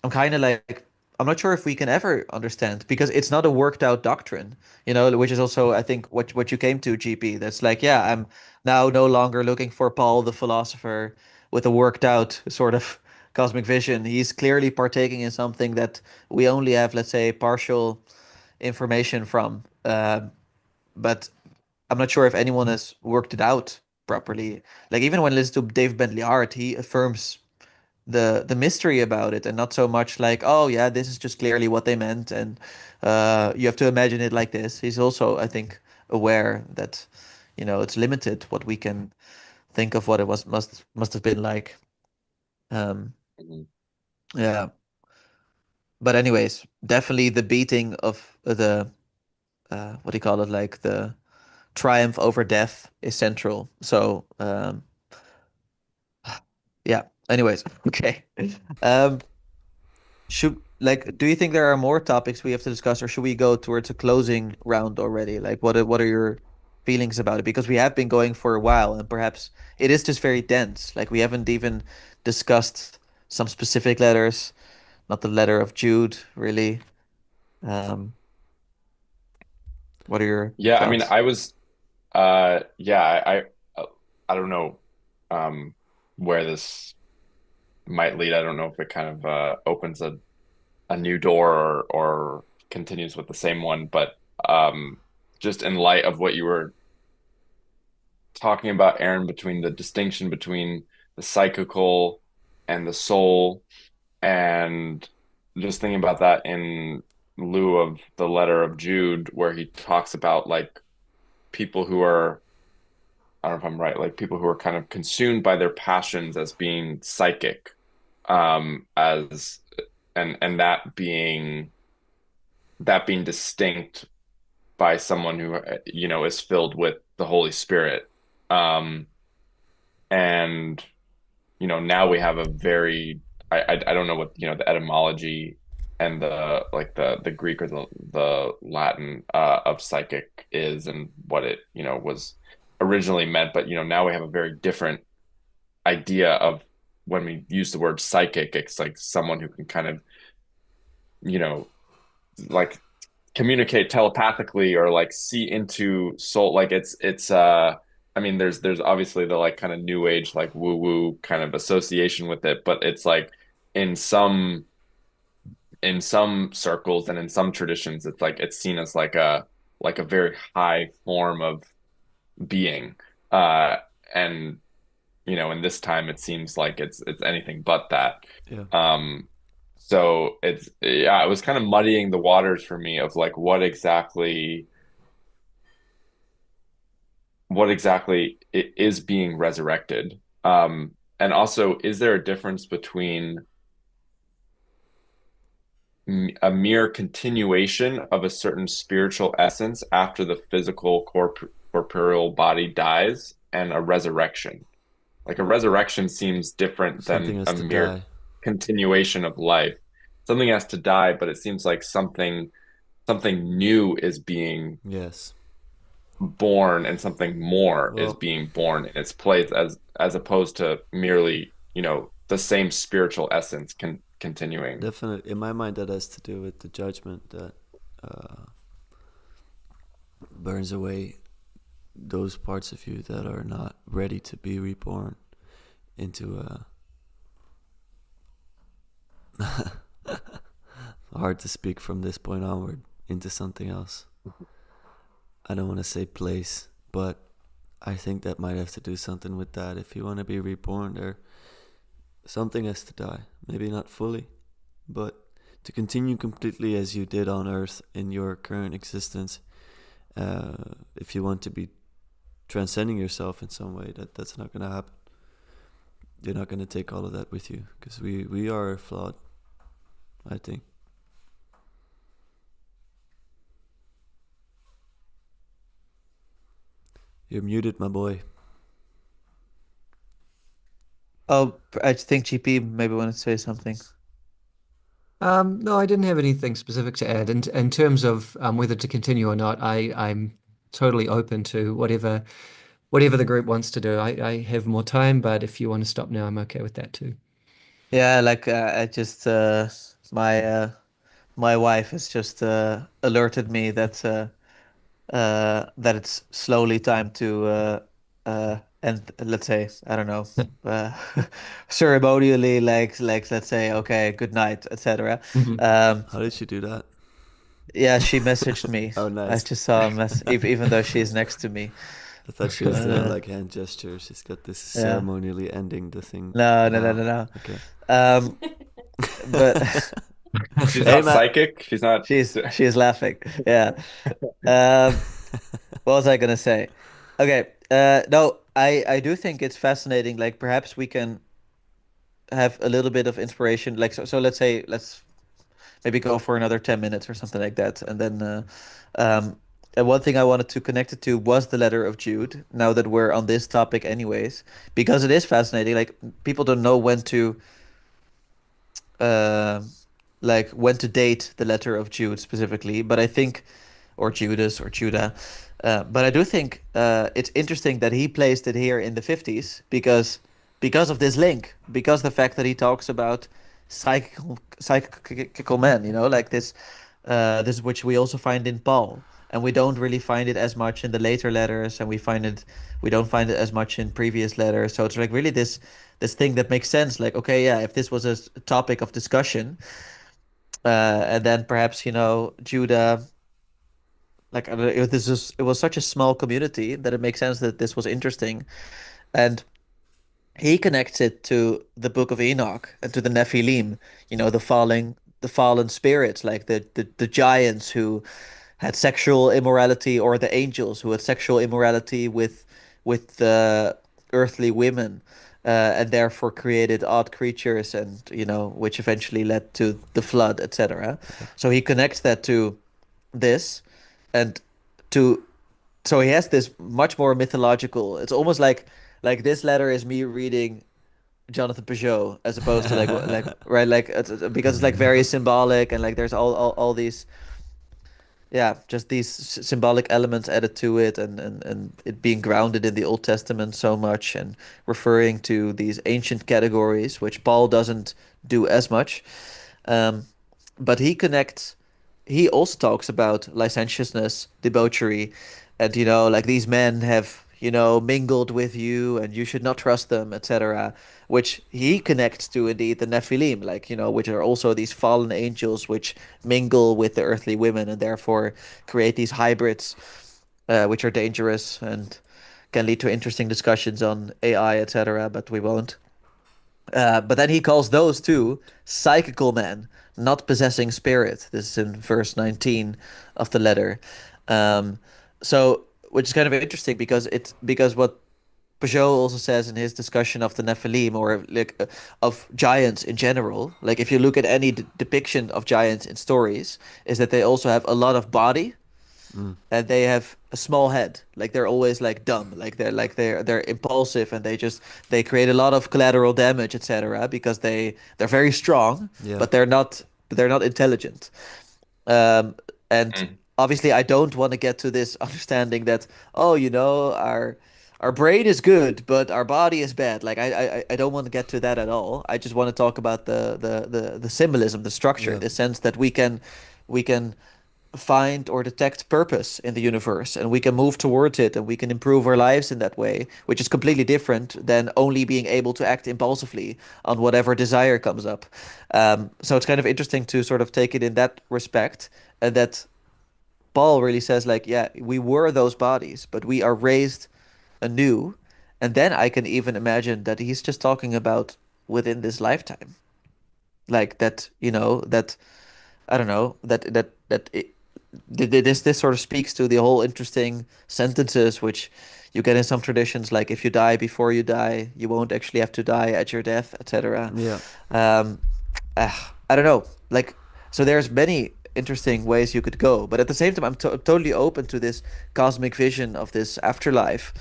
[SPEAKER 1] I'm kind of like I'm not sure if we can ever understand because it's not a worked out doctrine, which is also I think what you came to, GP. That's like, yeah, I'm now no longer looking for Paul the philosopher with a worked out sort of cosmic vision. He's clearly partaking in something that we only have, let's say, partial information from. But I'm not sure if anyone has worked it out properly. Like even when I listen to Dave Bentley Hart, he affirms the mystery about it and not so much like, oh yeah, this is just clearly what they meant and you have to imagine it like this. He's also, I think, aware that, it's limited what we can think of what it was must have been like. Um,
[SPEAKER 3] Hmm.
[SPEAKER 1] yeah. But anyways, definitely the beating of the what do you call it? Like the triumph over death is central. So yeah. Anyways, okay. Um, do you think there are more topics we have to discuss, or should we go towards a closing round already? Like, what are your feelings about it? Because we have been going for a while, and perhaps it is just very dense. Like, we haven't even discussed some specific letters, not the letter of Jude, really. Um, what are your
[SPEAKER 3] Yeah, I mean,
[SPEAKER 1] thoughts?
[SPEAKER 3] yeah, I don't know, um, where this might lead. I don't know if it kind of opens a new door or continues with the same one, but um, just in light of what you were talking about, Aaron, between the distinction between the psychical and the soul, and just thinking about that in lieu of the letter of Jude, where he talks about like people who are, I don't know if I'm right, like people who are kind of consumed by their passions as being psychic, as and that being distinct by someone who is filled with the Holy Spirit. Um, and now we have a very I don't know what the etymology and the like the Greek or the Latin of psychic is and what it was originally meant, but now we have a very different idea of when we use the word psychic. It's like someone who can kind of you know like communicate telepathically or like see into soul. Like it's I mean there's obviously the like kind of new age like woo woo kind of association with it, but it's like in some in some circles and in some traditions it's like it's seen as like a very high form of being. Uh and you know, in this time it seems like it's anything but that.
[SPEAKER 2] Yeah,
[SPEAKER 3] Um, so it's yeah, it was kind of muddying the waters for me of like what exactly it is being resurrected. And also, is there a difference between a mere continuation of a certain spiritual essence after the physical corporeal body dies and a resurrection? Like a resurrection seems different
[SPEAKER 2] something
[SPEAKER 3] than
[SPEAKER 2] has
[SPEAKER 3] a
[SPEAKER 2] to
[SPEAKER 3] mere
[SPEAKER 2] die.
[SPEAKER 3] continuation of life. Something has to die, but it seems like something new is being
[SPEAKER 2] Yes.
[SPEAKER 3] born and something more is
[SPEAKER 2] Well,
[SPEAKER 3] being born in its place as opposed to merely, you know, the same spiritual essence continuing.
[SPEAKER 2] definitely, in my mind, that has to do with the judgment that uh, burns away those parts of you that are not ready to be reborn into a hard to speak from this point onward into something else. I don't want to say place, but I think that might have to do something with that. If you want to be reborn, there something has to die. Maybe not fully, but to continue completely as you did on Earth in your current existence. If you want to be transcending yourself in some way, that's not going to happen. You're not going to take all of that with you because we are flawed. I think. You're muted, my boy.
[SPEAKER 1] Oh, I think GP maybe wanted to say something.
[SPEAKER 5] No, I didn't have anything specific to add. In terms of whether to continue or not, I'm totally open to whatever the group wants to do. I have more time, but if you want to stop now, I'm okay with that too.
[SPEAKER 1] Yeah, like I just my my wife has just alerted me that it's slowly time to and let's say I don't know ceremonially like let's say okay good night etc.
[SPEAKER 5] Mhm.
[SPEAKER 1] Um,
[SPEAKER 2] How did she do that?
[SPEAKER 1] yeah, she messaged me.
[SPEAKER 2] Oh,
[SPEAKER 1] I
[SPEAKER 2] nice.
[SPEAKER 1] just saw a mess even though she's next to me.
[SPEAKER 2] I thought she was doing
[SPEAKER 1] Uh,
[SPEAKER 2] like hand gestures. She's got this
[SPEAKER 1] yeah,
[SPEAKER 2] ceremonially ending the thing.
[SPEAKER 1] no,
[SPEAKER 2] Wow.
[SPEAKER 1] no, no.
[SPEAKER 2] Okay.
[SPEAKER 1] Um, but
[SPEAKER 3] She's
[SPEAKER 2] Hey,
[SPEAKER 3] not
[SPEAKER 2] Matt.
[SPEAKER 3] psychic. She's not.
[SPEAKER 1] she's laughing. Yeah. Um, what was I gonna say? Okay. No, I do think it's fascinating. Like perhaps we can have a little bit of inspiration. Like so let's say let's maybe go for another 10 minutes or something like that. And then and one thing I wanted to connect it to was the letter of Jude, now that we're on this topic anyways, because it is fascinating. Like people don't know uh, when to date the letter of Jude specifically, but I think or Judas or Judah. But I do think it's interesting that he placed it here in the 50s because of this link, because the fact that he talks about psychical men, you know, like this which we also find in Paul, and we don't really find it as much in the later letters, and we don't find it as much in previous letters. So it's like really this thing that makes sense. Like, okay, yeah, if this was a topic of discussion, and then perhaps you know Judah like I don't know, it was such a small community that it makes sense that this was interesting. And he connects it to the Book of Enoch and to the Nephilim, you know, the fallen spirits, like the giants who had sexual immorality, or the angels who had sexual immorality with earthly women, and therefore created odd creatures, and you know, which eventually led to the flood, etc.
[SPEAKER 2] Yeah.
[SPEAKER 1] So he connects that to this, and to so he has this much more mythological. It's almost like this letter is me reading Jonathan Peugeot as opposed to like right like because it's like very symbolic, and like there's all these yeah, just these symbolic elements added to it, and it being grounded in the Old Testament so much, and referring to these ancient categories which Paul doesn't do as much. um but he connects he also talks about licentiousness, debauchery, and like these men have mingled with you, and you should not trust them, etc. Which he connects to indeed the Nephilim, like which are also these fallen angels which mingle with the earthly women and therefore create these hybrids, which are dangerous and can lead to interesting discussions on AI, etc. But we won't. But then he calls those two psychical men, not possessing spirit. This is in verse 19 of the letter. Um, so, which is kind of interesting because what Peugeot also says in his discussion of the Nephilim, or like of giants in general, like if you look at any depiction of giants in stories, is that they also have a lot of body
[SPEAKER 2] Mm.
[SPEAKER 1] and they have a small head. Like they're always like dumb. Like they're impulsive, and they create a lot of collateral damage, etc. Because they're very strong,
[SPEAKER 2] Yeah.
[SPEAKER 1] but they're not intelligent. Um, and
[SPEAKER 3] Mm.
[SPEAKER 1] obviously, I don't want to get to this understanding that, oh, our brain is good, but our body is bad. Like I don't want to get to that at all. I just want to talk about the symbolism, the structure,
[SPEAKER 2] Yeah.
[SPEAKER 1] the sense that we can find or detect purpose in the universe, and we can move towards it, and we can improve our lives in that way, which is completely different than only being able to act impulsively on whatever desire comes up. So it's kind of interesting to sort of take it in that respect, and that Paul really says, like, yeah, we were those bodies, but we are raised anew. And then I can even imagine that he's just talking about within this lifetime, like that, that I don't know, this sort of speaks to the whole interesting sentences which you get in some traditions, like if you die before you die, you won't actually have to die at your death, etc.
[SPEAKER 2] Yeah.
[SPEAKER 1] Um, I don't know, like, so there's many interesting ways you could go, but at the same time, I'm totally open to this cosmic vision of this afterlife,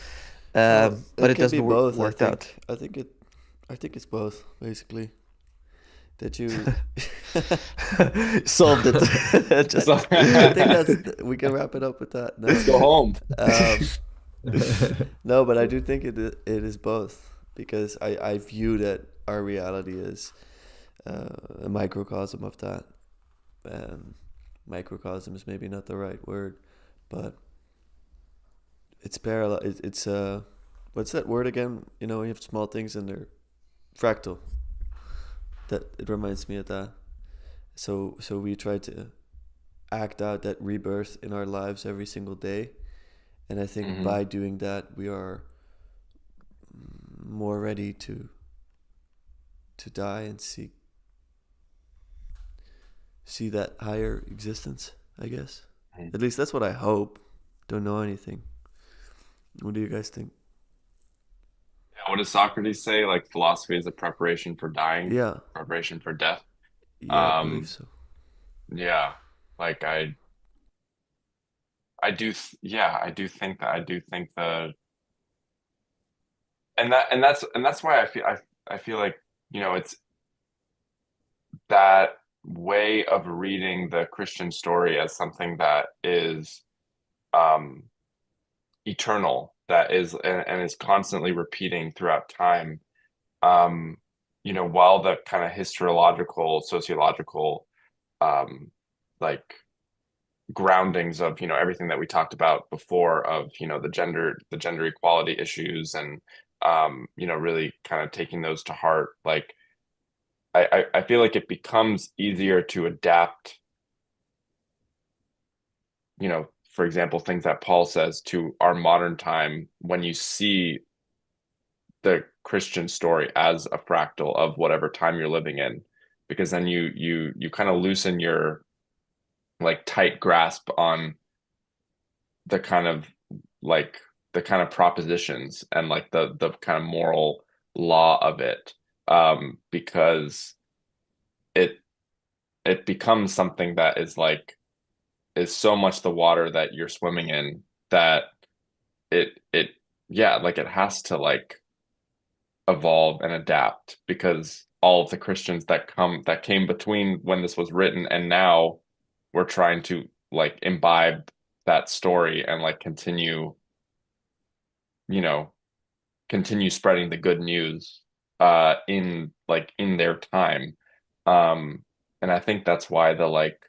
[SPEAKER 2] Well,
[SPEAKER 1] but
[SPEAKER 2] it
[SPEAKER 1] it
[SPEAKER 2] can be
[SPEAKER 1] doesn't
[SPEAKER 2] both, I
[SPEAKER 1] worked out.
[SPEAKER 2] think. I think it's both, basically. That you
[SPEAKER 1] Solved it.
[SPEAKER 3] So
[SPEAKER 2] I think we can wrap it up with that.
[SPEAKER 3] let's
[SPEAKER 2] No.
[SPEAKER 3] go home.
[SPEAKER 2] Um, no, but I do think it is both, because I view that our reality is a microcosm of that. Um, Microcosm is maybe not the right word, but it's parallel. It's what's that word again? You know, you have small things and they're fractal. That it reminds me of that. So we try to act out that rebirth in our lives every single day, and I think
[SPEAKER 3] Hmm.
[SPEAKER 2] by doing that we are more ready to die and see that higher existence, I guess. At least that's what I hope. Don't know anything. What do you guys think?
[SPEAKER 3] What does Socrates say? Like philosophy is a preparation for dying,
[SPEAKER 2] Yeah.
[SPEAKER 3] preparation for death.
[SPEAKER 2] Yeah, I believe
[SPEAKER 3] Um,
[SPEAKER 2] so.
[SPEAKER 3] yeah, like I do, yeah, I do think and that's why I feel like, it's that way of reading the Christian story as something that is um eternal, that is and is constantly repeating throughout time. Um, while the kind of historiological, sociological, um, like groundings of everything that we talked about before, of the gender equality issues, and really kind of taking those to heart. Like I feel like it becomes easier to adapt, for example, things that Paul says to our modern time when you see the Christian story as a fractal of whatever time you're living in, because then you kind of loosen your like tight grasp on the kind of like the kind of propositions and like the kind of moral law of it, because it it becomes something that is so much the water that you're swimming in, that it yeah, like it has to like evolve and adapt, because all of the Christians that came between when this was written and now, we're trying to like imbibe that story and like you know, continue spreading the good news in their time. And I think that's why the like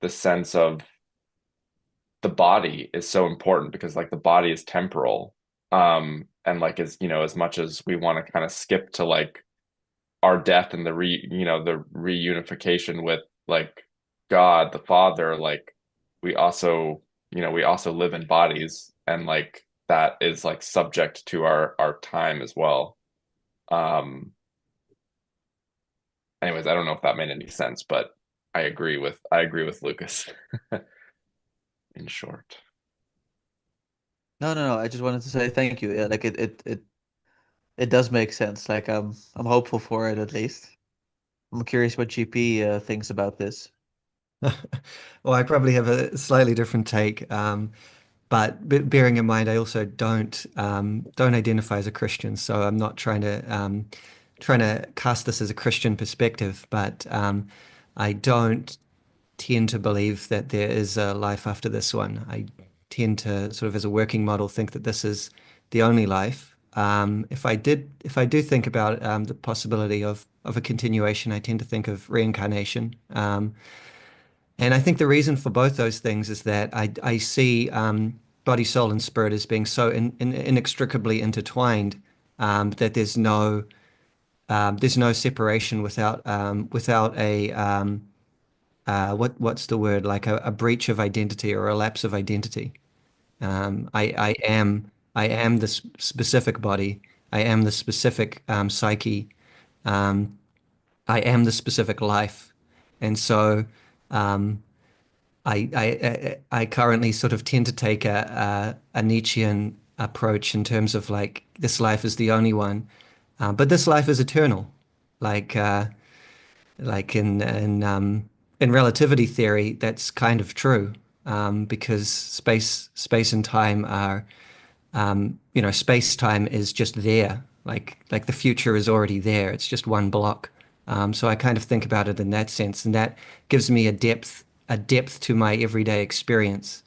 [SPEAKER 3] the sense of the body is so important because like the body is temporal. And like as you know, as much as we want to kind of skip to like our death and the reunification with like God the Father, like we also, we also live in bodies and like that is like subject to our time as well. Um, anyways, I don't know if that made any sense, but I agree with Lucas in short.
[SPEAKER 1] No, no, no. I just wanted to say thank you. Yeah, like it does make sense. Like I'm hopeful for it at least. I'm curious what GP thinks about this.
[SPEAKER 5] Well, I probably have a slightly different take, but bearing in mind, I also don't identify as a Christian, so I'm not trying to cast this as a Christian perspective, but I don't tend to believe that there is a life after this one. I tend to sort of, as a working model, think that this is the only life. If I do think about the possibility of a continuation, I tend to think of reincarnation. And I think the reason for both those things is that I see body, soul, and spirit as being so inextricably intertwined that there's no separation without a what's the word, like a breach of identity or a lapse of identity. I am the specific body. I am the specific psyche. Um, I am the specific life, and so. Um, I currently sort of tend to take a Nietzschean approach in terms of like this life is the only one, but this life is eternal, like like in relativity theory, that's kind of true, because space and time are space time is just there. Like the future is already there. It's just one block. So I kind of think about it in that sense, and that gives me a depth to my everyday experience,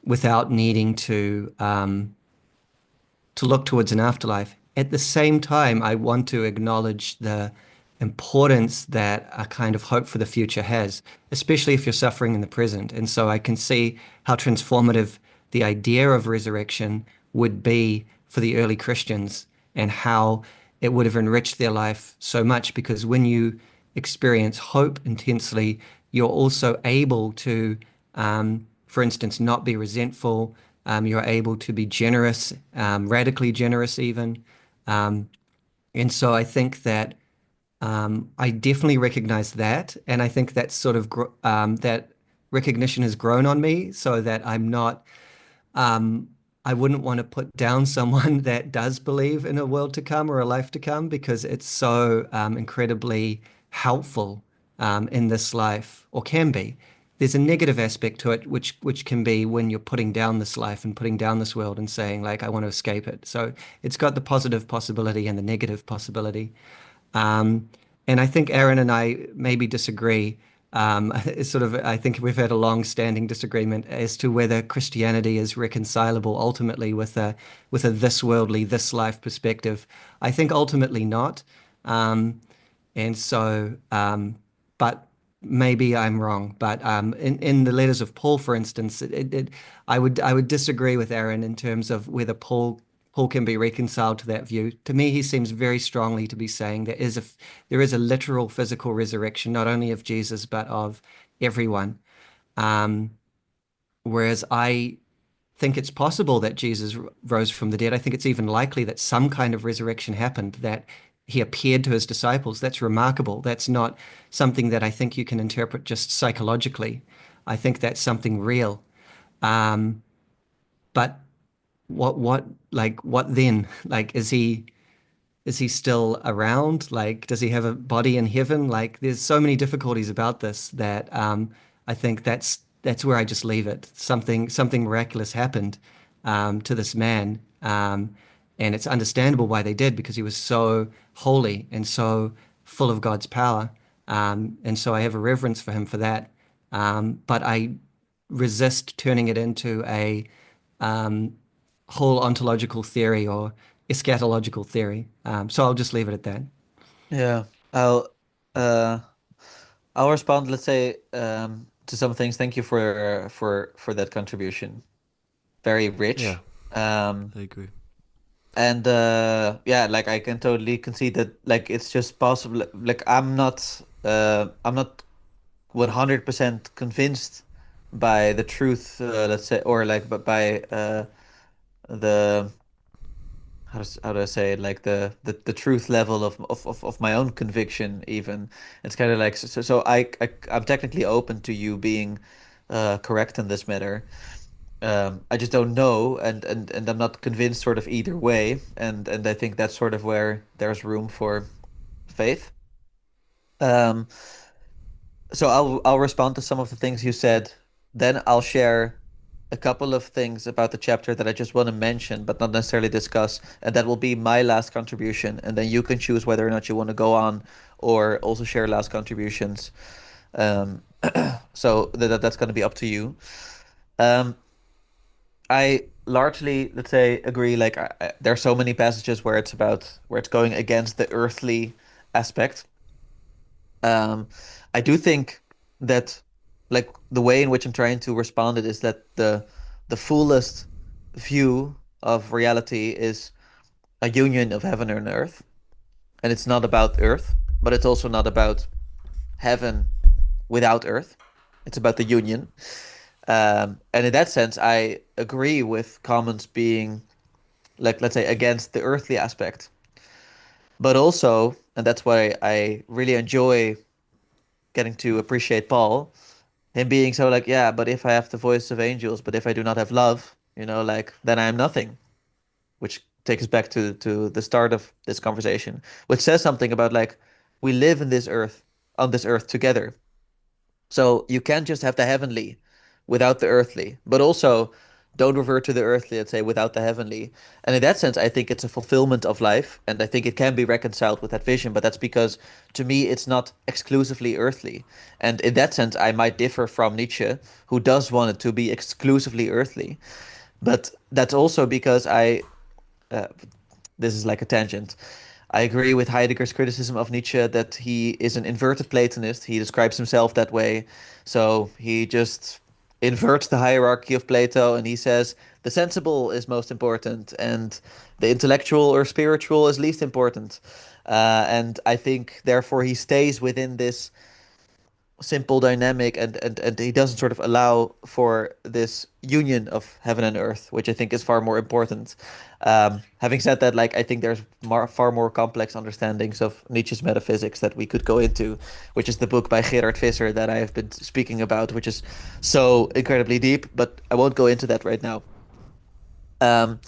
[SPEAKER 5] without needing to look towards an afterlife. At the same time, I want to acknowledge the importance that a kind of hope for the future has, especially if you're suffering in the present. And so I can see how transformative the idea of resurrection would be for the early Christians, and how it would have enriched their life so much, because when you experience hope intensely, you're also able to, for instance, not be resentful. You're able to be generous, radically generous even. Um, and so I think that I definitely recognize that. And I think that sort of that recognition has grown on me, so that um, I wouldn't want to put down someone that does believe in a world to come or a life to come, because it's so incredibly helpful in this life, or can be. There's a negative aspect to it, which can be when you're putting down this life and putting down this world and saying like, I want to escape it. So it's got the positive possibility and the negative possibility. Um, and I think Aaron and I maybe disagree. It's sort of, I think we've had a long-standing disagreement as to whether Christianity is reconcilable ultimately with a this worldly, this life perspective. I think ultimately not. Um, and so, but maybe I'm wrong. But in the letters of Paul, for instance, I would disagree with Aaron in terms of whether Paul can be reconciled to that view. To me, he seems very strongly to be saying there is a literal physical resurrection, not only of Jesus, but of everyone. Um, Whereas I think it's possible that Jesus rose from the dead. I think it's even likely that some kind of resurrection happened, that he appeared to his disciples. That's remarkable. That's not something that I think you can interpret just psychologically. I think that's something real. Um, but what then? Like, is he still around? Like, does he have a body in heaven? Like, there's so many difficulties about this that I think that's where I just leave it. Something miraculous happened to this man, and it's understandable why they did, because he was so holy and so full of God's power, and so I have a reverence for him for that. But I resist turning it into a um, whole ontological theory or eschatological theory. So I'll just leave it at that.
[SPEAKER 1] Yeah, I'll uh I'll respond, let's say, to some things. Thank you for that contribution. Very
[SPEAKER 2] Yeah,
[SPEAKER 1] rich. Um,
[SPEAKER 2] I agree.
[SPEAKER 1] and yeah, like I can totally concede that like it's just possible. Like I'm not 100% convinced by the truth, let's say, or like but by the how do I say it? Like the truth level of my own conviction even. It's kind of like so I'm technically open to you being correct in this matter. I just don't know, and I'm not convinced sort of either way, and I think that's sort of where there's room for faith. Um, so I'll respond to some of the things you said. Then I'll share a couple of things about the chapter that I just want to mention, but not necessarily discuss, and that will be my last contribution. And then you can choose whether or not you want to go on or also share last contributions. Um, so that's going to be up to you. Um, I largely, let's say, agree. Like, there are so many passages where it's going against the earthly aspect. Um, I do think that, like, the way in which I'm trying to respond it is that the fullest view of reality is a union of heaven and earth, and it's not about earth, but it's also not about heaven without earth. It's about the union. And in that sense, I agree with comments being like, let's say, against the earthly aspect. But also, and that's why I really enjoy getting to appreciate Paul, him being so like, yeah, but if I have the voice of angels, but if I do not have love, like then I am nothing, which takes us back to the start of this conversation, which says something about like we live in this earth, on this earth together. So you can't just have the heavenly without the earthly, but also don't revert to the earthly, let's say, without the heavenly. And in that sense, I think it's a fulfillment of life, and I think it can be reconciled with that vision, but that's because to me, it's not exclusively earthly. And in that sense, I might differ from Nietzsche, who does want it to be exclusively earthly. But that's also because uh, this is like a tangent. I agree with Heidegger's criticism of Nietzsche that he is an inverted Platonist. He describes himself that way. So he just inverts the hierarchy of Plato and he says the sensible is most important and the intellectual or spiritual is least important. And I think therefore he stays within this simple dynamic and he doesn't sort of allow for this union of heaven and earth, which I think is far more important. Having said that, like I think there's far more complex understandings of Nietzsche's metaphysics that we could go into, which is the book by Gerard Visser that I have been speaking about, which is so incredibly deep, but I won't go into that right now. Um,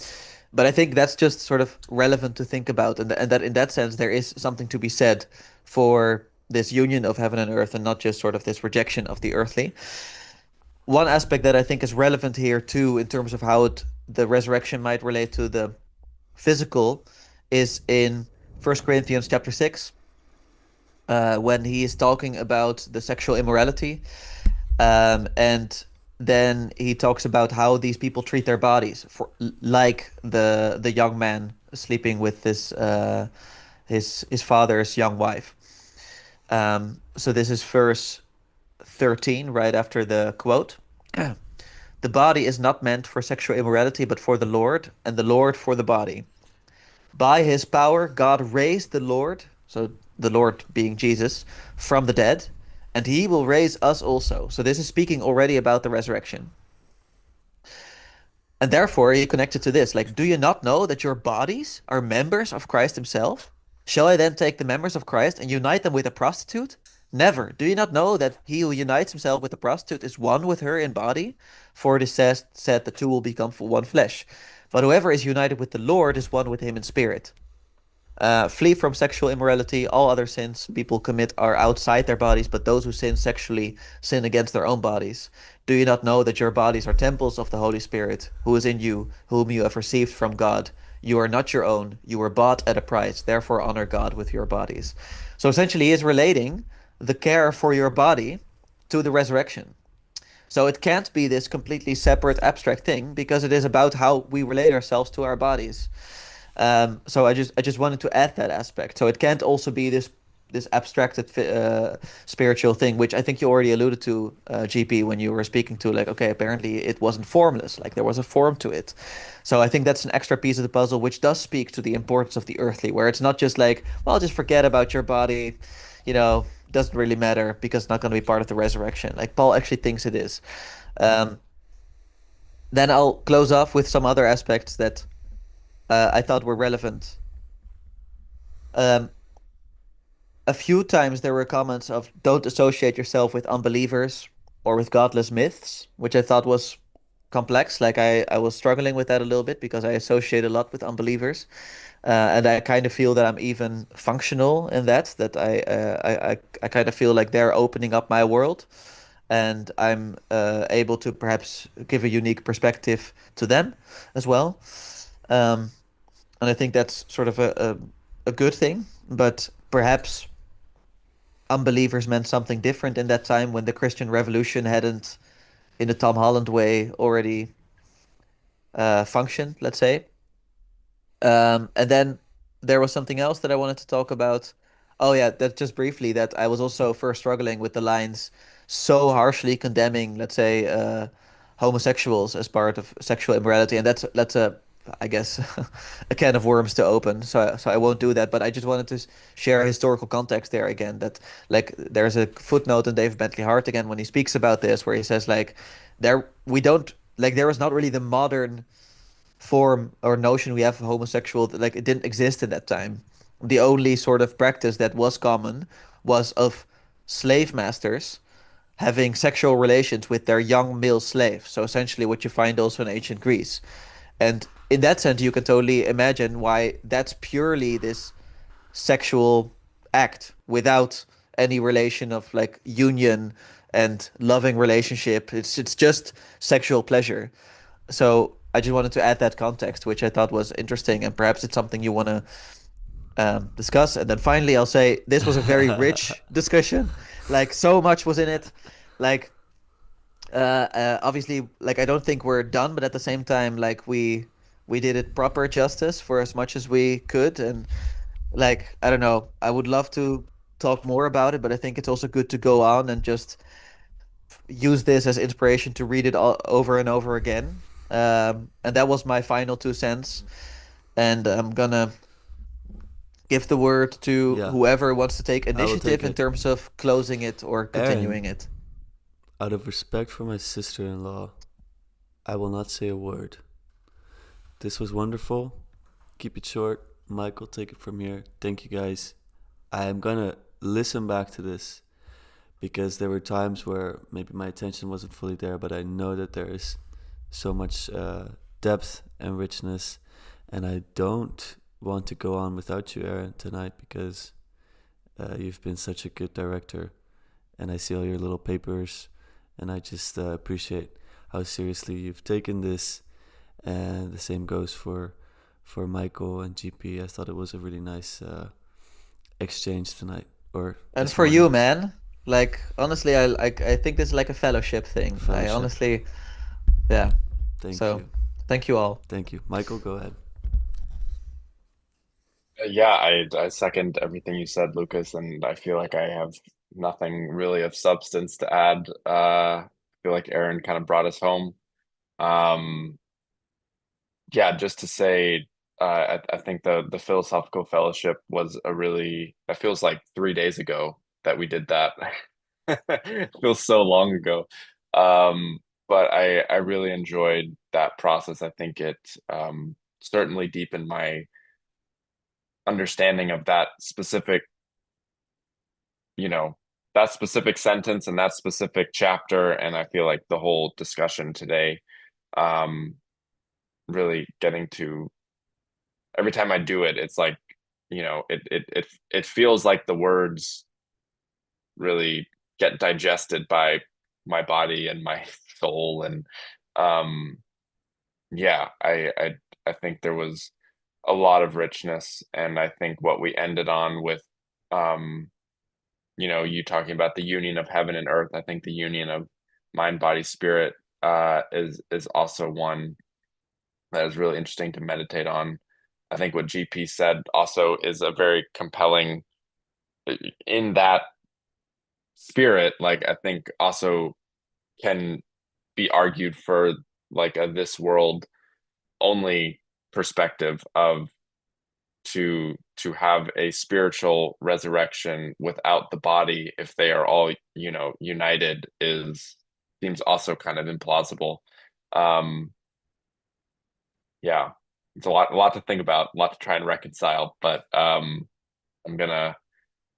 [SPEAKER 1] but I think that's just sort of relevant to think about, and that in that sense there is something to be said for this union of heaven and earth, and not just sort of this rejection of the earthly. One aspect that I think is relevant here too, in terms of how the resurrection might relate to the physical, is in First Corinthians chapter 6, when he is talking about the sexual immorality. And then he talks about how these people treat their bodies, for like the young man sleeping with his father's young wife. So this is verse 13, right after the quote. The body is not meant for sexual immorality, but for the Lord, and the Lord for the body. By his power, God raised the Lord, so the Lord being Jesus, from the dead, and he will raise us also. So this is speaking already about the resurrection. And therefore, you connect it to this. Like, do you not know that your bodies are members of Christ himself? Shall I then take the members of Christ and unite them with a prostitute? Never. Do you not know that he who unites himself with a prostitute is one with her in body? For it is said the two will become one flesh. But whoever is united with the Lord is one with him in spirit. Flee from sexual immorality. All other sins people commit are outside their bodies, but those who sin sexually sin against their own bodies. Do you not know that your bodies are temples of the Holy Spirit, who is in you, whom you have received from God? You are not your own. You were bought at a price. Therefore, honor God with your bodies. So essentially, he is relating the care for your body to the resurrection. So it can't be this completely separate abstract thing because it is about how we relate ourselves to our bodies. So I just wanted to add that aspect. So it can't also be this abstracted spiritual thing, which I think you already alluded to, GP, when you were speaking to like, okay, apparently it wasn't formless, like there was a form to it. So I think that's an extra piece of the puzzle, which does speak to the importance of the earthly, where it's not just like, well, just forget about your body, you know, doesn't really matter because it's not going to be part of the resurrection. Like Paul actually thinks it is. Um, then I'll close off with some other aspects that I thought were relevant. Um, a few times there were comments of don't associate yourself with unbelievers or with godless myths, which I thought was complex. Like I was struggling with that a little bit because I associate a lot with unbelievers. And I kind of feel that I'm even functional in that, that I kind of feel like they're opening up my world and I'm able to perhaps give a unique perspective to them as well. Um, and I think that's sort of a good thing, but perhaps unbelievers meant something different in that time when the Christian Revolution hadn't, in the Tom Holland way, already functioned, let's say. And then there was something else that I wanted to talk about. Oh yeah, that just briefly that I was also first struggling with the lines so harshly condemning, let's say, homosexuals as part of sexual immorality, and that's a, I guess, a can of worms to open. So I won't do that. But I just wanted to share historical context there again. That like there's a footnote in David Bentley Hart again when he speaks about this, where he says like there we don't like there was not really the modern form or notion we have of homosexual, like it didn't exist in that time. The only sort of practice that was common was of slave masters having sexual relations with their young male slaves. So essentially what you find also in ancient Greece. And in that sense, you can totally imagine why that's purely this sexual act without any relation of like union and loving relationship. It's just sexual pleasure. So I just wanted to add that context, which I thought was interesting, and perhaps it's something you want to discuss. And then finally, I'll say this was a very rich discussion. Like so much was in it. Like obviously, like I don't think we're done, but at the same time, like we did it proper justice for as much as we could. And like I don't know, I would love to talk more about it, but I think it's also good to go on and just use this as inspiration to read it all over and over again. And that was my final 2 cents. And I'm gonna give the word to
[SPEAKER 2] Yeah,
[SPEAKER 1] whoever wants to take
[SPEAKER 2] I will
[SPEAKER 1] initiative
[SPEAKER 2] take
[SPEAKER 1] in
[SPEAKER 2] it.
[SPEAKER 1] terms of closing it or
[SPEAKER 2] Aaron,
[SPEAKER 1] continuing it.
[SPEAKER 2] out of respect for my sister-in-law, I will not say a word. This was wonderful. Keep it short. Michael, take it from here. Thank you guys. I am gonna listen back to this because there were times where maybe my attention wasn't fully there, but I know that there is so much depth and richness, and I don't want to go on without you, Aaron, tonight because you've been such a good director, and I see all your little papers, and I just appreciate how seriously you've taken this, and the same goes for Michael and GP. I thought it was a really nice exchange tonight or
[SPEAKER 1] And
[SPEAKER 2] this
[SPEAKER 1] for you,
[SPEAKER 2] morning.
[SPEAKER 1] man, like honestly, I think this is like a fellowship thing. I
[SPEAKER 2] Fellowship.
[SPEAKER 1] honestly, yeah.
[SPEAKER 2] Thank
[SPEAKER 1] So
[SPEAKER 2] you.
[SPEAKER 1] thank you all.
[SPEAKER 2] Thank you. Michael, go ahead.
[SPEAKER 3] Yeah, I second everything you said, Lucas, and I feel like I have nothing really of substance to add. I feel like Aaron kind of brought us home. Um, yeah, just to say, I think the philosophical fellowship was a really, it feels like 3 days ago that we did that. It feels so long ago. Um, but I really enjoyed that process. I think it certainly deepened my understanding of that specific, you know, that specific sentence and that specific chapter. And I feel like the whole discussion today, um, really getting to every time I do it, it's like, it feels like the words really get digested by my body and my soul. And um, yeah, I think there was a lot of richness, and I think what we ended on with, um, you talking about the union of heaven and earth. I think the union of mind, body, spirit, is also one that is really interesting to meditate on. I think what GP said also is a very compelling in that spirit, like I think also can be argued for like a this world only perspective of to have a spiritual resurrection without the body if they are all, united is seems also kind of implausible. Um, yeah, it's a lot to think about, a lot to try and reconcile, but I'm gonna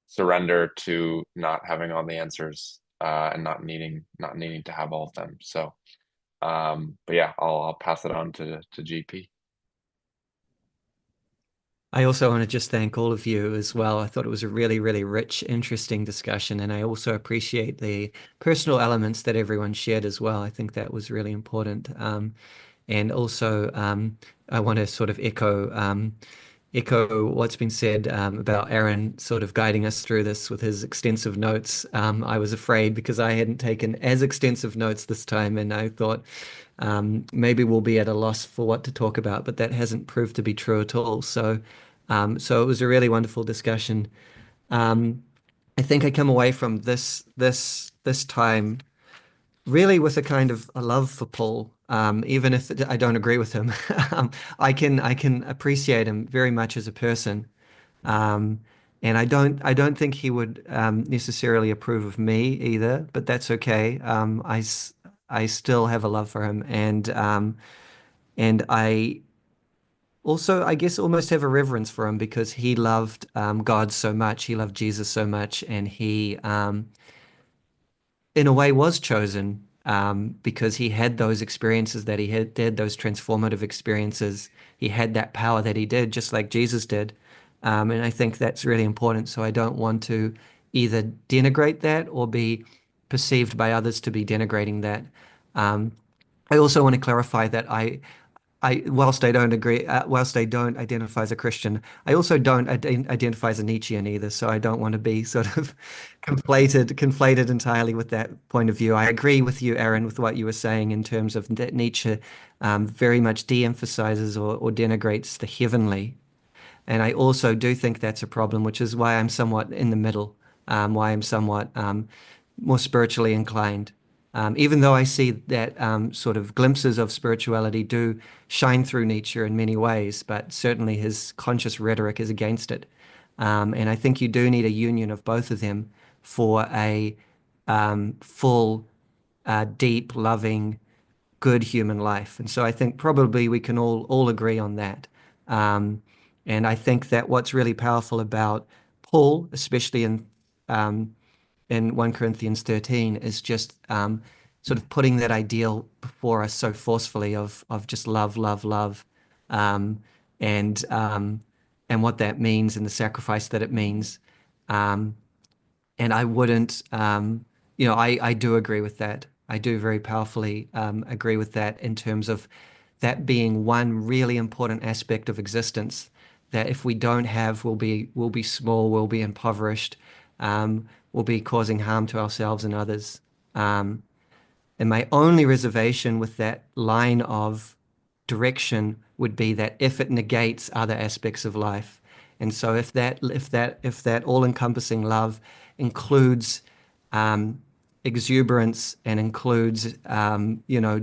[SPEAKER 3] surrender to not having all the answers and not needing to have all of them. So, but yeah, I'll pass it on to GP.
[SPEAKER 5] I also want to just thank all of you as well. I thought it was a really, really rich, interesting discussion, and I also appreciate the personal elements that everyone shared as well. I think that was really important. And also, I want to sort of echo what's been said about Aaron sort of guiding us through this with his extensive notes. I was afraid because I hadn't taken as extensive notes this time, and I thought maybe we'll be at a loss for what to talk about, but that hasn't proved to be true at all. So it was a really wonderful discussion. Um, I think I come away from this time really with a kind of a love for Paul, even if I don't agree with him. I can appreciate him very much as a person, um, and I don't think he would necessarily approve of me either, but that's okay. I still have a love for him, and I also, I guess, almost have a reverence for him because he loved God so much, he loved Jesus so much, and he in a way was chosen because he had those experiences that he had those transformative experiences. He had that power that he did, just like Jesus did. And I think that's really important. So I don't want to either denigrate that or be perceived by others to be denigrating that. Um, I also want to clarify that whilst I don't agree, whilst I don't identify as a Christian, I also don't identify as a Nietzschean either. So I don't want to be sort of conflated entirely with that point of view. I agree with you, Aaron, with what you were saying in terms of that Nietzsche very much de-emphasizes or denigrates the heavenly. And I also do think that's a problem, which is why I'm somewhat in the middle, why I'm somewhat more spiritually inclined. Even though I see that sort of glimpses of spirituality do shine through Nietzsche in many ways, but certainly his conscious rhetoric is against it. And I think you do need a union of both of them for a full, deep, loving, good human life. And so I think probably we can all agree on that. Um, and I think that what's really powerful about Paul, especially in 1 Corinthians 13, is just sort of putting that ideal before us so forcefully of just love, love, love, um, and um, and what that means and the sacrifice that it means. Um, and I wouldn't, I do agree with that. I do very powerfully agree with that in terms of that being one really important aspect of existence that if we don't have, we'll be small, we'll be impoverished, we'll be causing harm to ourselves and others. Um, and my only reservation with that line of direction would be that if it negates other aspects of life. And so if that all-encompassing love includes um, exuberance and includes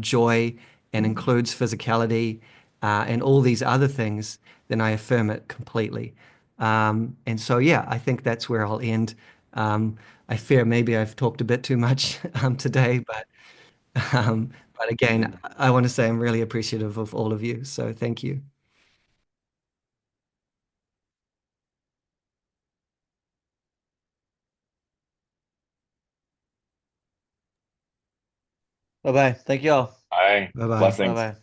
[SPEAKER 5] joy and includes physicality and all these other things, then I affirm it completely. And so yeah, I think that's where I'll end. I fear maybe I've talked a bit too much today, but again, I want to say I'm really appreciative of all of you. So thank you.
[SPEAKER 1] Bye bye. Thank you all.
[SPEAKER 3] Bye.
[SPEAKER 5] Bye bye.
[SPEAKER 1] Bye
[SPEAKER 3] Blessings.
[SPEAKER 1] bye.